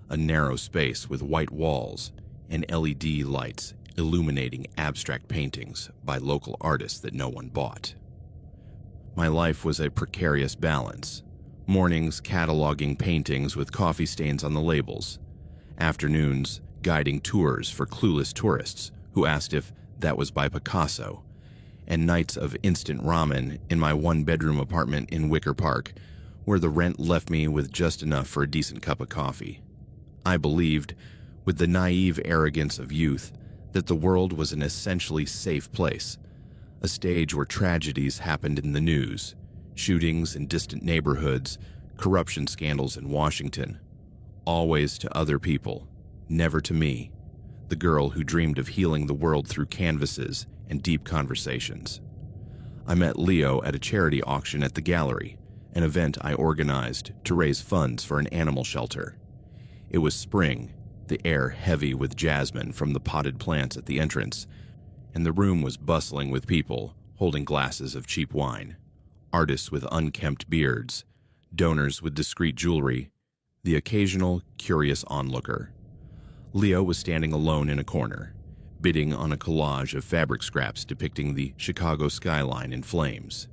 a narrow space with white walls and LED lights illuminating abstract paintings by local artists that no one bought. My life was a precarious balance. Mornings cataloging paintings with coffee stains on the labels. Afternoons guiding tours for clueless tourists who asked if that was by Picasso. And nights of instant ramen in my one-bedroom apartment in Wicker Park, where the rent left me with just enough for a decent cup of coffee. I believed, with the naive arrogance of youth, that the world was an essentially safe place, a stage where tragedies happened in the news, shootings in distant neighborhoods, corruption scandals in Washington, always to other people, never to me, the girl who dreamed of healing the world through canvases and deep conversations. I met Leo at a charity auction at the gallery, an event I organized to raise funds for an animal shelter. It was spring, the air heavy with jasmine from the potted plants at the entrance, and the room was bustling with people holding glasses of cheap wine, artists with unkempt beards, donors with discreet jewelry, the occasional curious onlooker. Leo was standing alone in a corner, bidding on a collage of fabric scraps depicting the Chicago skyline in flames.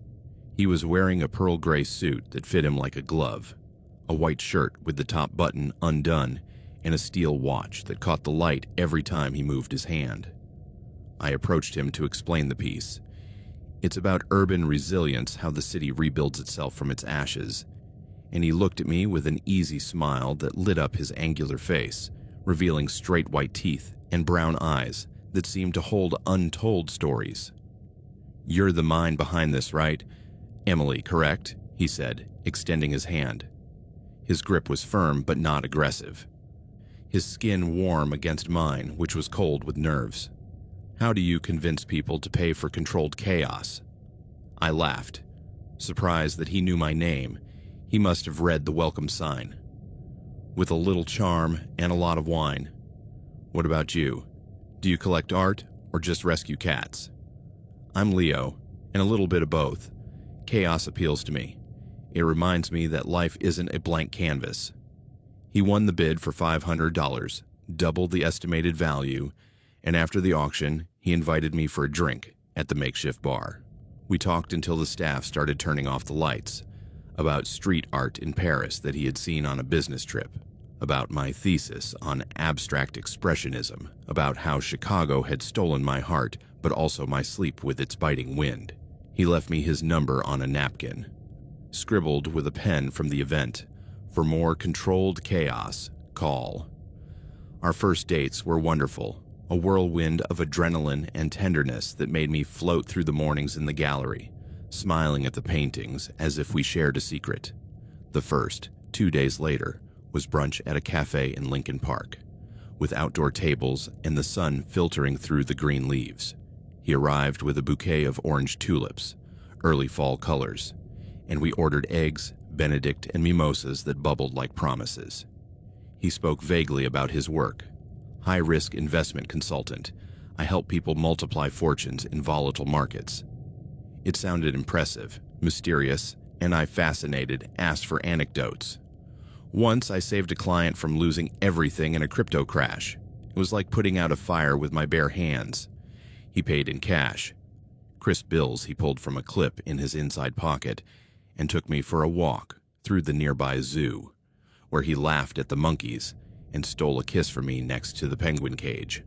He was wearing a pearl gray suit that fit him like a glove, a white shirt with the top button undone, and a steel watch that caught the light every time he moved his hand. I approached him to explain the piece. It's about urban resilience, how the city rebuilds itself from its ashes, and he looked at me with an easy smile that lit up his angular face, revealing straight white teeth and brown eyes that seemed to hold untold stories. "You're the mind behind this, right? Emily, correct?" he said, extending his hand. His grip was firm but not aggressive. His skin warm against mine, which was cold with nerves. "How do you convince people to pay for controlled chaos?" I laughed, surprised that he knew my name. He must have read the welcome sign. "With a little charm and a lot of wine. What about you? Do you collect art or just rescue cats?" "I'm Leo, and a little bit of both. Chaos appeals to me. It reminds me that life isn't a blank canvas." He won the bid for $500, doubled the estimated value, and after the auction, he invited me for a drink at the makeshift bar. We talked until the staff started turning off the lights, about street art in Paris that he had seen on a business trip, about my thesis on abstract expressionism, about how Chicago had stolen my heart, but also my sleep with its biting wind. He left me his number on a napkin, scribbled with a pen from the event. "For more controlled chaos, call." Our first dates were wonderful, a whirlwind of adrenaline and tenderness that made me float through the mornings in the gallery, smiling at the paintings as if we shared a secret. The first, 2 days later, was brunch at a cafe in Lincoln Park, with outdoor tables and the sun filtering through the green leaves. He arrived with a bouquet of orange tulips, early fall colors, and we ordered eggs, Benedict, and mimosas that bubbled like promises. He spoke vaguely about his work. High-risk investment consultant. I help people multiply fortunes in volatile markets. It sounded impressive, mysterious, and I, fascinated, asked for anecdotes. Once I saved a client from losing everything in a crypto crash. It was like putting out a fire with my bare hands. He paid in cash. Crisp bills he pulled from a clip in his inside pocket, and took me for a walk through the nearby zoo, where he laughed at the monkeys and stole a kiss from me next to the penguin cage.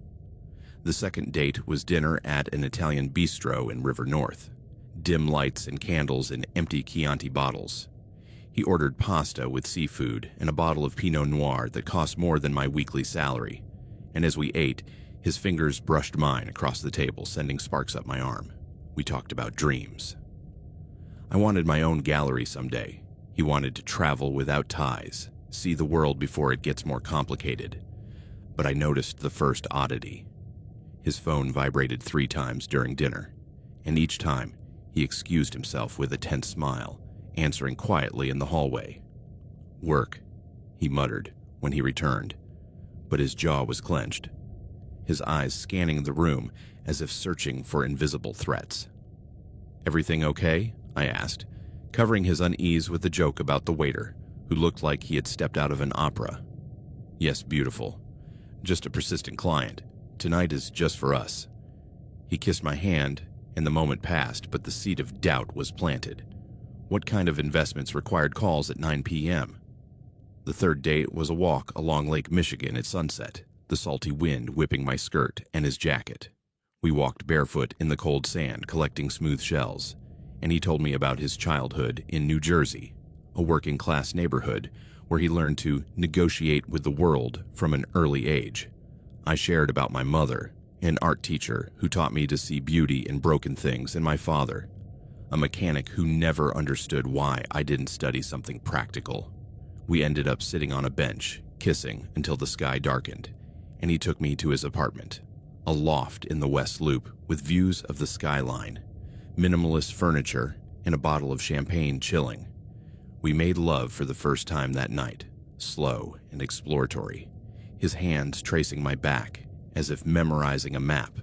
The second date was dinner at an Italian bistro in River North. Dim lights and candles in empty Chianti bottles. He ordered pasta with seafood and a bottle of Pinot Noir that cost more than my weekly salary, and as we ate, his fingers brushed mine across the table, sending sparks up my arm. We talked about dreams. I wanted my own gallery someday. He wanted to travel without ties, see the world before it gets more complicated. But I noticed the first oddity. His phone vibrated 3 times during dinner, and each time he excused himself with a tense smile, answering quietly in the hallway. "Work," he muttered when he returned, but his jaw was clenched, his eyes scanning the room as if searching for invisible threats. "Everything okay?" I asked, covering his unease with a joke about the waiter, who looked like he had stepped out of an opera. "Yes, beautiful. Just a persistent client. Tonight is just for us." He kissed my hand, and the moment passed, but the seed of doubt was planted. What kind of investments required calls at 9 p.m.? The third date was a walk along Lake Michigan at sunset, the salty wind whipping my skirt and his jacket. We walked barefoot in the cold sand, collecting smooth shells, and he told me about his childhood in New Jersey, a working-class neighborhood where he learned to negotiate with the world from an early age. I shared about my mother, an art teacher who taught me to see beauty in broken things, and my father, a mechanic who never understood why I didn't study something practical. We ended up sitting on a bench, kissing until the sky darkened, and he took me to his apartment, a loft in the West Loop with views of the skyline, minimalist furniture, and a bottle of champagne chilling. We made love for the first time that night, slow and exploratory, his hands tracing my back as if memorizing a map.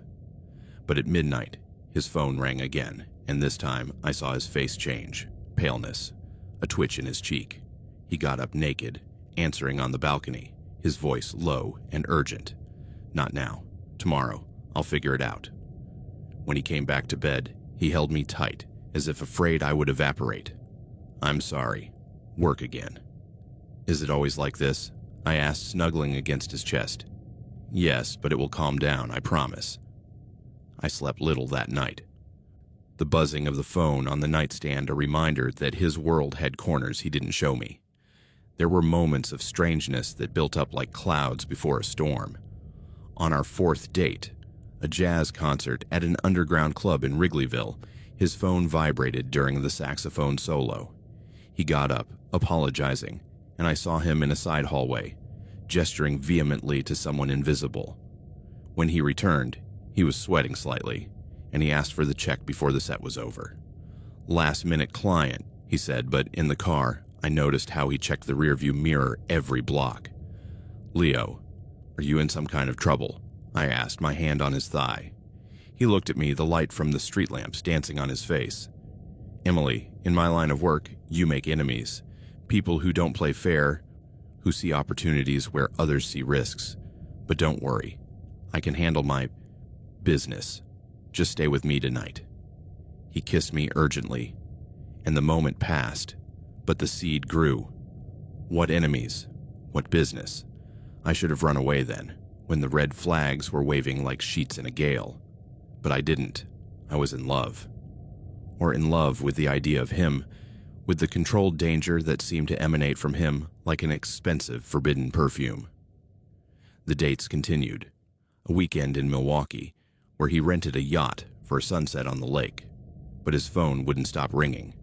But at midnight, his phone rang again, and this time I saw his face change, paleness, a twitch in his cheek. He got up naked, answering on the balcony, his voice low and urgent. "Not now. Tomorrow. I'll figure it out." When he came back to bed, he held me tight, as if afraid I would evaporate. "I'm sorry. Work again." "Is it always like this?" I asked, snuggling against his chest. "Yes, but it will calm down, I promise." I slept little that night. The buzzing of the phone on the nightstand a reminder that his world had corners he didn't show me. There were moments of strangeness that built up like clouds before a storm. On our fourth date, a jazz concert at an underground club in Wrigleyville, his phone vibrated during the saxophone solo. He got up, apologizing, and I saw him in a side hallway, gesturing vehemently to someone invisible. When he returned, he was sweating slightly, and he asked for the check before the set was over. "Last-minute client," he said, but in the car, I noticed how he checked the rearview mirror every block. "Leo, are you in some kind of trouble?" I asked, my hand on his thigh. He looked at me, the light from the street lamps dancing on his face. "Emily, in my line of work, you make enemies. People who don't play fair, who see opportunities where others see risks. But don't worry, I can handle my business. Just stay with me tonight." He kissed me urgently, and the moment passed, but the seed grew. What enemies? What business? I should have run away then, when the red flags were waving like sheets in a gale. But I didn't. I was in love. Or in love with the idea of him, with the controlled danger that seemed to emanate from him like an expensive, forbidden perfume. The dates continued. A weekend in Milwaukee, where he rented a yacht for a sunset on the lake. But his phone wouldn't stop ringing.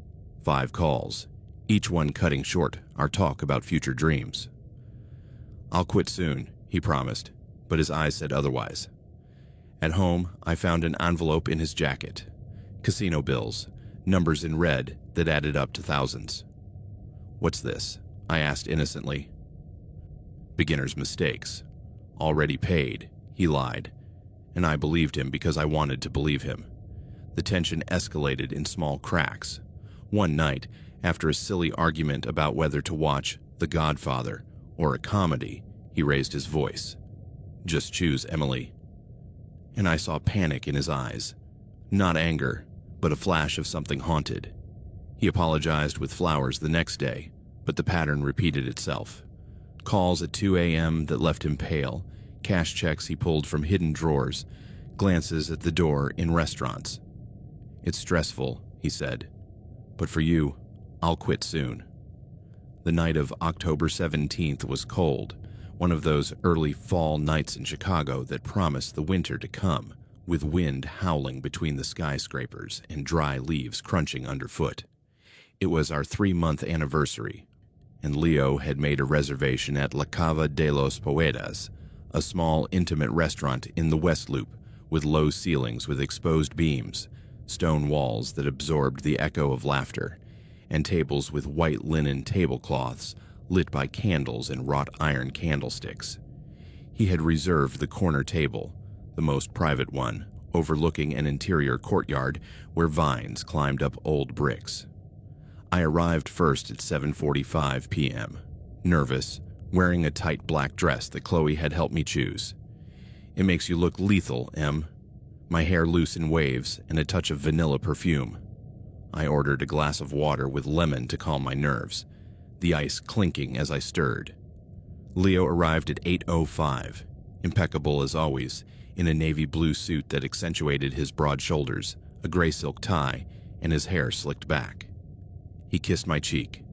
5 calls, each one cutting short our talk about future dreams. "I'll quit soon," he promised, but his eyes said otherwise. At home, I found an envelope in his jacket. Casino bills, numbers in red that added up to thousands. "What's this?" I asked innocently. "Beginner's mistakes. Already paid," he lied, and I believed him because I wanted to believe him. The tension escalated in small cracks. One night, after a silly argument about whether to watch The Godfather or a comedy, he raised his voice. "Just choose, Emily." And I saw panic in his eyes. Not anger, but a flash of something haunted. He apologized with flowers the next day, but the pattern repeated itself. Calls at 2 a.m. that left him pale, cash checks he pulled from hidden drawers, glances at the door in restaurants. "It's stressful," he said, "but for you, I'll quit soon." The night of October 17th was cold, one of those early fall nights in Chicago that promised the winter to come, with wind howling between the skyscrapers and dry leaves crunching underfoot. It was our 3-month anniversary, and Leo had made a reservation at La Cava de los Poetas, a small, intimate restaurant in the West Loop with low ceilings with exposed beams, stone walls that absorbed the echo of laughter, and tables with white linen tablecloths lit by candles and wrought iron candlesticks. He had reserved the corner table, the most private one, overlooking an interior courtyard where vines climbed up old bricks. I arrived first at 7:45 p.m., nervous, wearing a tight black dress that Chloe had helped me choose. "It makes you look lethal, Em." My hair loose in waves and a touch of vanilla perfume. I ordered a glass of water with lemon to calm my nerves, the ice clinking as I stirred. Leo arrived at 8:05, impeccable as always, in a navy blue suit that accentuated his broad shoulders, a gray silk tie, and his hair slicked back. He kissed my cheek,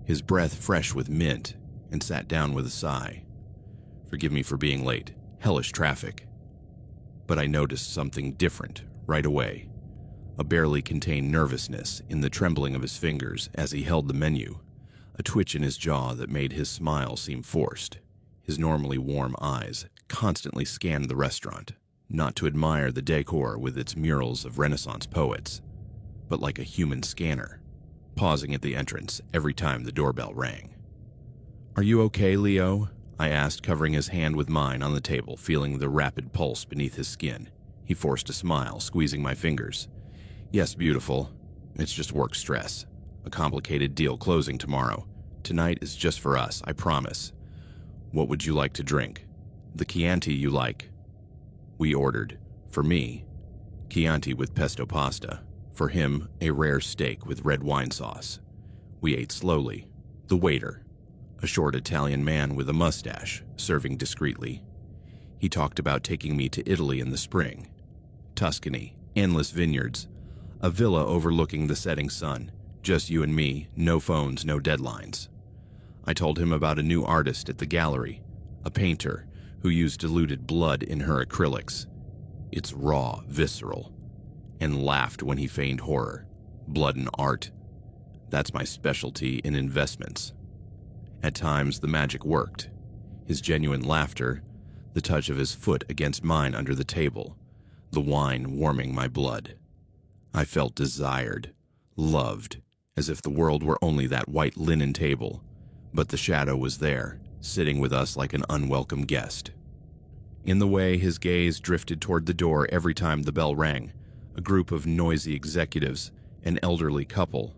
his breath fresh with mint, and sat down with a sigh. "Forgive me for being late. Hellish traffic." But I noticed something different right away. A barely contained nervousness in the trembling of his fingers as he held the menu, a twitch in his jaw that made his smile seem forced. His normally warm eyes constantly scanned the restaurant, not to admire the decor with its murals of Renaissance poets, but like a human scanner, pausing at the entrance every time the doorbell rang. "Are you okay, Leo?" I asked, covering his hand with mine on the table, feeling the rapid pulse beneath his skin. He forced a smile, squeezing my fingers. Yes, beautiful. It's just work stress. A complicated deal closing tomorrow. Tonight is just for us, I promise. What would you like to drink? The Chianti you like. We ordered. For me, Chianti with pesto pasta. For him, a rare steak with red wine sauce. We ate slowly. The waiter, a short Italian man with a mustache, serving discreetly. He talked about taking me to Italy in the spring. Tuscany, endless vineyards, a villa overlooking the setting sun, just you and me, no phones, no deadlines. I told him about a new artist at the gallery, a painter who used diluted blood in her acrylics. It's raw, visceral, and laughed when he feigned horror. Blood and art. That's my specialty in investments. At times, the magic worked. His genuine laughter, the touch of his foot against mine under the table, the wine warming my blood. I felt desired, loved, as if the world were only that white linen table, but the shadow was there, sitting with us like an unwelcome guest. In the way his gaze drifted toward the door every time the bell rang, a group of noisy executives, an elderly couple,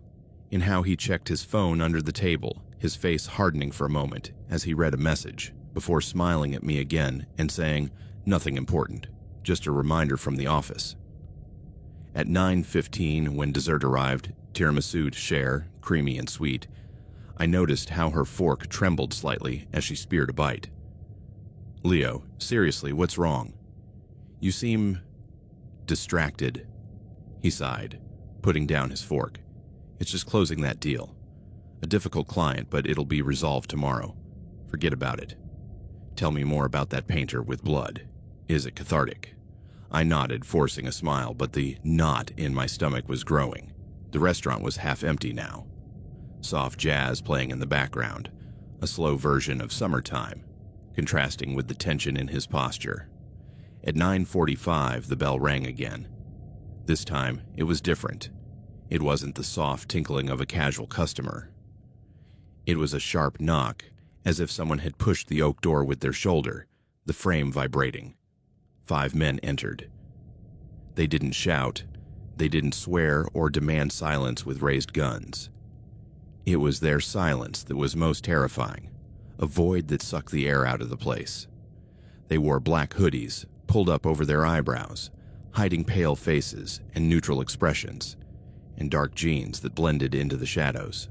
in how he checked his phone under the table, his face hardening for a moment as he read a message, before smiling at me again and saying, "Nothing important, just a reminder from the office." At 9:15, when dessert arrived, tiramisu to share, creamy and sweet, I noticed how her fork trembled slightly as she speared a bite. "Leo, seriously, what's wrong? You seem distracted," he sighed, putting down his fork. "It's just closing that deal. A difficult client, but it'll be resolved tomorrow. Forget about it. Tell me more about that painter with blood. Is it cathartic?" I nodded, forcing a smile, but the knot in my stomach was growing. The restaurant was half empty now. Soft jazz playing in the background, a slow version of Summertime, contrasting with the tension in his posture. At 9:45, the bell rang again. This time, it was different. It wasn't the soft tinkling of a casual customer. It was a sharp knock, as if someone had pushed the oak door with their shoulder, the frame vibrating. 5 men entered. They didn't shout. They didn't swear or demand silence with raised guns. It was their silence that was most terrifying, a void that sucked the air out of the place. They wore black hoodies, pulled up over their eyebrows, hiding pale faces and neutral expressions, and dark jeans that blended into the shadows.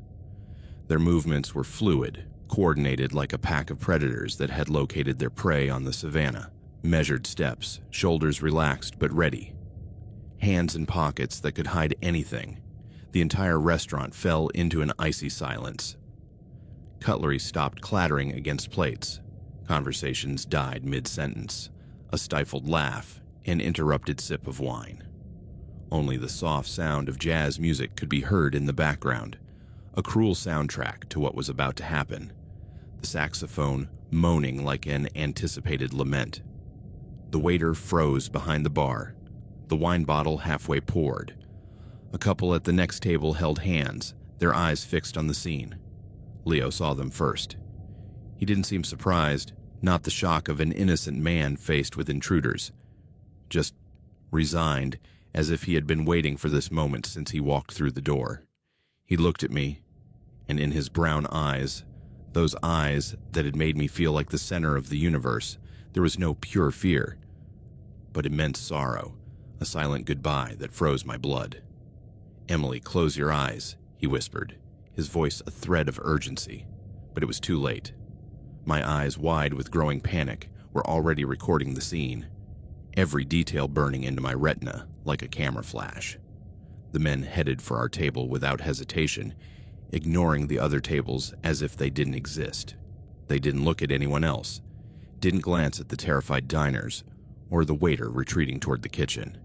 Their movements were fluid, coordinated like a pack of predators that had located their prey on the savannah. Measured steps, shoulders relaxed but ready. Hands in pockets that could hide anything. The entire restaurant fell into an icy silence. Cutlery stopped clattering against plates. Conversations died mid-sentence. A stifled laugh, an interrupted sip of wine. Only the soft sound of jazz music could be heard in the background, a cruel soundtrack to what was about to happen. The saxophone moaning like an anticipated lament. The waiter froze behind the bar, the wine bottle halfway poured. A couple at the next table held hands, their eyes fixed on the scene. Leo saw them first. He didn't seem surprised, not the shock of an innocent man faced with intruders. Just resigned, as if he had been waiting for this moment since he walked through the door. He looked at me, and in his brown eyes, those eyes that had made me feel like the center of the universe, there was no pure fear, but immense sorrow, a silent goodbye that froze my blood. "Emily, close your eyes," he whispered, his voice a thread of urgency, but it was too late. My eyes, wide with growing panic, were already recording the scene, every detail burning into my retina like a camera flash. The men headed for our table without hesitation, ignoring the other tables as if they didn't exist. They didn't look at anyone else, didn't glance at the terrified diners or the waiter retreating toward the kitchen.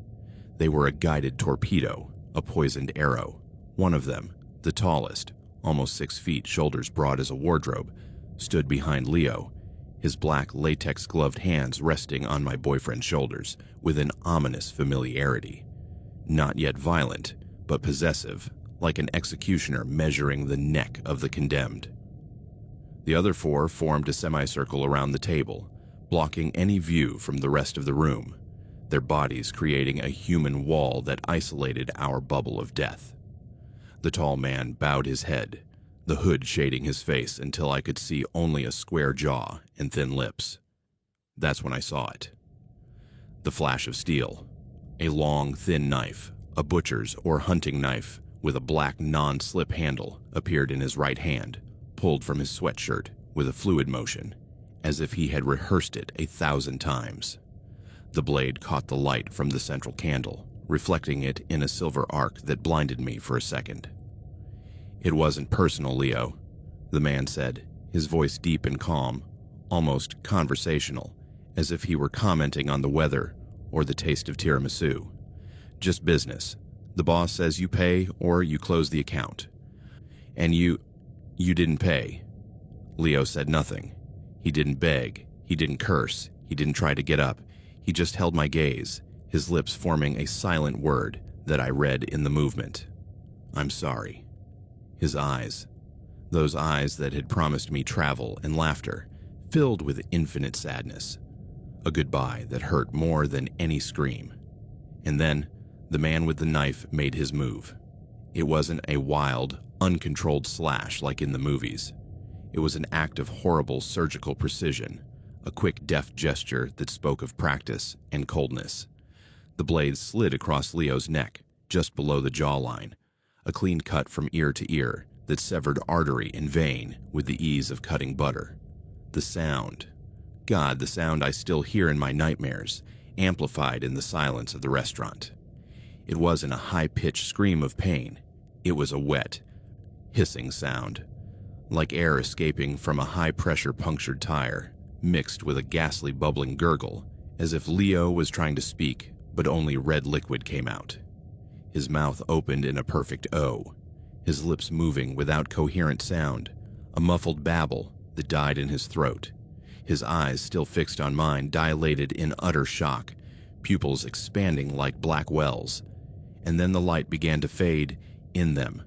They were a guided torpedo, a poisoned arrow. One of them, the tallest, almost 6 feet, shoulders broad as a wardrobe, stood behind Leo, his black latex-gloved hands resting on my boyfriend's shoulders with an ominous familiarity. Not yet violent, but possessive, like an executioner measuring the neck of the condemned. The other 4 formed a semicircle around the table, blocking any view from the rest of the room. their bodies creating a human wall that isolated our bubble of death. The tall man bowed his head, the hood shading his face until I could see only a square jaw and thin lips. That's when I saw it. The flash of steel, a long, thin knife, a butcher's or hunting knife with a black non-slip handle, appeared in his right hand, pulled from his sweatshirt with a fluid motion, as if he had rehearsed it 1,000 times. The blade caught the light from the central candle, reflecting it in a silver arc that blinded me for a second. "It wasn't personal, Leo," the man said, his voice deep and calm, almost conversational, as if he were commenting on the weather or the taste of tiramisu. "Just business. The boss says you pay or you close the account. And you didn't pay." Leo said nothing. He didn't beg, he didn't curse, he didn't try to get up. He just held my gaze, his lips forming a silent word that I read in the movement. "I'm sorry." His eyes, those eyes that had promised me travel and laughter, filled with infinite sadness. A goodbye that hurt more than any scream. And then, the man with the knife made his move. It wasn't a wild, uncontrolled slash like in the movies. It was an act of horrible surgical precision, a quick, deft gesture that spoke of practice and coldness. The blade slid across Leo's neck, just below the jawline, a clean cut from ear to ear that severed artery and vein with the ease of cutting butter. The sound, God, the sound I still hear in my nightmares, amplified in the silence of the restaurant. It wasn't a high-pitched scream of pain. It was a wet, hissing sound, like air escaping from a high-pressure punctured tire, mixed with a ghastly bubbling gurgle, as if Leo was trying to speak, but only red liquid came out. His mouth opened in a perfect O, his lips moving without coherent sound, a muffled babble that died in his throat. His eyes, still fixed on mine, dilated in utter shock, pupils expanding like black wells. And then the light began to fade in them,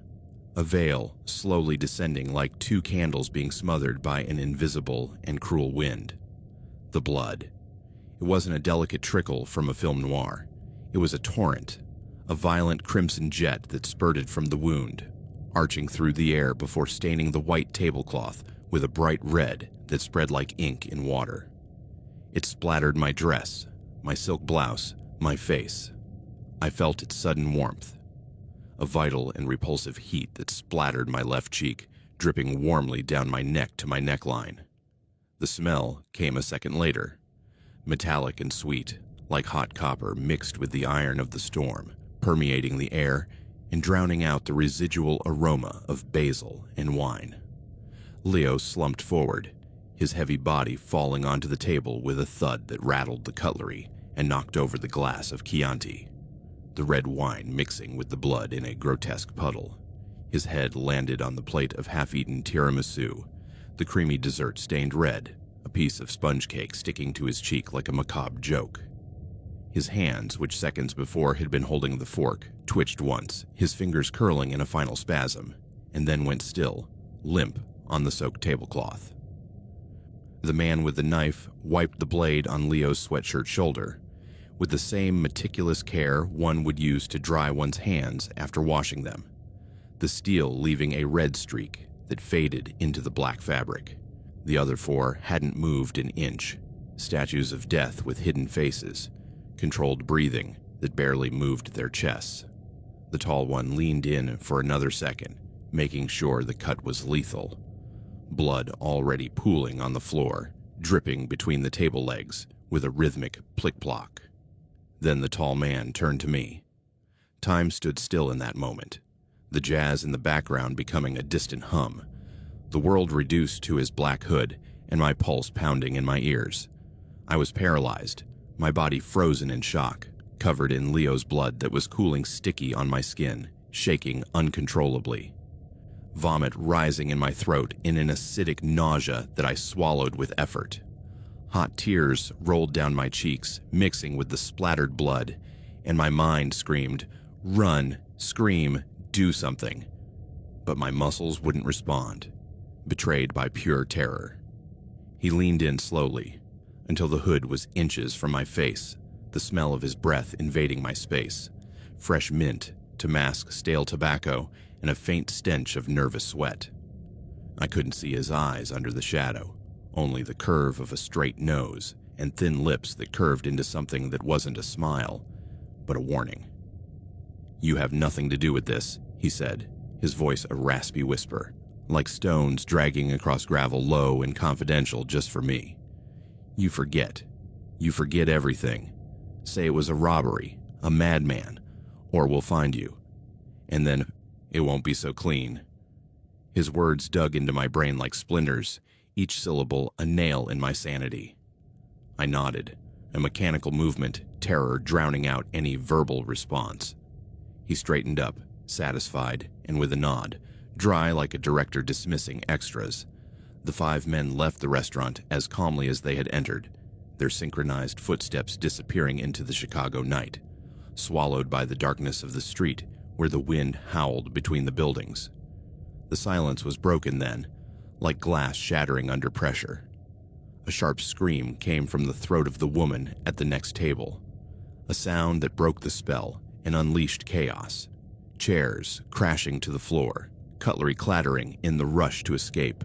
a veil slowly descending like two candles being smothered by an invisible and cruel wind. The blood. It wasn't a delicate trickle from a film noir. It was a torrent, a violent crimson jet that spurted from the wound, arching through the air before staining the white tablecloth with a bright red that spread like ink in water. It splattered my dress, my silk blouse, my face. I felt its sudden warmth, a vital and repulsive heat that splattered my left cheek, dripping warmly down my neck to my neckline. The smell came a second later, metallic and sweet, like hot copper mixed with the iron of the storm, permeating the air and drowning out the residual aroma of basil and wine. Leo slumped forward, his heavy body falling onto the table with a thud that rattled the cutlery and knocked over the glass of Chianti, the red wine mixing with the blood in a grotesque puddle. His head landed on the plate of half-eaten tiramisu, the creamy dessert stained red, a piece of sponge cake sticking to his cheek like a macabre joke. His hands, which seconds before had been holding the fork, twitched once, his fingers curling in a final spasm, and then went still, limp on the soaked tablecloth. The man with the knife wiped the blade on Leo's sweatshirt shoulder, with the same meticulous care one would use to dry one's hands after washing them, the steel leaving a red streak that faded into the black fabric. The other four hadn't moved an inch, statues of death with hidden faces, controlled breathing that barely moved their chests. The tall one leaned in for another second, making sure the cut was lethal. Blood already pooling on the floor, dripping between the table legs with a rhythmic plick-plock. Then the tall man turned to me. Time stood still in that moment, the jazz in the background becoming a distant hum, the world reduced to his black hood and my pulse pounding in my ears. I was paralyzed, my body frozen in shock, covered in Leo's blood that was cooling sticky on my skin, shaking uncontrollably. Vomit rising in my throat in an acidic nausea that I swallowed with effort. Hot tears rolled down my cheeks, mixing with the splattered blood, and my mind screamed, "Run, scream, do something." But my muscles wouldn't respond, betrayed by pure terror. He leaned in slowly, until the hood was inches from my face, the smell of his breath invading my space, fresh mint to mask stale tobacco and a faint stench of nervous sweat. I couldn't see his eyes under the shadow, only the curve of a straight nose and thin lips that curved into something that wasn't a smile, but a warning. "You have nothing to do with this," he said, his voice a raspy whisper, like stones dragging across gravel, low and confidential just for me. You forget everything. Say it was a robbery, a madman, or we'll find you. And then it won't be so clean." His words dug into my brain like splinters, each syllable a nail in my sanity. I nodded, a mechanical movement, terror drowning out any verbal response. He straightened up, satisfied, and with a nod, dry like a director dismissing extras. The 5 men left the restaurant as calmly as they had entered, their synchronized footsteps disappearing into the Chicago night, swallowed by the darkness of the street where the wind howled between the buildings. The silence was broken then, like glass shattering under pressure. A sharp scream came from the throat of the woman at the next table, a sound that broke the spell and unleashed chaos. Chairs crashing to the floor, cutlery clattering in the rush to escape,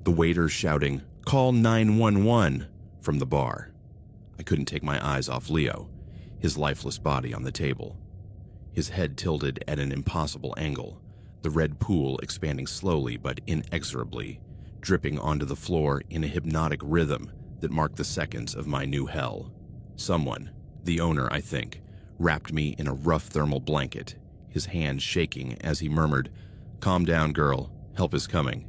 the waiters shouting, "Call 911" from the bar. I couldn't take my eyes off Leo, his lifeless body on the table. His head tilted at an impossible angle, the red pool expanding slowly but inexorably, dripping onto the floor in a hypnotic rhythm that marked the seconds of my new hell. Someone, the owner I think, wrapped me in a rough thermal blanket, his hand shaking as he murmured, "Calm down, girl, help is coming."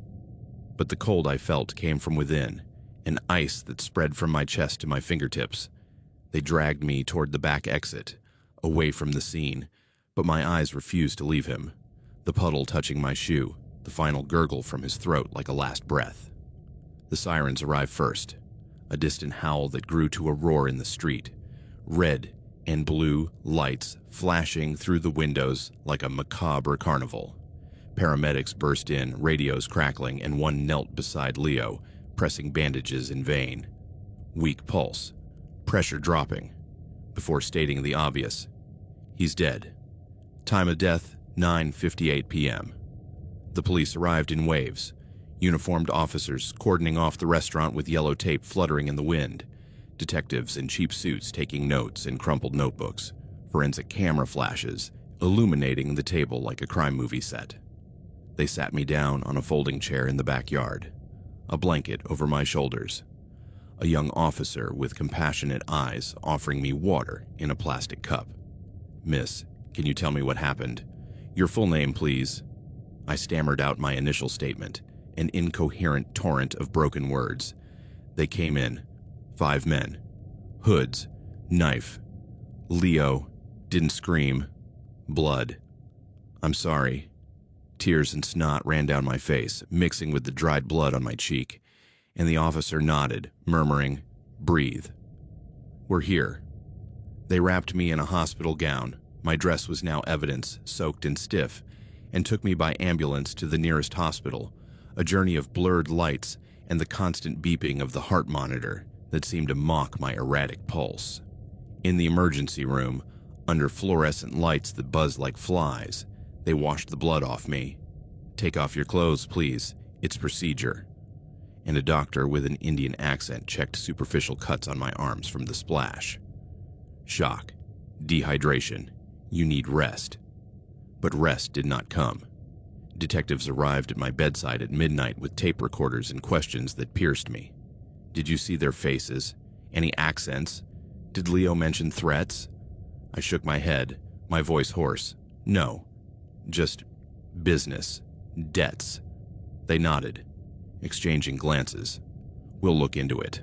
But the cold I felt came from within, an ice that spread from my chest to my fingertips. They dragged me toward the back exit, away from the scene, but my eyes refused to leave him, the puddle touching my shoe, the final gurgle from his throat like a last breath. The sirens arrived first, a distant howl that grew to a roar in the street, red and blue lights flashing through the windows like a macabre carnival. Paramedics burst in, radios crackling, and one knelt beside Leo, pressing bandages in vain. Weak pulse, pressure dropping, before stating the obvious. He's dead. Time of death, 9:58 p.m. The police arrived in waves, uniformed officers cordoning off the restaurant with yellow tape fluttering in the wind, detectives in cheap suits taking notes in crumpled notebooks, forensic camera flashes illuminating the table like a crime movie set. They sat me down on a folding chair in the backyard, a blanket over my shoulders, a young officer with compassionate eyes offering me water in a plastic cup. "Miss, can you tell me what happened? Your full name, please." I stammered out my initial statement, an incoherent torrent of broken words. They came in. 5 men. Hoods. Knife. Leo. Didn't scream. Blood. "I'm sorry." Tears and snot ran down my face, mixing with the dried blood on my cheek, and the officer nodded, murmuring, "Breathe." "We're here." They wrapped me in a hospital gown. My dress was now evidence, soaked and stiff, and took me by ambulance to the nearest hospital, a journey of blurred lights and the constant beeping of the heart monitor that seemed to mock my erratic pulse. In the emergency room, under fluorescent lights that buzzed like flies, they washed the blood off me. "Take off your clothes, please. It's procedure." And a doctor with an Indian accent checked superficial cuts on my arms from the splash. "Shock. Dehydration. You need rest." But rest did not come. Detectives arrived at my bedside at midnight with tape recorders and questions that pierced me. "Did you see their faces? Any accents? Did Leo mention threats?" I shook my head, my voice hoarse. "No. Just business. Debts." They nodded, exchanging glances. "We'll look into it."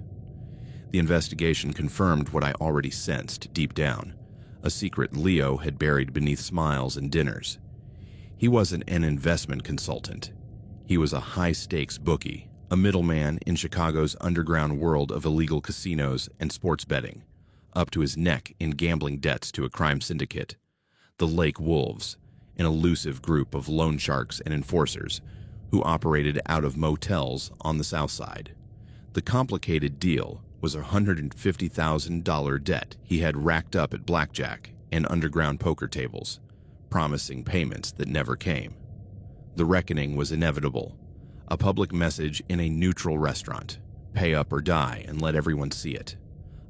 The investigation confirmed what I already sensed deep down, a secret Leo had buried beneath smiles and dinners. He wasn't an investment consultant. He was a high-stakes bookie, a middleman in Chicago's underground world of illegal casinos and sports betting, up to his neck in gambling debts to a crime syndicate, the Lake Wolves, an elusive group of loan sharks and enforcers who operated out of motels on the South Side. The complicated deal was a $150,000 debt he had racked up at blackjack and underground poker tables, promising payments that never came. The reckoning was inevitable, a public message in a neutral restaurant: pay up or die and let everyone see it.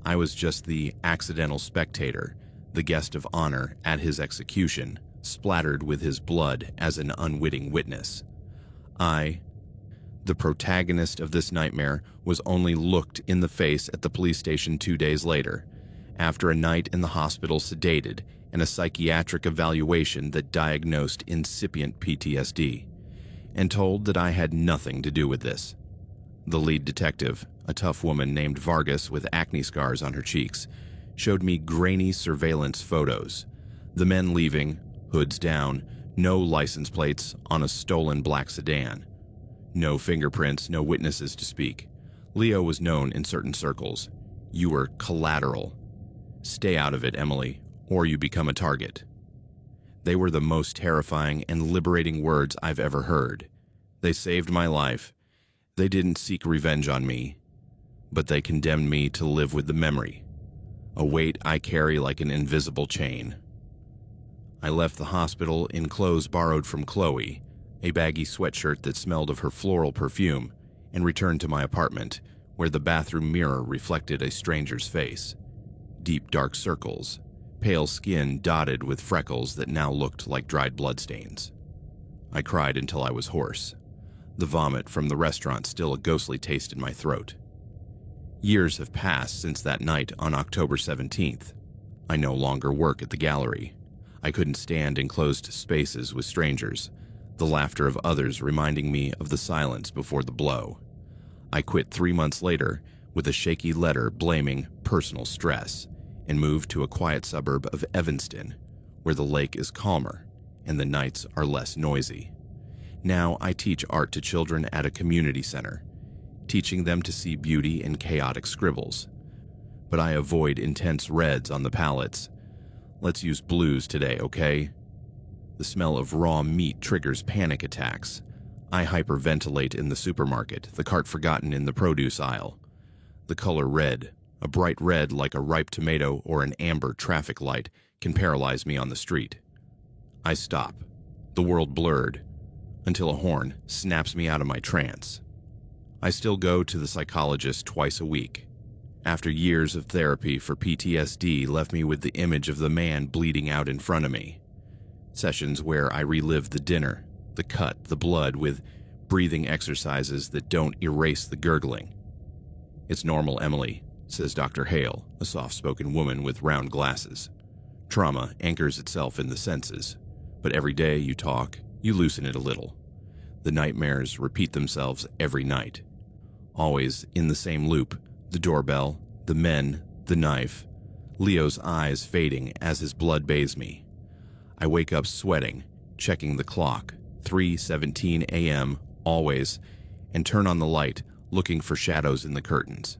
I was just the accidental spectator, the guest of honor at his execution, splattered with his blood as an unwitting witness. I, the protagonist of this nightmare, was only looked in the face at the police station 2 days later, after a night in the hospital sedated and a psychiatric evaluation that diagnosed incipient PTSD, and told that I had nothing to do with this. The lead detective, a tough woman named Vargas with acne scars on her cheeks, showed me grainy surveillance photos. The men leaving, hoods down, no license plates on a stolen black sedan. No fingerprints, no witnesses to speak. Leo was known in certain circles. You were collateral. Stay out of it, Emily, or you become a target. They were the most terrifying and liberating words I've ever heard. They saved my life. They didn't seek revenge on me, but they condemned me to live with the memory, a weight I carry like an invisible chain. I left the hospital in clothes borrowed from Chloe, a baggy sweatshirt that smelled of her floral perfume, and returned to my apartment, where the bathroom mirror reflected a stranger's face. Deep dark circles, pale skin dotted with freckles that now looked like dried bloodstains. I cried until I was hoarse, the vomit from the restaurant still a ghostly taste in my throat. Years have passed since that night on October 17th. I no longer work at the gallery. I couldn't stand in closed spaces with strangers, the laughter of others reminding me of the silence before the blow. I quit 3 months later with a shaky letter blaming personal stress and moved to a quiet suburb of Evanston, where the lake is calmer and the nights are less noisy. Now I teach art to children at a community center, teaching them to see beauty in chaotic scribbles. But I avoid intense reds on the palettes. Let's use blues today, okay? The smell of raw meat triggers panic attacks. I hyperventilate in the supermarket, the cart forgotten in the produce aisle. The color red, a bright red like a ripe tomato or an amber traffic light, can paralyze me on the street. I stop, the world blurred, until a horn snaps me out of my trance. I still go to the psychologist twice a week. After years of therapy for PTSD left me with the image of the man bleeding out in front of me. Sessions where I relive the dinner, the cut, the blood, with breathing exercises that don't erase the gurgling. It's normal, Emily, says Dr. Hale, a soft-spoken woman with round glasses. Trauma anchors itself in the senses, but every day you talk, you loosen it a little. The nightmares repeat themselves every night. Always in the same loop, the doorbell, the men, the knife, Leo's eyes fading as his blood bathes me. I wake up sweating, checking the clock, 3:17 a.m. always, and turn on the light, looking for shadows in the curtains.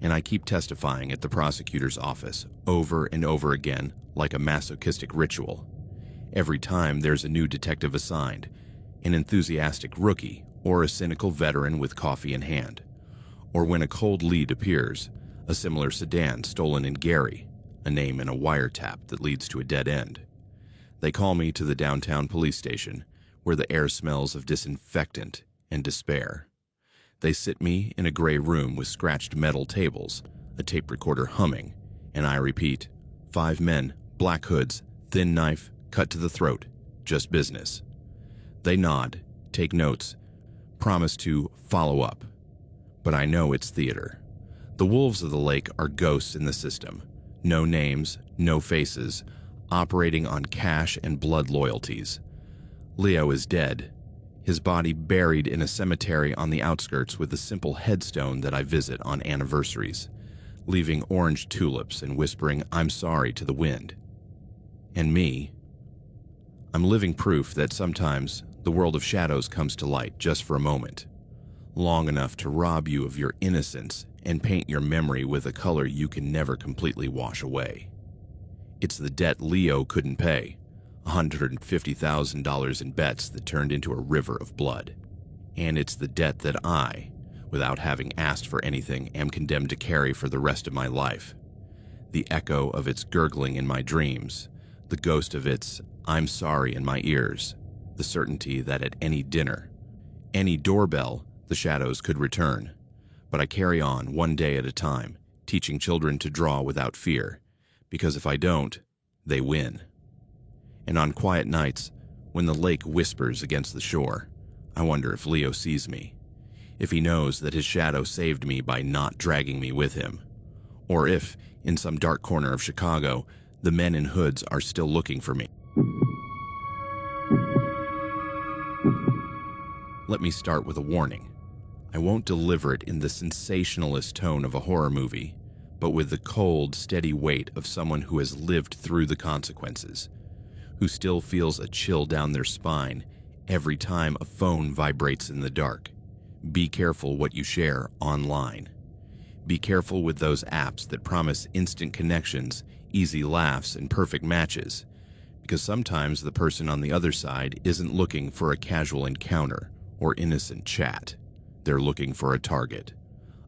And I keep testifying at the prosecutor's office over and over again like a masochistic ritual. Every time there's a new detective assigned, an enthusiastic rookie or a cynical veteran with coffee in hand. Or when a cold lead appears, a similar sedan stolen in Gary, a name in a wiretap that leads to a dead end. They call me to the downtown police station, where the air smells of disinfectant and despair. They sit me in a gray room with scratched metal tables, a tape recorder humming, and I repeat, 5 men, black hoods, thin knife, cut to the throat, just business. They nod, take notes, promise to follow up. But I know it's theater. The wolves of the lake are ghosts in the system. No names, no faces, operating on cash and blood loyalties. Leo is dead, his body buried in a cemetery on the outskirts with a simple headstone that I visit on anniversaries, leaving orange tulips and whispering, "I'm sorry" to the wind. And me, I'm living proof that sometimes the world of shadows comes to light just for a moment, long enough to rob you of your innocence and paint your memory with a color you can never completely wash away. It's the debt Leo couldn't pay, $150,000 in bets that turned into a river of blood. And it's the debt that I, without having asked for anything, am condemned to carry for the rest of my life. The echo of its gurgling in my dreams, the ghost of its "I'm sorry" in my ears, the certainty that at any dinner, any doorbell, the shadows could return. But I carry on one day at a time, teaching children to draw without fear, because if I don't, they win. And on quiet nights, when the lake whispers against the shore, I wonder if Leo sees me, if he knows that his shadow saved me by not dragging me with him, or if, in some dark corner of Chicago, the men in hoods are still looking for me. Let me start with a warning. I won't deliver it in the sensationalist tone of a horror movie, but with the cold, steady weight of someone who has lived through the consequences, who still feels a chill down their spine every time a phone vibrates in the dark. Be careful what you share online. Be careful with those apps that promise instant connections, easy laughs, and perfect matches, because sometimes the person on the other side isn't looking for a casual encounter or innocent chat. They're looking for a target,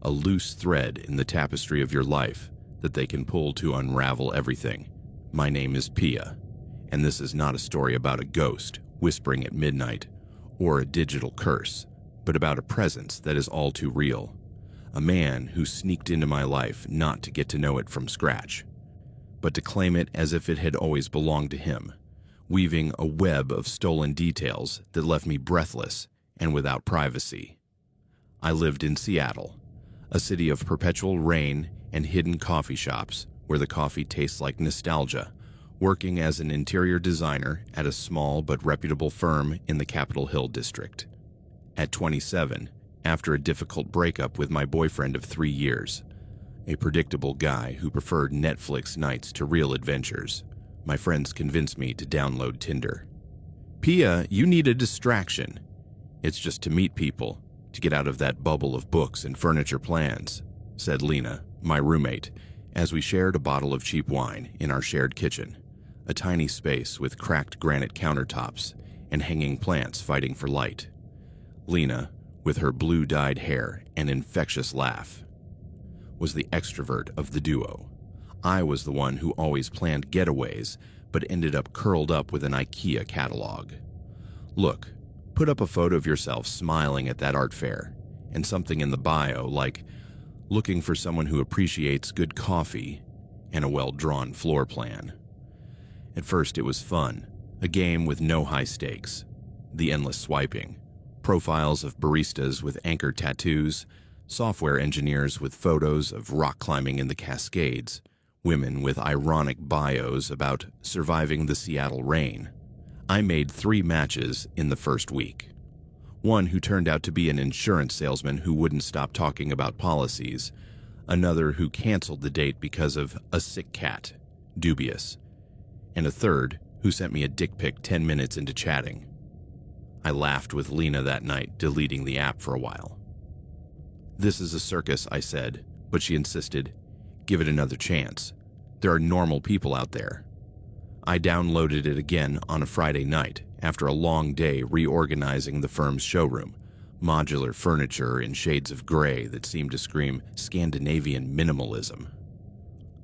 a loose thread in the tapestry of your life that they can pull to unravel everything. My name is Pia, and this is not a story about a ghost whispering at midnight or a digital curse, but about a presence that is all too real. A man who sneaked into my life not to get to know it from scratch, but to claim it as if it had always belonged to him, weaving a web of stolen details that left me breathless and without privacy. I lived in Seattle, a city of perpetual rain and hidden coffee shops where the coffee tastes like nostalgia, working as an interior designer at a small but reputable firm in the Capitol Hill district. At 27, after a difficult breakup with my boyfriend of 3 years, a predictable guy who preferred Netflix nights to real adventures, my friends convinced me to download Tinder. "Pia, you need a distraction. It's just to meet people, to get out of that bubble of books and furniture plans," said Lena, my roommate, as we shared a bottle of cheap wine in our shared kitchen, a tiny space with cracked granite countertops and hanging plants fighting for light. Lena, with her blue-dyed hair and infectious laugh, was the extrovert of the duo. I was the one who always planned getaways but ended up curled up with an IKEA catalog. Look, put up a photo of yourself smiling at that art fair, and something in the bio like, "Looking for someone who appreciates good coffee," and a well-drawn floor plan. At first it was fun, a game with no high stakes, the endless swiping, profiles of baristas with anchor tattoos, software engineers with photos of rock climbing in the Cascades, women with ironic bios about surviving the Seattle rain. I made 3 matches in the first week. One who turned out to be an insurance salesman who wouldn't stop talking about policies, another who canceled the date because of a sick cat, dubious, and a third who sent me a dick pic 10 minutes into chatting. I laughed with Lena that night, deleting the app for a while. "This is a circus," I said, but she insisted, "Give it another chance. There are normal people out there." I downloaded it again on a Friday night after a long day reorganizing the firm's showroom, modular furniture in shades of gray that seemed to scream Scandinavian minimalism.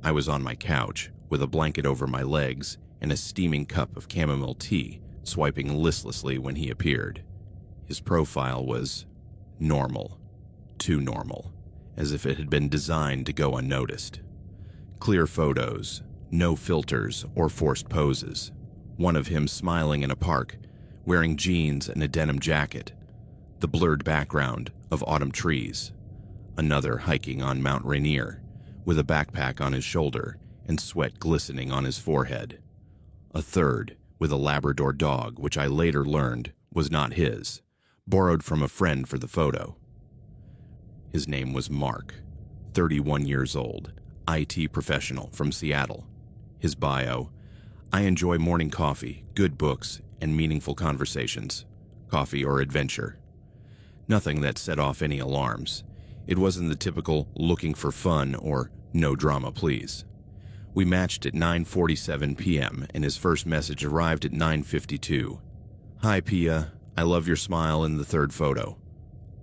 I was on my couch with a blanket over my legs and a steaming cup of chamomile tea, swiping listlessly when he appeared. His profile was normal, too normal, as if it had been designed to go unnoticed. Clear photos, no filters or forced poses. One of him smiling in a park, wearing jeans and a denim jacket, the blurred background of autumn trees. Another hiking on Mount Rainier, with a backpack on his shoulder and sweat glistening on his forehead. A third with a Labrador dog, which I later learned was not his, borrowed from a friend for the photo. His name was Mark, 31 years old, IT professional from Seattle. His bio: "I enjoy morning coffee, good books, and meaningful conversations. Coffee or adventure." Nothing that set off any alarms. It wasn't the typical looking for fun or no drama please. We matched at 9:47 p.m. and his first message arrived at 9:52. "Hi Pia, I love your smile in the third photo.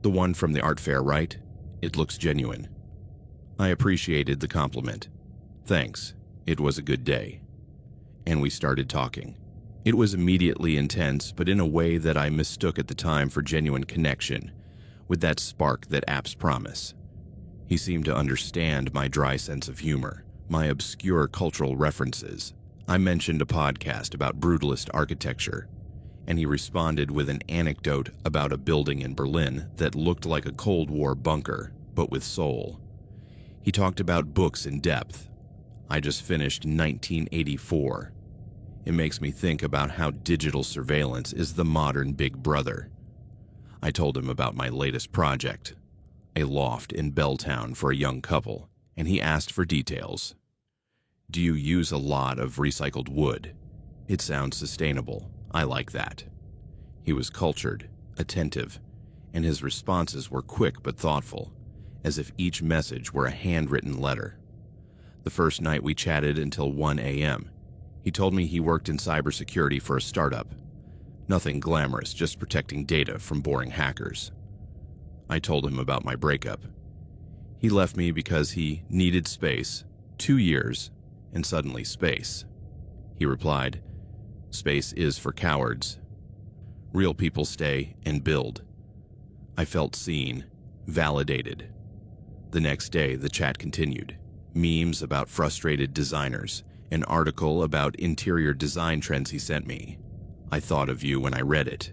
The one from the art fair, right? It looks genuine." I appreciated the compliment. "Thanks. It was a good day." And we started talking. It was immediately intense, but in a way that I mistook at the time for genuine connection, with that spark that apps promise. He seemed to understand my dry sense of humor, my obscure cultural references. I mentioned a podcast about brutalist architecture, and he responded with an anecdote about a building in Berlin that looked like a Cold War bunker, but with soul. He talked about books in depth. I just finished 1984. It makes me think about how digital surveillance is the modern Big Brother. I told him about my latest project, a loft in Belltown for a young couple, and he asked for details. "Do you use a lot of recycled wood? It sounds sustainable. I like that." He was cultured, attentive, and his responses were quick but thoughtful, as if each message were a handwritten letter. The first night we chatted until 1 a.m. He told me he worked in cybersecurity for a startup. Nothing glamorous, just protecting data from boring hackers. I told him about my breakup. He left me because he needed space, 2 years, and suddenly space. He replied, "Space is for cowards. Real people stay and build." I felt seen, validated. The next day, the chat continued. Memes about frustrated designers, an article about interior design trends he sent me. I thought of you when I read it.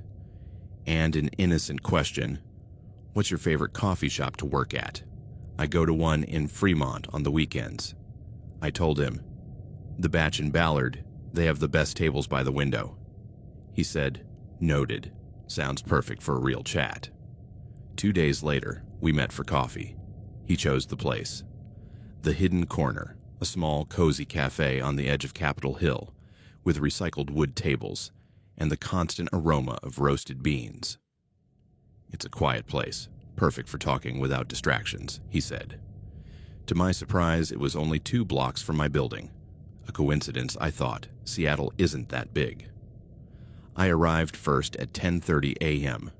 And an innocent question, "What's your favorite coffee shop to work at?" I go to one in Fremont on the weekends. I told him, "The Batch in Ballard, they have the best tables by the window." He said, "Noted. Sounds perfect for a real chat." 2 days later, we met for coffee. He chose the place. The Hidden Corner, a small, cozy cafe on the edge of Capitol Hill, with recycled wood tables and the constant aroma of roasted beans. "It's a quiet place, perfect for talking without distractions," he said. To my surprise, it was only 2 blocks from my building. A coincidence, I thought. Seattle isn't that big. I arrived first at 10:30 a.m.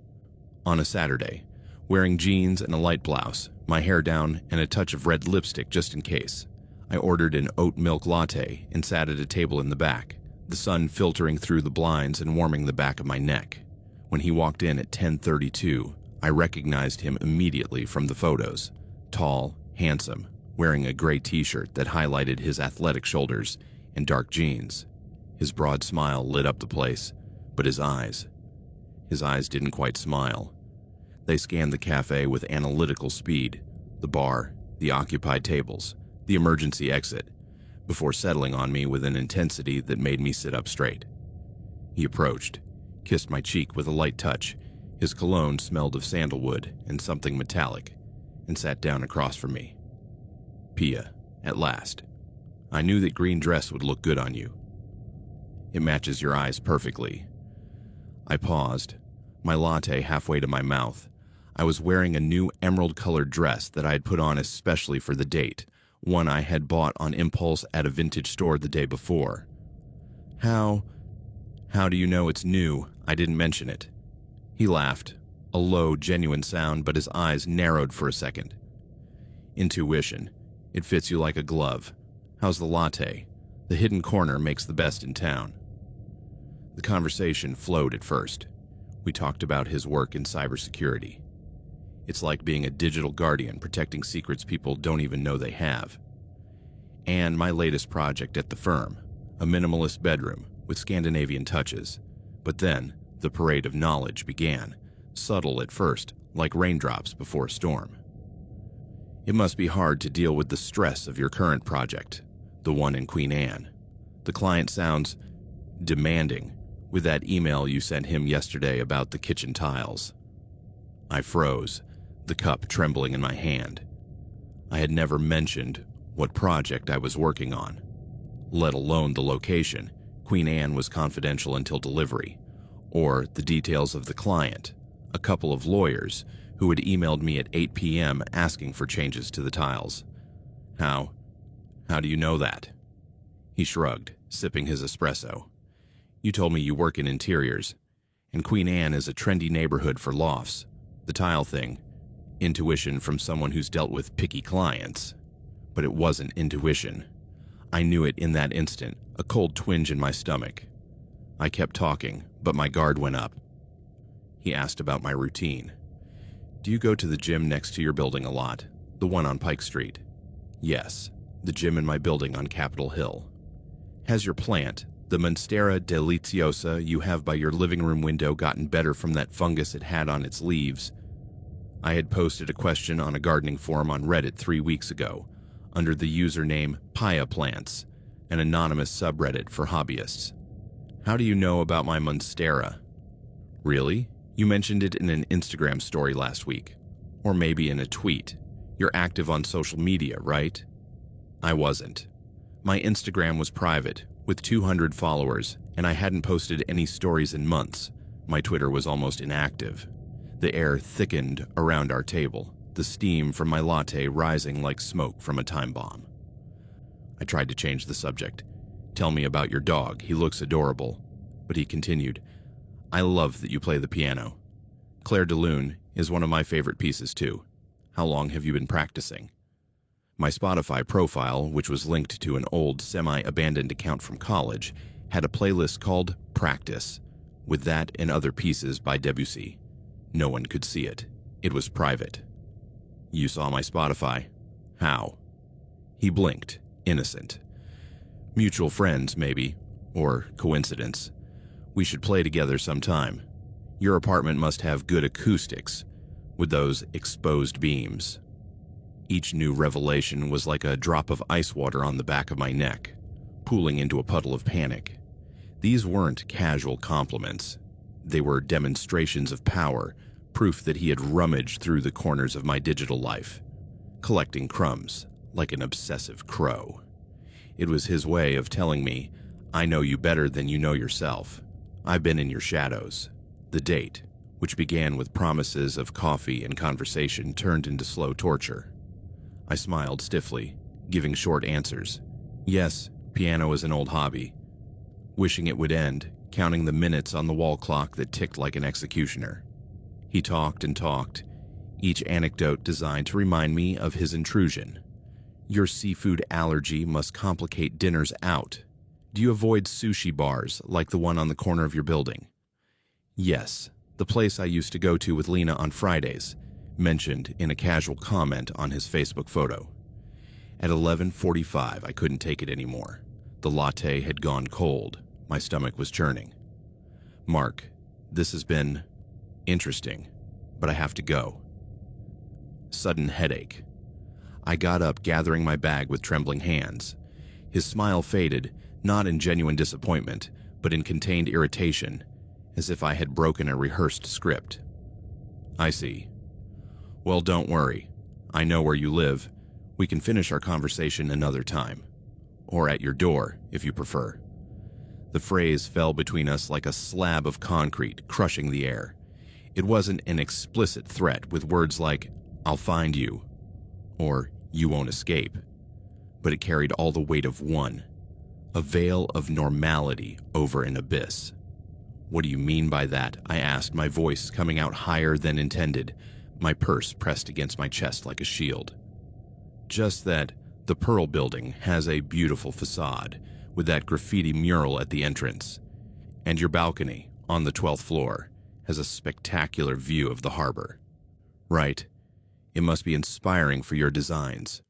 on a Saturday, wearing jeans and a light blouse, my hair down, and a touch of red lipstick just in case. I ordered an oat milk latte and sat at a table in the back, the sun filtering through the blinds and warming the back of my neck. When he walked in at 10:32, I recognized him immediately from the photos. Tall, handsome, wearing a gray t-shirt that highlighted his athletic shoulders and dark jeans. His broad smile lit up the place, but his eyes didn't quite smile. They scanned the cafe with analytical speed, the bar, the occupied tables, the emergency exit, before settling on me with an intensity that made me sit up straight. He approached, kissed my cheek with a light touch. His cologne smelled of sandalwood and something metallic, and sat down across from me. "Pia, at last. I knew that green dress would look good on you. It matches your eyes perfectly." I paused, my latte halfway to my mouth. I was wearing a new emerald-colored dress that I had put on especially for the date, one I had bought on impulse at a vintage store the day before. How do you know it's new? I didn't mention it." He laughed, a low, genuine sound, but his eyes narrowed for a second. "Intuition. It fits you like a glove. How's the latte? The Hidden Corner makes the best in town." The conversation flowed at first. We talked about his work in cybersecurity. It's like being a digital guardian protecting secrets people don't even know they have. And my latest project at the firm, a minimalist bedroom with Scandinavian touches. But then, the parade of knowledge began, subtle at first, like raindrops before a storm. "It must be hard to deal with the stress of your current project, the one in Queen Anne. The client sounds demanding with that email you sent him yesterday about the kitchen tiles." I froze, the cup trembling in my hand. I had never mentioned what project I was working on, let alone the location. Queen Anne was confidential until delivery, or the details of the client, a couple of lawyers who had emailed me at 8 p.m. asking for changes to the tiles. How do you know that?" He shrugged, sipping his espresso. "You told me you work in interiors, and Queen Anne is a trendy neighborhood for lofts. The tile thing, Intuition from someone who's dealt with picky clients. But it wasn't intuition. I knew it in that instant, a cold twinge in my stomach. I kept talking, but my guard went up. He asked about my routine. Do you go to the gym next to your building a lot? The one on Pike Street? Yes, the gym in my building on Capitol Hill. Has your plant, the Monstera deliciosa you have by your living room window, gotten better from that fungus it had on its leaves? I had posted a question on a gardening forum on Reddit 3 weeks ago, under the username Paya Plants, an anonymous subreddit for hobbyists. How do you know about my Monstera? Really? You mentioned it in an Instagram story last week. Or maybe in a tweet. You're active on social media, right? I wasn't. My Instagram was private, with 200 followers, and I hadn't posted any stories in months. My Twitter was almost inactive. The air thickened around our table, the steam from my latte rising like smoke from a time bomb. I tried to change the subject. Tell me about your dog, he looks adorable. But he continued, I love that you play the piano. Claire de Lune is one of my favorite pieces too. How long have you been practicing? My Spotify profile, which was linked to an old, semi-abandoned account from college, had a playlist called Practice, with that and other pieces by Debussy. No one could see it. It was private. You saw my Spotify? How? He blinked, innocent. Mutual friends, maybe, or coincidence. We should play together sometime. Your apartment must have good acoustics, with those exposed beams. Each new revelation was like a drop of ice water on the back of my neck, pooling into a puddle of panic. These weren't casual compliments. They were demonstrations of power, proof that he had rummaged through the corners of my digital life, collecting crumbs like an obsessive crow. It was his way of telling me, I know you better than you know yourself. I've been in your shadows. The date, which began with promises of coffee and conversation, turned into slow torture. I smiled stiffly, giving short answers. Yes, piano is an old hobby. Wishing it would end, counting the minutes on the wall clock that ticked like an executioner. He talked and talked, each anecdote designed to remind me of his intrusion. Your seafood allergy must complicate dinners out. Do you avoid sushi bars like the one on the corner of your building? Yes, the place I used to go to with Lena on Fridays, mentioned in a casual comment on his Facebook photo. At 11:45, I couldn't take it anymore. The latte had gone cold. My stomach was churning. Mark, this has been interesting, but I have to go. Sudden headache. I got up, gathering my bag with trembling hands. His smile faded, not in genuine disappointment, but in contained irritation, as if I had broken a rehearsed script. I see. Well, don't worry. I know where you live. We can finish our conversation another time. Or at your door, if you prefer. The phrase fell between us like a slab of concrete, crushing the air. It wasn't an explicit threat with words like, I'll find you, or you won't escape. But it carried all the weight of one, a veil of normality over an abyss. What do you mean by that? I asked, my voice coming out higher than intended, my purse pressed against my chest like a shield. Just that the Pearl Building has a beautiful facade, with that graffiti mural at the entrance, and your balcony, on the 12th floor, has a spectacular view of the harbor. Right. It must be inspiring for your designs.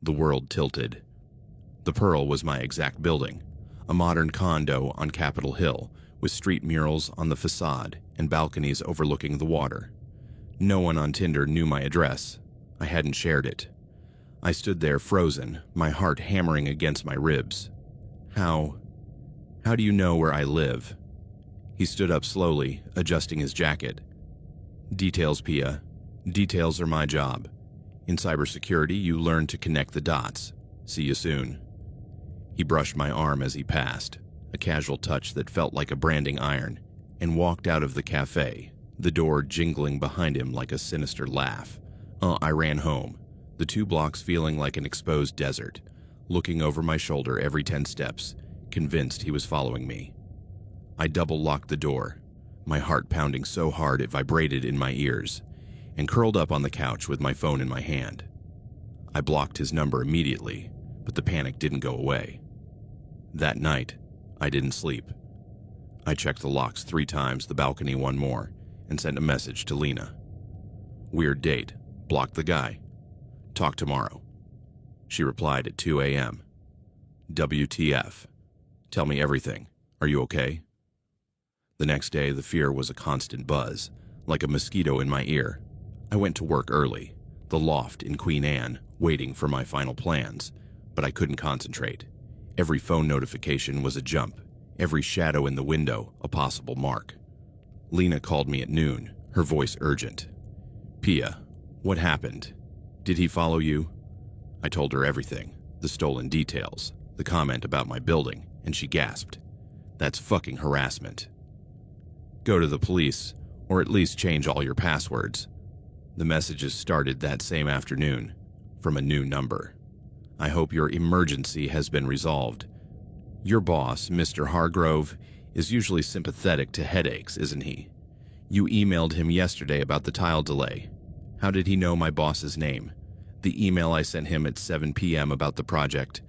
The world tilted. The Pearl was my exact building, a modern condo on Capitol Hill, with street murals on the facade and balconies overlooking the water. No one on Tinder knew my address. I hadn't shared it. I stood there frozen, my heart hammering against my ribs. How do you know where I live? He stood up slowly, adjusting his jacket. Details, Pia. Details are my job. In cybersecurity, you learn to connect the dots. See you soon. He brushed my arm as he passed, a casual touch that felt like a branding iron, and walked out of the cafe, the door jingling behind him like a sinister laugh. I ran home, the 2 blocks feeling like an exposed desert, looking over my shoulder every 10 steps, convinced he was following me. I double-locked the door, my heart pounding so hard it vibrated in my ears, and curled up on the couch with my phone in my hand. I blocked his number immediately, but the panic didn't go away. That night, I didn't sleep. I checked the locks 3 times, the balcony 1 more, and sent a message to Lena. Weird date. Blocked the guy. Talk tomorrow. She replied at 2 a.m. WTF. Tell me everything. Are you okay? The next day, the fear was a constant buzz, like a mosquito in my ear. I went to work early, the loft in Queen Anne, waiting for my final plans, but I couldn't concentrate. Every phone notification was a jump, every shadow in the window a possible mark. Lena called me at noon, her voice urgent. Pia, what happened? Did he follow you? I told her everything, the stolen details, the comment about my building, and she gasped. That's fucking harassment. Go to the police, or at least change all your passwords. The messages started that same afternoon, from a new number. I hope your emergency has been resolved. Your boss, Mr. Hargrove, is usually sympathetic to headaches, isn't he? You emailed him yesterday about the tile delay. How did he know my boss's name? The email I sent him at 7 p.m. about the project.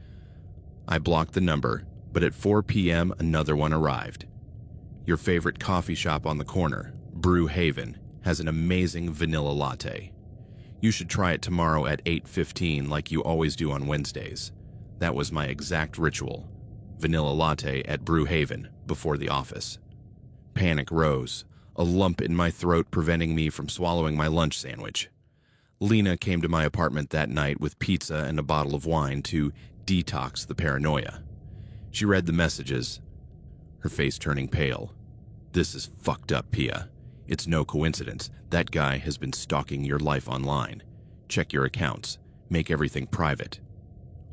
I blocked the number, but at 4 p.m. another one arrived. Your favorite coffee shop on the corner, Brew Haven, has an amazing vanilla latte. You should try it tomorrow at 8:15 like you always do on Wednesdays. That was my exact ritual. Vanilla latte at Brew Haven before the office. Panic rose, a lump in my throat preventing me from swallowing my lunch sandwich. Lena came to my apartment that night with pizza and a bottle of wine to detox the paranoia. She read the messages, her face turning pale. This is fucked up, Pia. It's no coincidence. That guy has been stalking your life online. Check your accounts. Make everything private.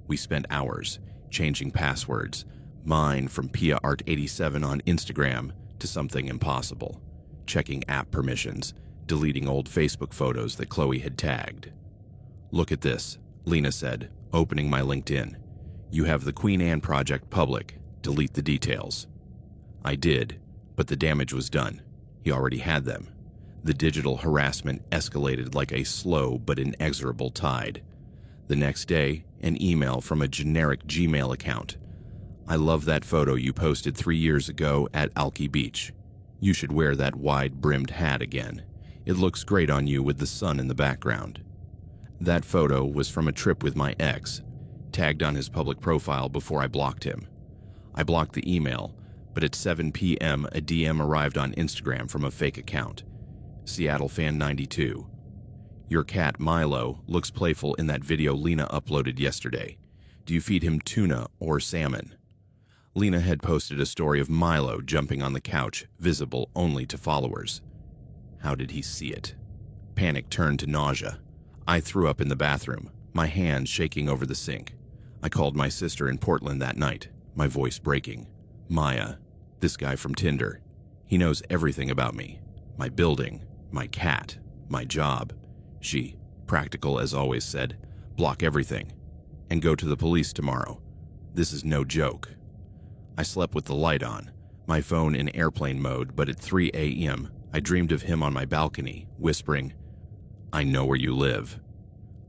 We spent hours changing passwords, mine from PiaArt87 on Instagram to something impossible, checking app permissions, deleting old Facebook photos that Chloe had tagged. Look at this, Lena said, opening my LinkedIn. You have the Queen Anne project public. Delete the details. I did, but the damage was done. He already had them. The digital harassment escalated like a slow but inexorable tide. The next day, an email from a generic Gmail account. I love that photo you posted 3 years ago at Alki Beach. You should wear that wide-brimmed hat again. It looks great on you with the sun in the background. That photo was from a trip with my ex, tagged on his public profile before I blocked him. I blocked the email, but at 7 p.m. a DM arrived on Instagram from a fake account. Seattle Fan 92. Your cat, Milo, looks playful in that video Lena uploaded yesterday. Do you feed him tuna or salmon? Lena had posted a story of Milo jumping on the couch, visible only to followers. How did he see it? Panic turned to nausea. I threw up in the bathroom, my hands shaking over the sink. I called my sister in Portland that night, my voice breaking. Maya, this guy from Tinder. He knows everything about me. My building, my cat, my job. She, practical as always, said, block everything and go to the police tomorrow. This is no joke. I slept with the light on, my phone in airplane mode, but at 3 a.m. I dreamed of him on my balcony, whispering, I know where you live.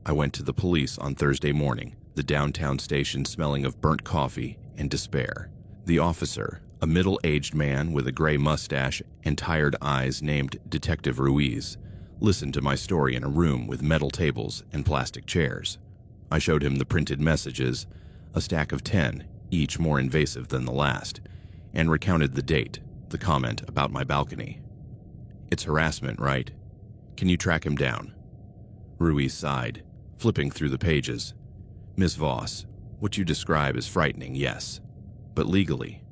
I went to the police on Thursday morning, the downtown station smelling of burnt coffee and despair. The officer, a middle-aged man with a gray mustache and tired eyes named Detective Ruiz, listened to my story in a room with metal tables and plastic chairs. I showed him the printed messages, a stack of 10, each more invasive than the last, and recounted the date, the comment about my balcony. It's harassment, right? Can you track him down? Ruiz sighed, flipping through the pages. Miss Voss, what you describe is frightening, yes. But legally,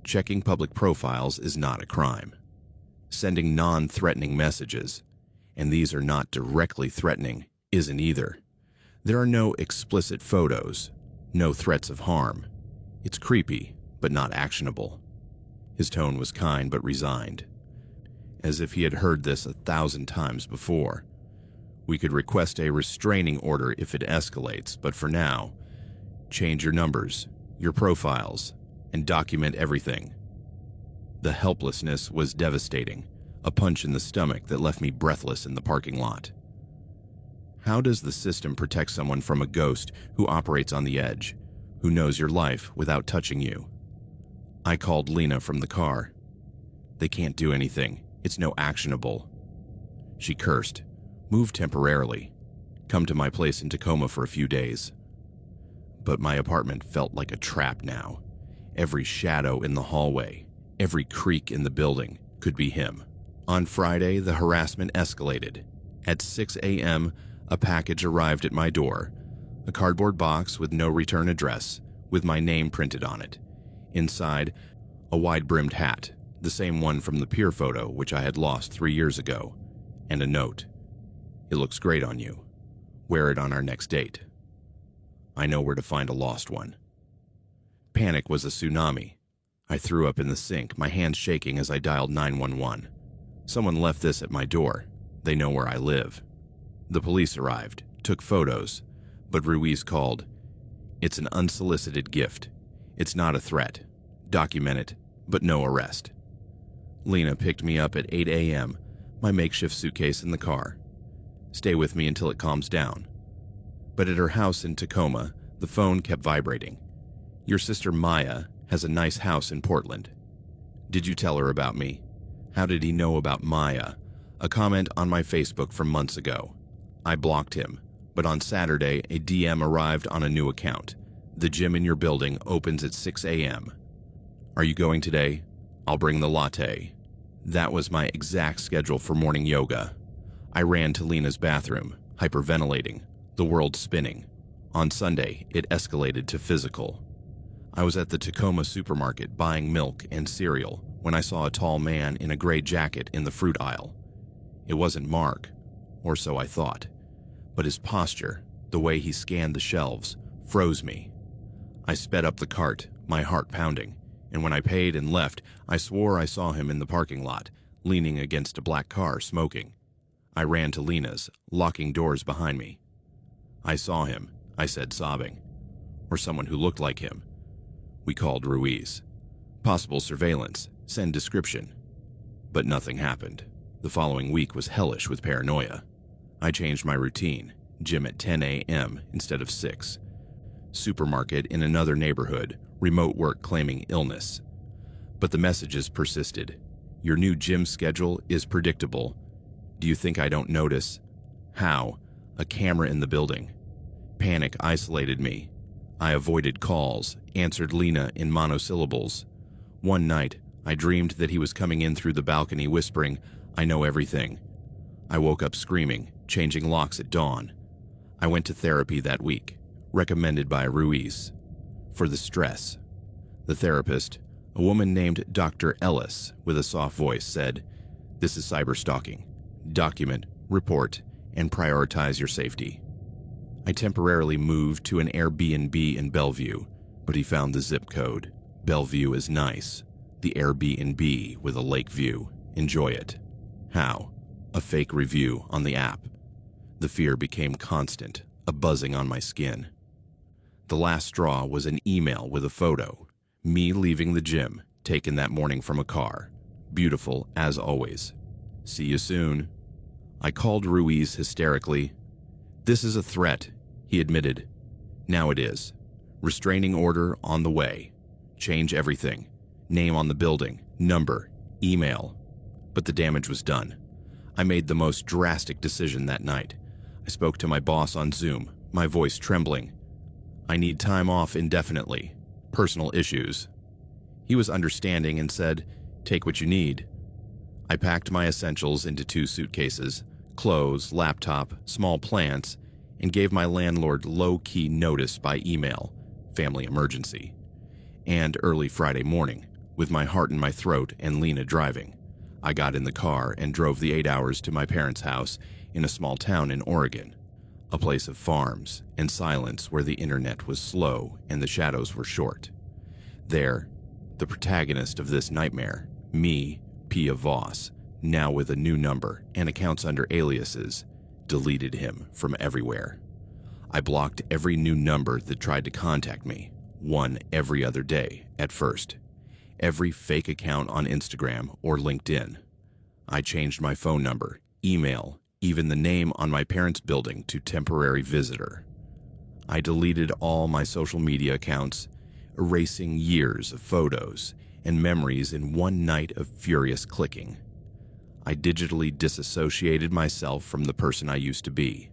checking public profiles is not a crime. Sending non-threatening messages, and these are not directly threatening, isn't either. There are no explicit photos, no threats of harm. It's creepy, but not actionable. His tone was kind but resigned, as if he had heard this 1,000 times before. We could request a restraining order if it escalates, but for now, change your numbers, your profiles, and document everything. The helplessness was devastating, a punch in the stomach that left me breathless in the parking lot. How does the system protect someone from a ghost who operates on the edge, who knows your life without touching you? I called Lena from the car. They can't do anything. It's no actionable. She cursed. Move temporarily. Come to my place in Tacoma for a few days. But my apartment felt like a trap now. Every shadow in the hallway, every creak in the building could be him. On Friday, the harassment escalated. At 6 a.m., a package arrived at my door, a cardboard box with no return address, with my name printed on it. Inside, a wide-brimmed hat, the same one from the pier photo which I had lost 3 years ago, and a note. It looks great on you. Wear it on our next date. I know where to find a lost one. Panic was a tsunami. I threw up in the sink, my hands shaking as I dialed 911. Someone left this at my door. They know where I live. The police arrived, took photos, but Ruiz called. It's an unsolicited gift. It's not a threat. Document it, but no arrest. Lena picked me up at 8 a.m., my makeshift suitcase in the car. Stay with me until it calms down. But at her house in Tacoma, the phone kept vibrating. Your sister Maya has a nice house in Portland. Did you tell her about me? How did he know about Maya? A comment on my Facebook from months ago. I blocked him, but on Saturday, a DM arrived on a new account. The gym in your building opens at 6 a.m. Are you going today? I'll bring the latte. That was my exact schedule for morning yoga. I ran to Lena's bathroom, hyperventilating, the world spinning. On Sunday, it escalated to physical. I was at the Tacoma supermarket buying milk and cereal when I saw a tall man in a gray jacket in the fruit aisle. It wasn't Mark, or so I thought, but his posture, the way he scanned the shelves, froze me. I sped up the cart, my heart pounding, and when I paid and left, I swore I saw him in the parking lot, leaning against a black car, smoking. I ran to Lena's, locking doors behind me. I saw him, I said, sobbing. Or someone who looked like him. We called Ruiz. Possible surveillance, send description. But nothing happened. The following week was hellish with paranoia. I changed my routine, gym at 10 a.m. instead of 6. Supermarket in another neighborhood, remote work claiming illness. But the messages persisted. Your new gym schedule is predictable. Do you think I don't notice? How? A camera in the building. Panic isolated me. I avoided calls, answered Lena in monosyllables. One night, I dreamed that he was coming in through the balcony whispering, I know everything. I woke up screaming, changing locks at dawn. I went to therapy that week, recommended by Ruiz. For the stress. The therapist, a woman named Dr. Ellis with a soft voice, said, This is cyberstalking. Document, report, and prioritize your safety. I temporarily moved to an Airbnb in Bellevue, but he found the zip code. Bellevue is nice. The Airbnb with a lake view. Enjoy it. How? A fake review on the app. The fear became constant, a buzzing on my skin. The last straw was an email with a photo. Me leaving the gym, taken that morning from a car. Beautiful as always. See you soon. I called Ruiz hysterically. This is a threat, he admitted. Now it is. Restraining order on the way. Change everything. Name on the building, number, email. But the damage was done. I made the most drastic decision that night. I spoke to my boss on Zoom, my voice trembling. I need time off indefinitely. Personal issues. He was understanding and said, Take what you need. I packed my essentials into 2 suitcases, clothes, laptop, small plants, and gave my landlord low-key notice by email, family emergency. And early Friday morning, with my heart in my throat and Lena driving, I got in the car and drove the 8 hours to my parents' house in a small town in Oregon, a place of farms and silence where the internet was slow and the shadows were short. There, the protagonist of this nightmare, me, Pia Voss, now with a new number and accounts under aliases, deleted him from everywhere. I blocked every new number that tried to contact me, one every other day at first. Every fake account on Instagram or LinkedIn. I changed my phone number, email, even the name on my parents' building to temporary visitor. I deleted all my social media accounts, erasing years of photos and memories in one night of furious clicking. I digitally disassociated myself from the person I used to be.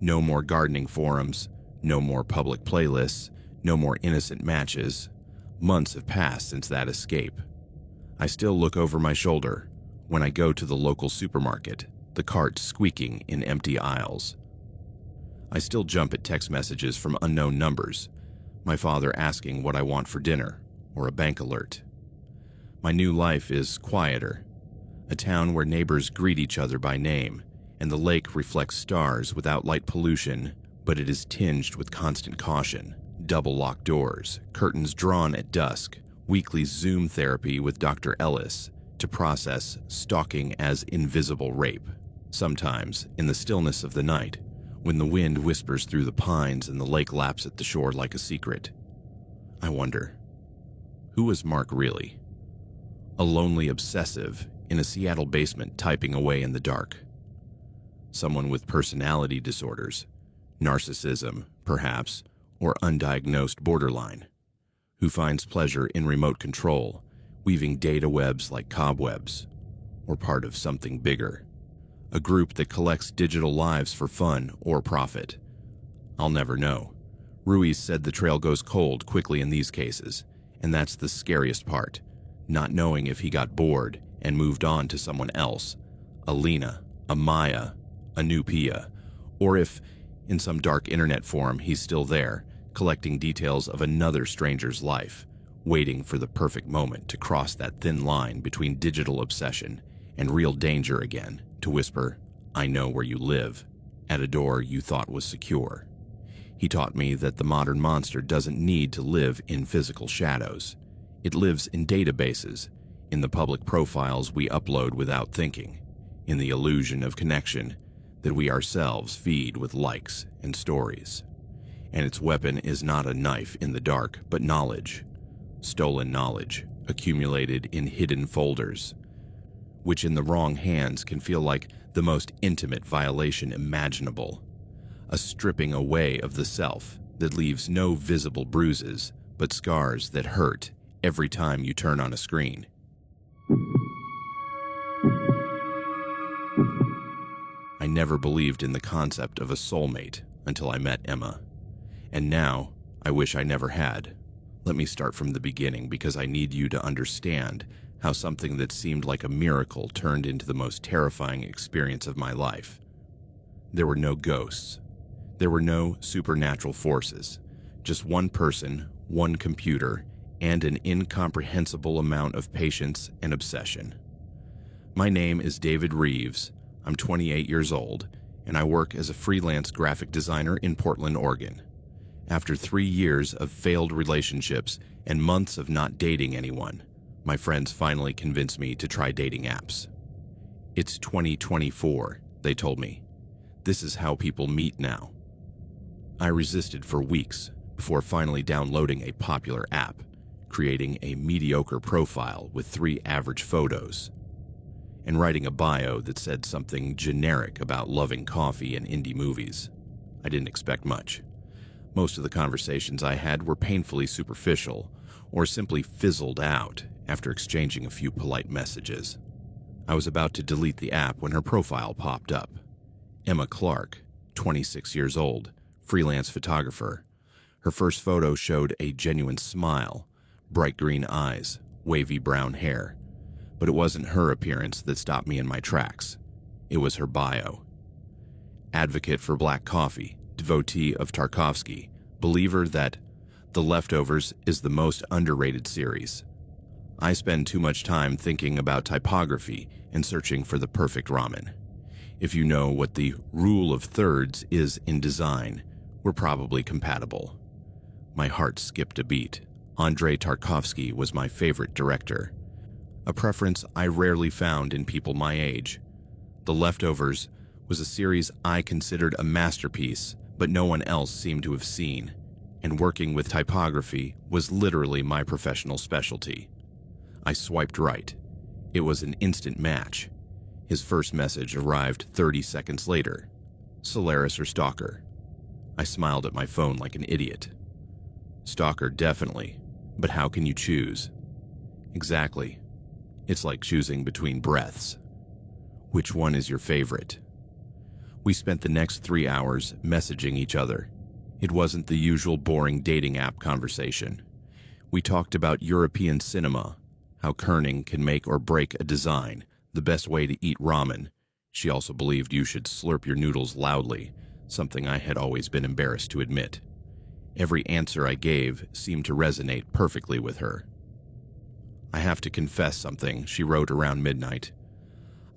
No more gardening forums, no more public playlists, no more innocent matches. Months have passed since that escape. I still look over my shoulder when I go to the local supermarket, the cart squeaking in empty aisles. I still jump at text messages from unknown numbers, my father asking what I want for dinner, or a bank alert. My new life is quieter, a town where neighbors greet each other by name, and the lake reflects stars without light pollution, but it is tinged with constant caution. Double locked doors, curtains drawn at dusk, weekly Zoom therapy with Dr. Ellis to process stalking as invisible rape. Sometimes, in the stillness of the night, when the wind whispers through the pines and the lake laps at the shore like a secret, I wonder, who was Mark really? A lonely obsessive in a Seattle basement typing away in the dark. Someone with personality disorders, narcissism, perhaps, or undiagnosed borderline, who finds pleasure in remote control, weaving data webs like cobwebs, or part of something bigger, a group that collects digital lives for fun or profit. I'll never know. Ruiz said the trail goes cold quickly in these cases, and that's the scariest part, not knowing if he got bored and moved on to someone else, a Lena, a Maya, a new Pia, or if, in some dark internet forum, he's still there, collecting details of another stranger's life, waiting for the perfect moment to cross that thin line between digital obsession and real danger again, to whisper, "I know where you live," at a door you thought was secure. He taught me that the modern monster doesn't need to live in physical shadows. It lives in databases, in the public profiles we upload without thinking, in the illusion of connection that we ourselves feed with likes and stories. And its weapon is not a knife in the dark, but knowledge. Stolen knowledge, accumulated in hidden folders, which in the wrong hands can feel like the most intimate violation imaginable. A stripping away of the self that leaves no visible bruises, but scars that hurt every time you turn on a screen. I never believed in the concept of a soulmate until I met Emma. And now, I wish I never had. Let me start from the beginning because I need you to understand how something that seemed like a miracle turned into the most terrifying experience of my life. There were no ghosts. There were no supernatural forces. Just one person, one computer, and an incomprehensible amount of patience and obsession. My name is David Reeves. I'm 28 years old, and I work as a freelance graphic designer in Portland, Oregon. After 3 years of failed relationships and months of not dating anyone, my friends finally convinced me to try dating apps. It's 2024, they told me. This is how people meet now. I resisted for weeks before finally downloading a popular app, creating a mediocre profile with 3 average photos, and writing a bio that said something generic about loving coffee and indie movies. I didn't expect much. Most of the conversations I had were painfully superficial or simply fizzled out after exchanging a few polite messages. I was about to delete the app when her profile popped up. Emma Clark, 26 years old, freelance photographer. Her first photo showed a genuine smile, bright green eyes, wavy brown hair. But it wasn't her appearance that stopped me in my tracks. It was her bio. Advocate for black coffee, devotee of Tarkovsky, believer that The Leftovers is the most underrated series. I spend too much time thinking about typography and searching for the perfect ramen. If you know what the rule of thirds is in design, we're probably compatible. My heart skipped a beat. Andrei Tarkovsky was my favorite director, a preference I rarely found in people my age. The Leftovers was a series I considered a masterpiece, but no one else seemed to have seen, and working with typography was literally my professional specialty. I swiped right. It was an instant match. His first message arrived 30 seconds later. Solaris or Stalker? I smiled at my phone like an idiot. Stalker, definitely. But how can you choose? Exactly. It's like choosing between breaths. Which one is your favorite? We spent the next 3 hours messaging each other. It wasn't the usual boring dating app conversation. We talked about European cinema, how kerning can make or break a design, the best way to eat ramen. She also believed you should slurp your noodles loudly, something I had always been embarrassed to admit. Every answer I gave seemed to resonate perfectly with her. I have to confess something, she wrote around midnight.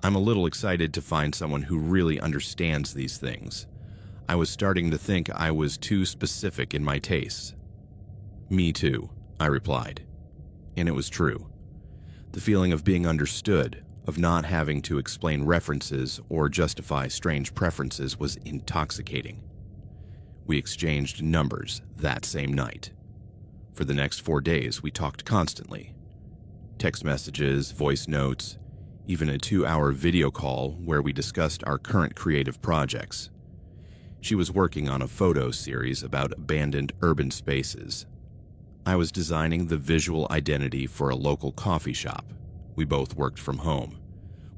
I'm a little excited to find someone who really understands these things. I was starting to think I was too specific in my tastes. Me too, I replied. And it was true. The feeling of being understood, of not having to explain references or justify strange preferences was intoxicating. We exchanged numbers that same night. For the next 4 days, we talked constantly. Text messages, voice notes, even a 2-hour video call where we discussed our current creative projects. She was working on a photo series about abandoned urban spaces. I was designing the visual identity for a local coffee shop. We both worked from home.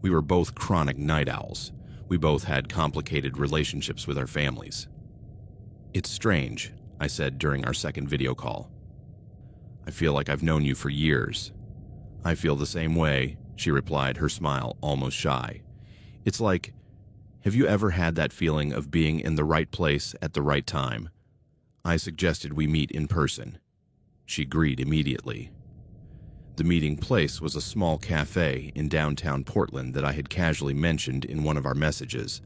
We were both chronic night owls. We both had complicated relationships with our families. It's strange, I said during our second video call. I feel like I've known you for years. I feel the same way, she replied, her smile almost shy. It's like, have you ever had that feeling of being in the right place at the right time? I suggested we meet in person. She agreed immediately. The meeting place was a small cafe in downtown Portland that I had casually mentioned in one of our messages.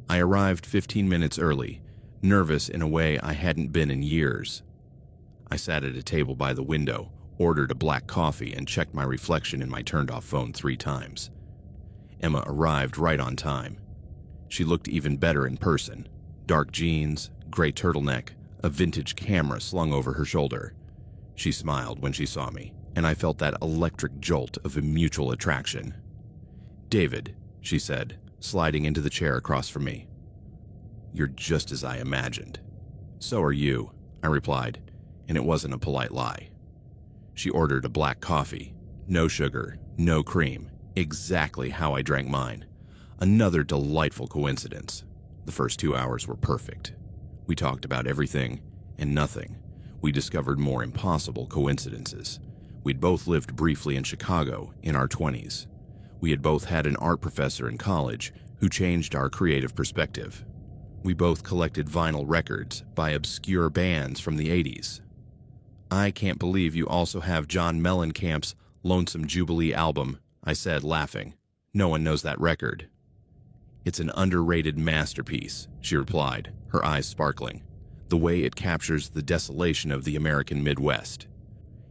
I arrived 15 minutes early, nervous in a way I hadn't been in years. I sat at a table by the window, ordered a black coffee, and checked my reflection in my turned-off phone 3 times. Emma arrived right on time. She looked even better in person. Dark jeans, gray turtleneck, a vintage camera slung over her shoulder. She smiled when she saw me, and I felt that electric jolt of a mutual attraction. "David," she said, sliding into the chair across from me. "You're just as I imagined." "So are you," I replied, and it wasn't a polite lie. She ordered a black coffee. No sugar, no cream. Exactly how I drank mine. Another delightful coincidence. The first 2 hours were perfect. We talked about everything and nothing. We discovered more impossible coincidences. We'd both lived briefly in Chicago in our 20s. We had both had an art professor in college who changed our creative perspective. We both collected vinyl records by obscure bands from the 80s. "I can't believe you also have John Mellencamp's Lonesome Jubilee album," I said, laughing. "No one knows that record." "It's an underrated masterpiece," she replied, her eyes sparkling. "The way it captures the desolation of the American Midwest.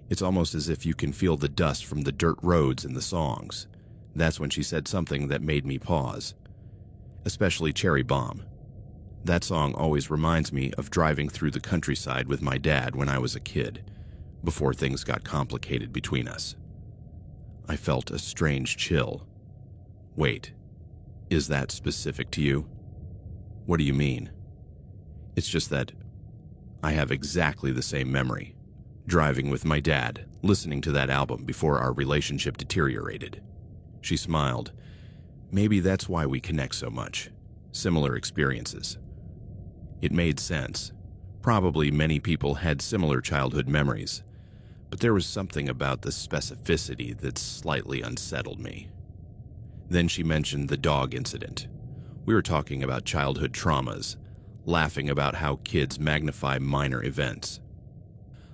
It's almost as if you can feel the dust from the dirt roads in the songs." That's when she said something that made me pause. "Especially Cherry Bomb. That song always reminds me of driving through the countryside with my dad when I was a kid, before things got complicated between us." I felt a strange chill. "Wait, is that specific to you?" "What do you mean?" "It's just that I have exactly the same memory. Driving with my dad, listening to that album before our relationship deteriorated." She smiled. "Maybe that's why we connect so much. Similar experiences." It made sense. Probably many people had similar childhood memories, but there was something about the specificity that slightly unsettled me. Then she mentioned the dog incident. We were talking about childhood traumas, laughing about how kids magnify minor events.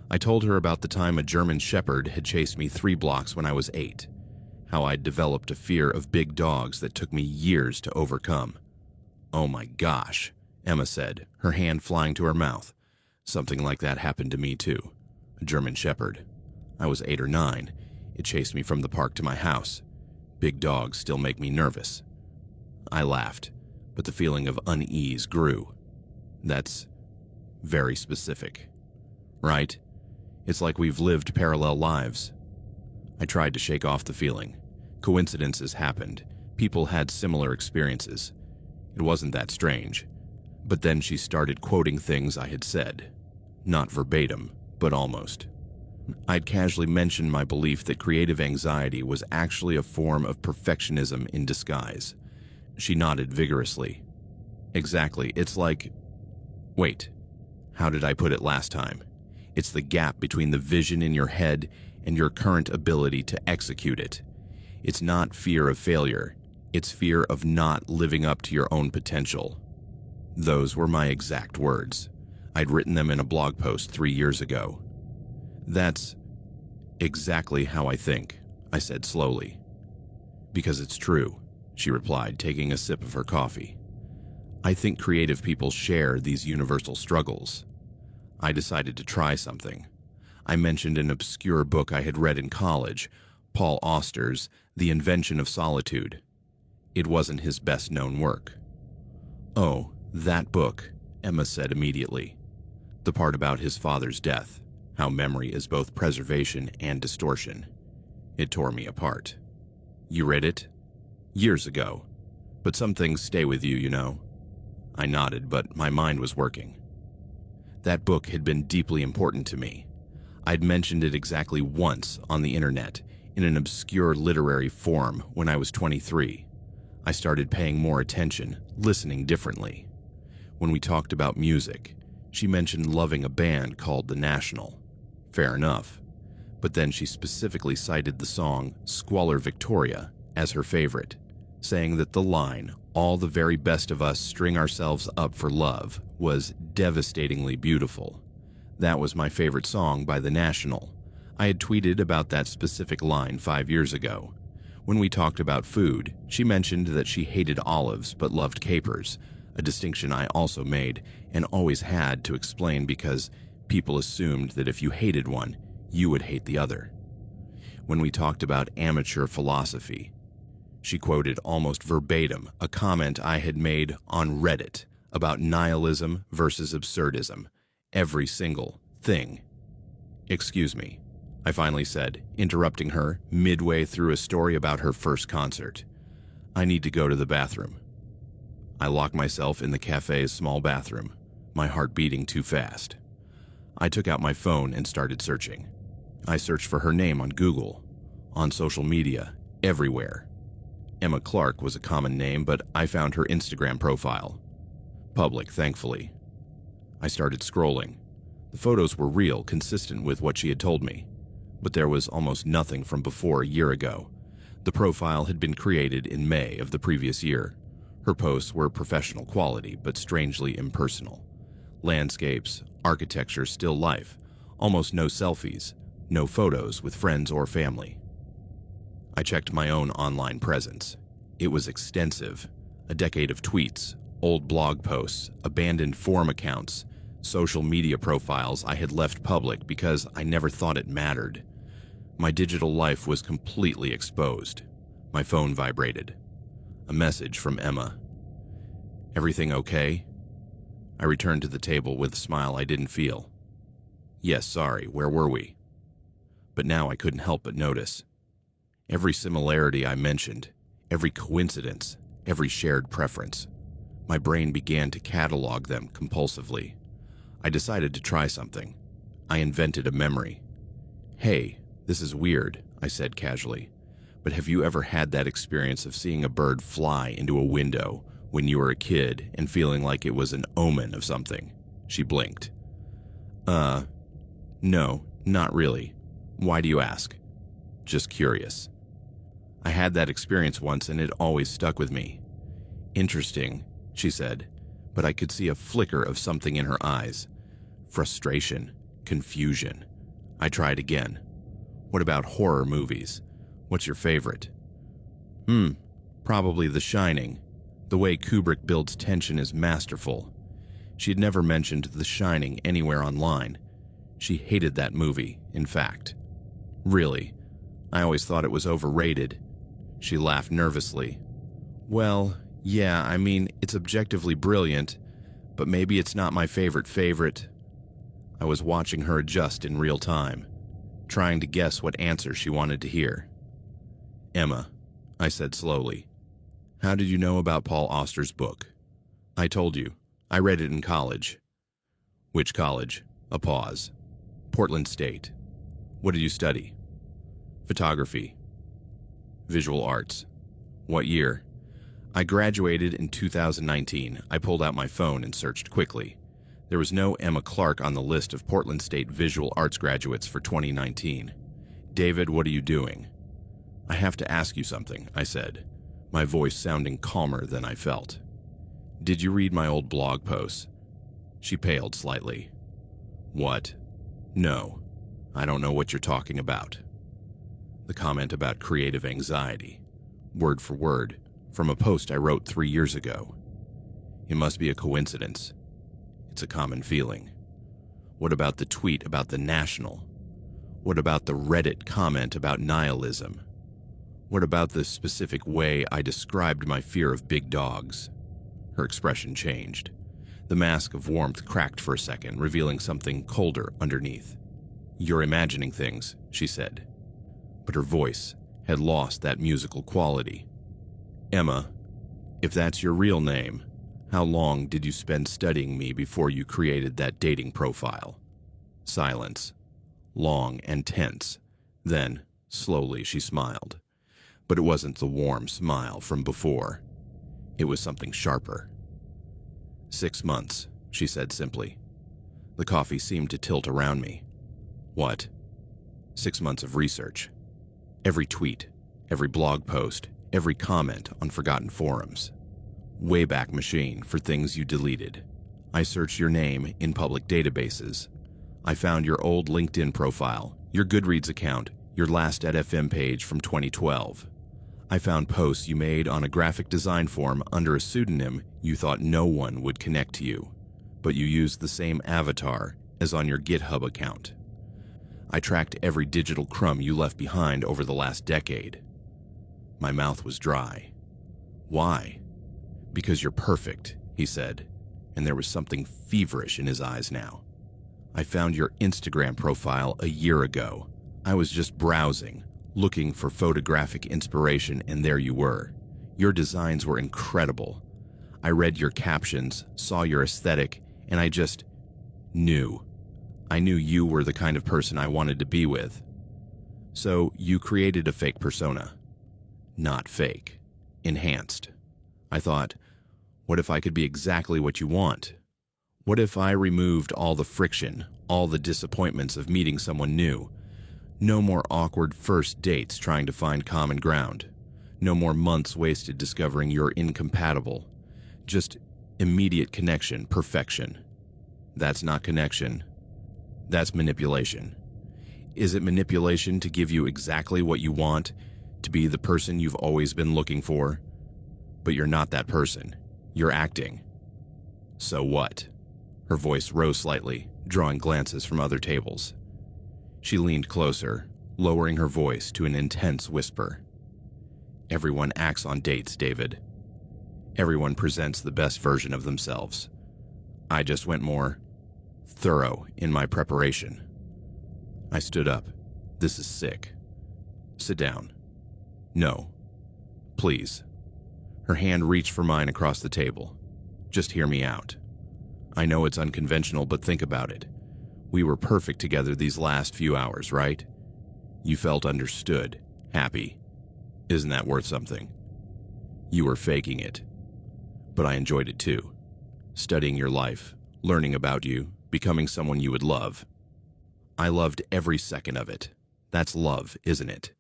I told her about the time a German Shepherd had chased me 3 blocks when I was 8, how I'd developed a fear of big dogs that took me years to overcome. "Oh my gosh," Emma said, her hand flying to her mouth. "Something like that happened to me too. A German Shepherd. I was 8 or 9. It chased me from the park to my house. Big dogs still make me nervous." I laughed, but the feeling of unease grew. "That's very specific, right? It's like we've lived parallel lives." I tried to shake off the feeling. Coincidences happened. People had similar experiences. It wasn't that strange. But then she started quoting things I had said. Not verbatim, but almost. I'd casually mentioned my belief that creative anxiety was actually a form of perfectionism in disguise. She nodded vigorously. Exactly, it's like... Wait, how did I put it last time? It's the gap between the vision in your head and your current ability to execute it. It's not fear of failure. It's fear of not living up to your own potential. Those were my exact words. I'd written them in a blog post 3 years ago. That's exactly how I think, I said slowly. Because it's true, she replied, taking a sip of her coffee. I think creative people share these universal struggles. I decided to try something. I mentioned an obscure book I had read in college, Paul Auster's The Invention of Solitude. It wasn't his best-known work. Oh, that book, Emma said immediately. The part about his father's death, how memory is both preservation and distortion. It tore me apart. You read it? Years ago. But some things stay with you, you know. I nodded, but my mind was working. That book had been deeply important to me. I'd mentioned it exactly once on the internet, in an obscure literary forum when I was 23. I started paying more attention, listening differently. When we talked about music, she mentioned loving a band called The National. Fair enough. But then she specifically cited the song Squalor Victoria as her favorite, saying that the line, "All the very best of us string ourselves up for love," was devastatingly beautiful. That was my favorite song by The National. I had tweeted about that specific line 5 years ago. When we talked about food, she mentioned that she hated olives but loved capers, a distinction I also made and always had to explain because people assumed that if you hated one, you would hate the other. When we talked about amateur philosophy, she quoted almost verbatim a comment I had made on Reddit about nihilism versus absurdism. Every single thing. Excuse me, I finally said, interrupting her midway through a story about her first concert. I need to go to the bathroom. I locked myself in the cafe's small bathroom, my heart beating too fast. I took out my phone and started searching. I searched for her name on Google, on social media, everywhere. Emma Clark was a common name, but I found her Instagram profile. Public, thankfully. I started scrolling. The photos were real, consistent with what she had told me. But there was almost nothing from before a year ago. The profile had been created in May of the previous year. Her posts were professional quality, but strangely impersonal. Landscapes, architecture, still life. Almost no selfies, no photos with friends or family. I checked my own online presence. It was extensive. A decade of tweets, old blog posts, abandoned forum accounts, social media profiles I had left public because I never thought it mattered. My digital life was completely exposed. My phone vibrated. A message from Emma. Everything okay? I returned to the table with a smile I didn't feel. Yes, sorry, where were we? But now I couldn't help but notice. Every similarity I mentioned, every coincidence, every shared preference. My brain began to catalog them compulsively. I decided to try something. I invented a memory. Hey, this is weird, I said casually, but have you ever had that experience of seeing a bird fly into a window when you were a kid and feeling like it was an omen of something? She blinked. No, not really. Why do you ask? Just curious. I had that experience once and it always stuck with me. Interesting, she said, but I could see a flicker of something in her eyes. Frustration, confusion. I tried again. What about horror movies? What's your favorite? Probably The Shining. The way Kubrick builds tension is masterful. She had never mentioned The Shining anywhere online. She hated that movie, in fact. Really, I always thought it was overrated. She laughed nervously. Well, yeah, I mean, it's objectively brilliant, but maybe it's not my favorite. I was watching her adjust in real time, trying to guess what answer she wanted to hear. Emma, I said slowly, How did you know about Paul Auster's book? I told you. I read it in college. Which college? A pause. Portland State. What did you study? Photography. Visual arts. What year? I graduated in 2019. I pulled out my phone and searched quickly. There was no Emma Clark on the list of Portland State visual arts graduates for 2019. David, what are you doing? I have to ask you something, I said, my voice sounding calmer than I felt. Did you read my old blog posts? She paled slightly. What? No, I don't know what you're talking about. The comment about creative anxiety, word for word, from a post I wrote 3 years ago. It must be a coincidence. It's a common feeling. What about the tweet about the National? What about the Reddit comment about nihilism? What about the specific way I described my fear of big dogs? Her expression changed. The mask of warmth cracked for a second, revealing something colder underneath. You're imagining things, she said. But her voice had lost that musical quality. Emma, if that's your real name, how long did you spend studying me before you created that dating profile? Silence. Long and tense. Then, slowly, she smiled. But it wasn't the warm smile from before. It was something sharper. 6 months, she said simply. The coffee seemed to tilt around me. What? 6 months of research. Every tweet, every blog post, every comment on forgotten forums. Wayback Machine for things you deleted. I searched your name in public databases. I found your old LinkedIn profile, your Goodreads account, your last @FM page from 2012. I found posts you made on a graphic design forum under a pseudonym you thought no one would connect to you, but you used the same avatar as on your GitHub account. I tracked every digital crumb you left behind over the last decade. My mouth was dry. Why? Because you're perfect, he said, and there was something feverish in his eyes now. I found your Instagram profile a year ago. I was just browsing, looking for photographic inspiration, and there you were. Your designs were incredible. I read your captions, saw your aesthetic, and I just knew. I knew you were the kind of person I wanted to be with. So you created a fake persona. Not fake. Enhanced. I thought, what if I could be exactly what you want? What if I removed all the friction, all the disappointments of meeting someone new? No more awkward first dates trying to find common ground. No more months wasted discovering you're incompatible. Just immediate connection, perfection. That's not connection. That's manipulation. Is it manipulation to give you exactly what you want, to be the person you've always been looking for? But you're not that person. You're acting. So what? Her voice rose slightly, drawing glances from other tables. She leaned closer, lowering her voice to an intense whisper. Everyone acts on dates, David. Everyone presents the best version of themselves. I just went more thorough in my preparation. I stood up. This is sick. Sit down. No. Please. Her hand reached for mine across the table. Just hear me out. I know it's unconventional, but think about it. We were perfect together these last few hours, right? You felt understood, happy. Isn't that worth something? You were faking it. But I enjoyed it too. Studying your life, learning about you, becoming someone you would love. I loved every second of it. That's love, isn't it?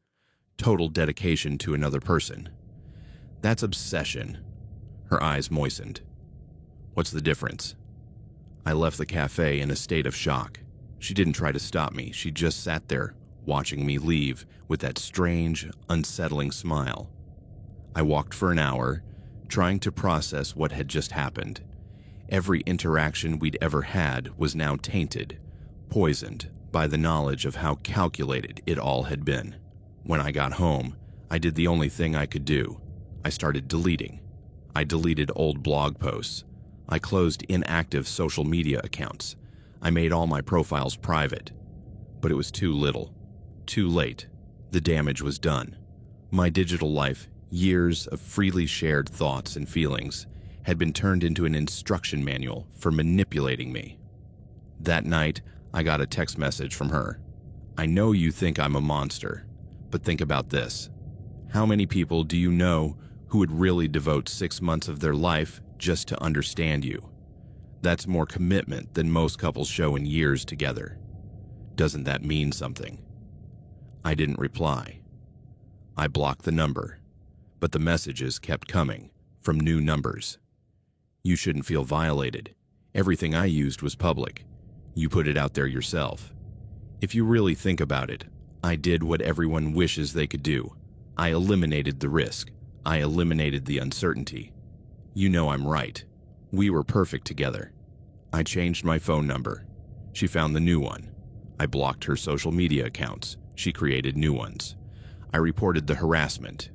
Total dedication to another person. That's obsession. Her eyes moistened. What's the difference? I left the cafe in a state of shock. She didn't try to stop me. She just sat there, watching me leave with that strange, unsettling smile. I walked for an hour, trying to process what had just happened. Every interaction we'd ever had was now tainted, poisoned by the knowledge of how calculated it all had been. When I got home, I did the only thing I could do. I started deleting. I deleted old blog posts. I closed inactive social media accounts. I made all my profiles private. But it was too little. Too late. The damage was done. My digital life Years of freely shared thoughts and feelings had been turned into an instruction manual for manipulating me. That night, I got a text message from her. "I know you think I'm a monster, but think about this. How many people do you know who would really devote 6 months of their life just to understand you? That's more commitment than most couples show in years together. Doesn't that mean something?" I didn't reply. I blocked the number, but the messages kept coming from new numbers. "You shouldn't feel violated. Everything I used was public. You put it out there yourself. If you really think about it, I did what everyone wishes they could do. I eliminated the risk. I eliminated the uncertainty. You know I'm right. We were perfect together." I changed my phone number. She found the new one. I blocked her social media accounts. She created new ones. I reported the harassment.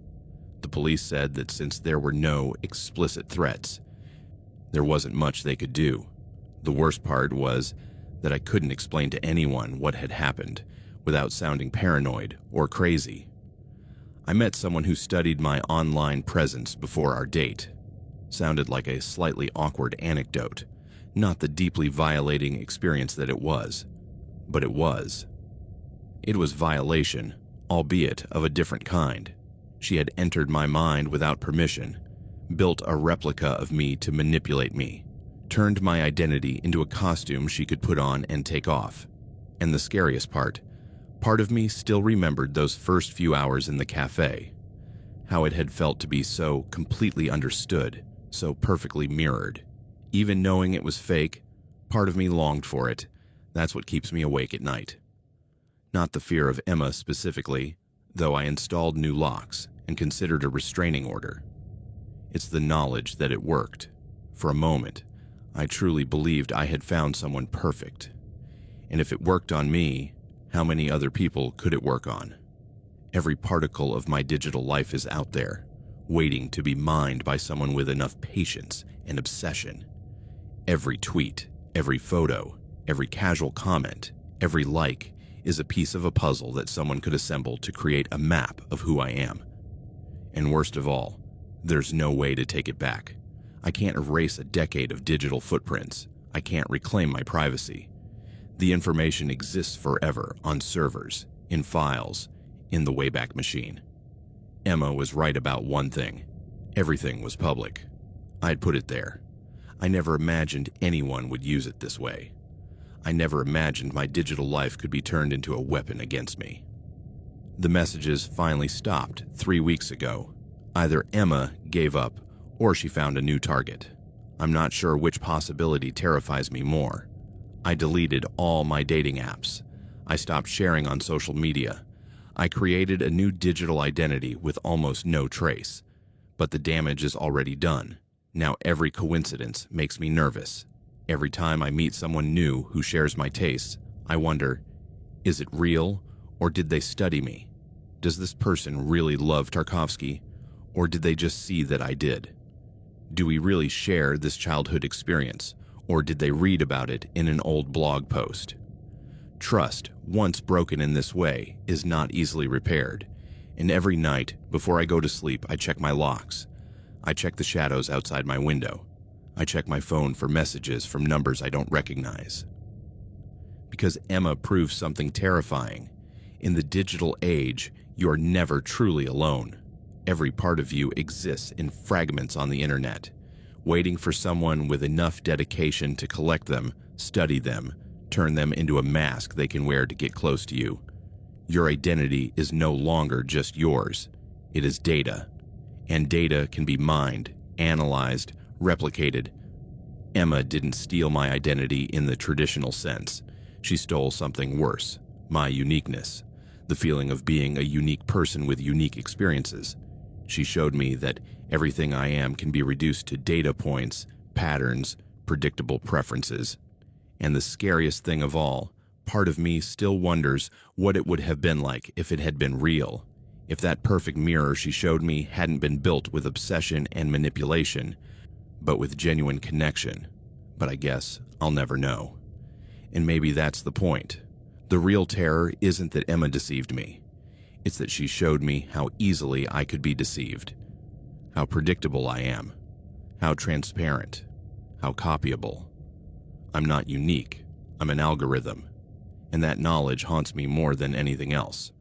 The police said that since there were no explicit threats, there wasn't much they could do. The worst part was that I couldn't explain to anyone what had happened without sounding paranoid or crazy. I met someone who studied my online presence before our date. Sounded like a slightly awkward anecdote, not the deeply violating experience that it was, but it was. It was violation, albeit of a different kind. She had entered my mind without permission, built a replica of me to manipulate me, turned my identity into a costume she could put on and take off. And the scariest part of me still remembered those first few hours in the cafe, how it had felt to be so completely understood, so perfectly mirrored. Even knowing it was fake, part of me longed for it. That's what keeps me awake at night. Not the fear of Emma specifically, though I installed new locks and considered a restraining order. It's the knowledge that it worked. For a moment, I truly believed I had found someone perfect. And if it worked on me, how many other people could it work on? Every particle of my digital life is out there, waiting to be mined by someone with enough patience and obsession. Every tweet, every photo, every casual comment, every like is a piece of a puzzle that someone could assemble to create a map of who I am. And worst of all, there's no way to take it back. I can't erase a decade of digital footprints. I can't reclaim my privacy. The information exists forever on servers, in files, in the Wayback Machine. Emma was right about one thing. Everything was public. I'd put it there. I never imagined anyone would use it this way. I never imagined my digital life could be turned into a weapon against me. The messages finally stopped 3 weeks ago. Either Emma gave up or she found a new target. I'm not sure which possibility terrifies me more. I deleted all my dating apps. I stopped sharing on social media. I created a new digital identity with almost no trace. But the damage is already done. Now every coincidence makes me nervous. Every time I meet someone new who shares my tastes, I wonder, is it real or did they study me? Does this person really love Tarkovsky or did they just see that I did? Do we really share this childhood experience, or did they read about it in an old blog post? Trust, once broken in this way, is not easily repaired, and every night, before I go to sleep, I check my locks. I check the shadows outside my window. I check my phone for messages from numbers I don't recognize. Because Emma proves something terrifying. In the digital age, you're never truly alone. Every part of you exists in fragments on the internet, waiting for someone with enough dedication to collect them, study them, turn them into a mask they can wear to get close to you. Your identity is no longer just yours. It is data. And data can be mined, analyzed, replicated. Emma didn't steal my identity in the traditional sense. She stole something worse, my uniqueness, the feeling of being a unique person with unique experiences. She showed me that everything I am can be reduced to data points, patterns, predictable preferences. And the scariest thing of all, part of me still wonders what it would have been like if it had been real. If that perfect mirror she showed me hadn't been built with obsession and manipulation, but with genuine connection. But I guess I'll never know. And maybe that's the point. The real terror isn't that Emma deceived me. It's that she showed me how easily I could be deceived, how predictable I am, how transparent, how copyable. I'm not unique, I'm an algorithm, and that knowledge haunts me more than anything else.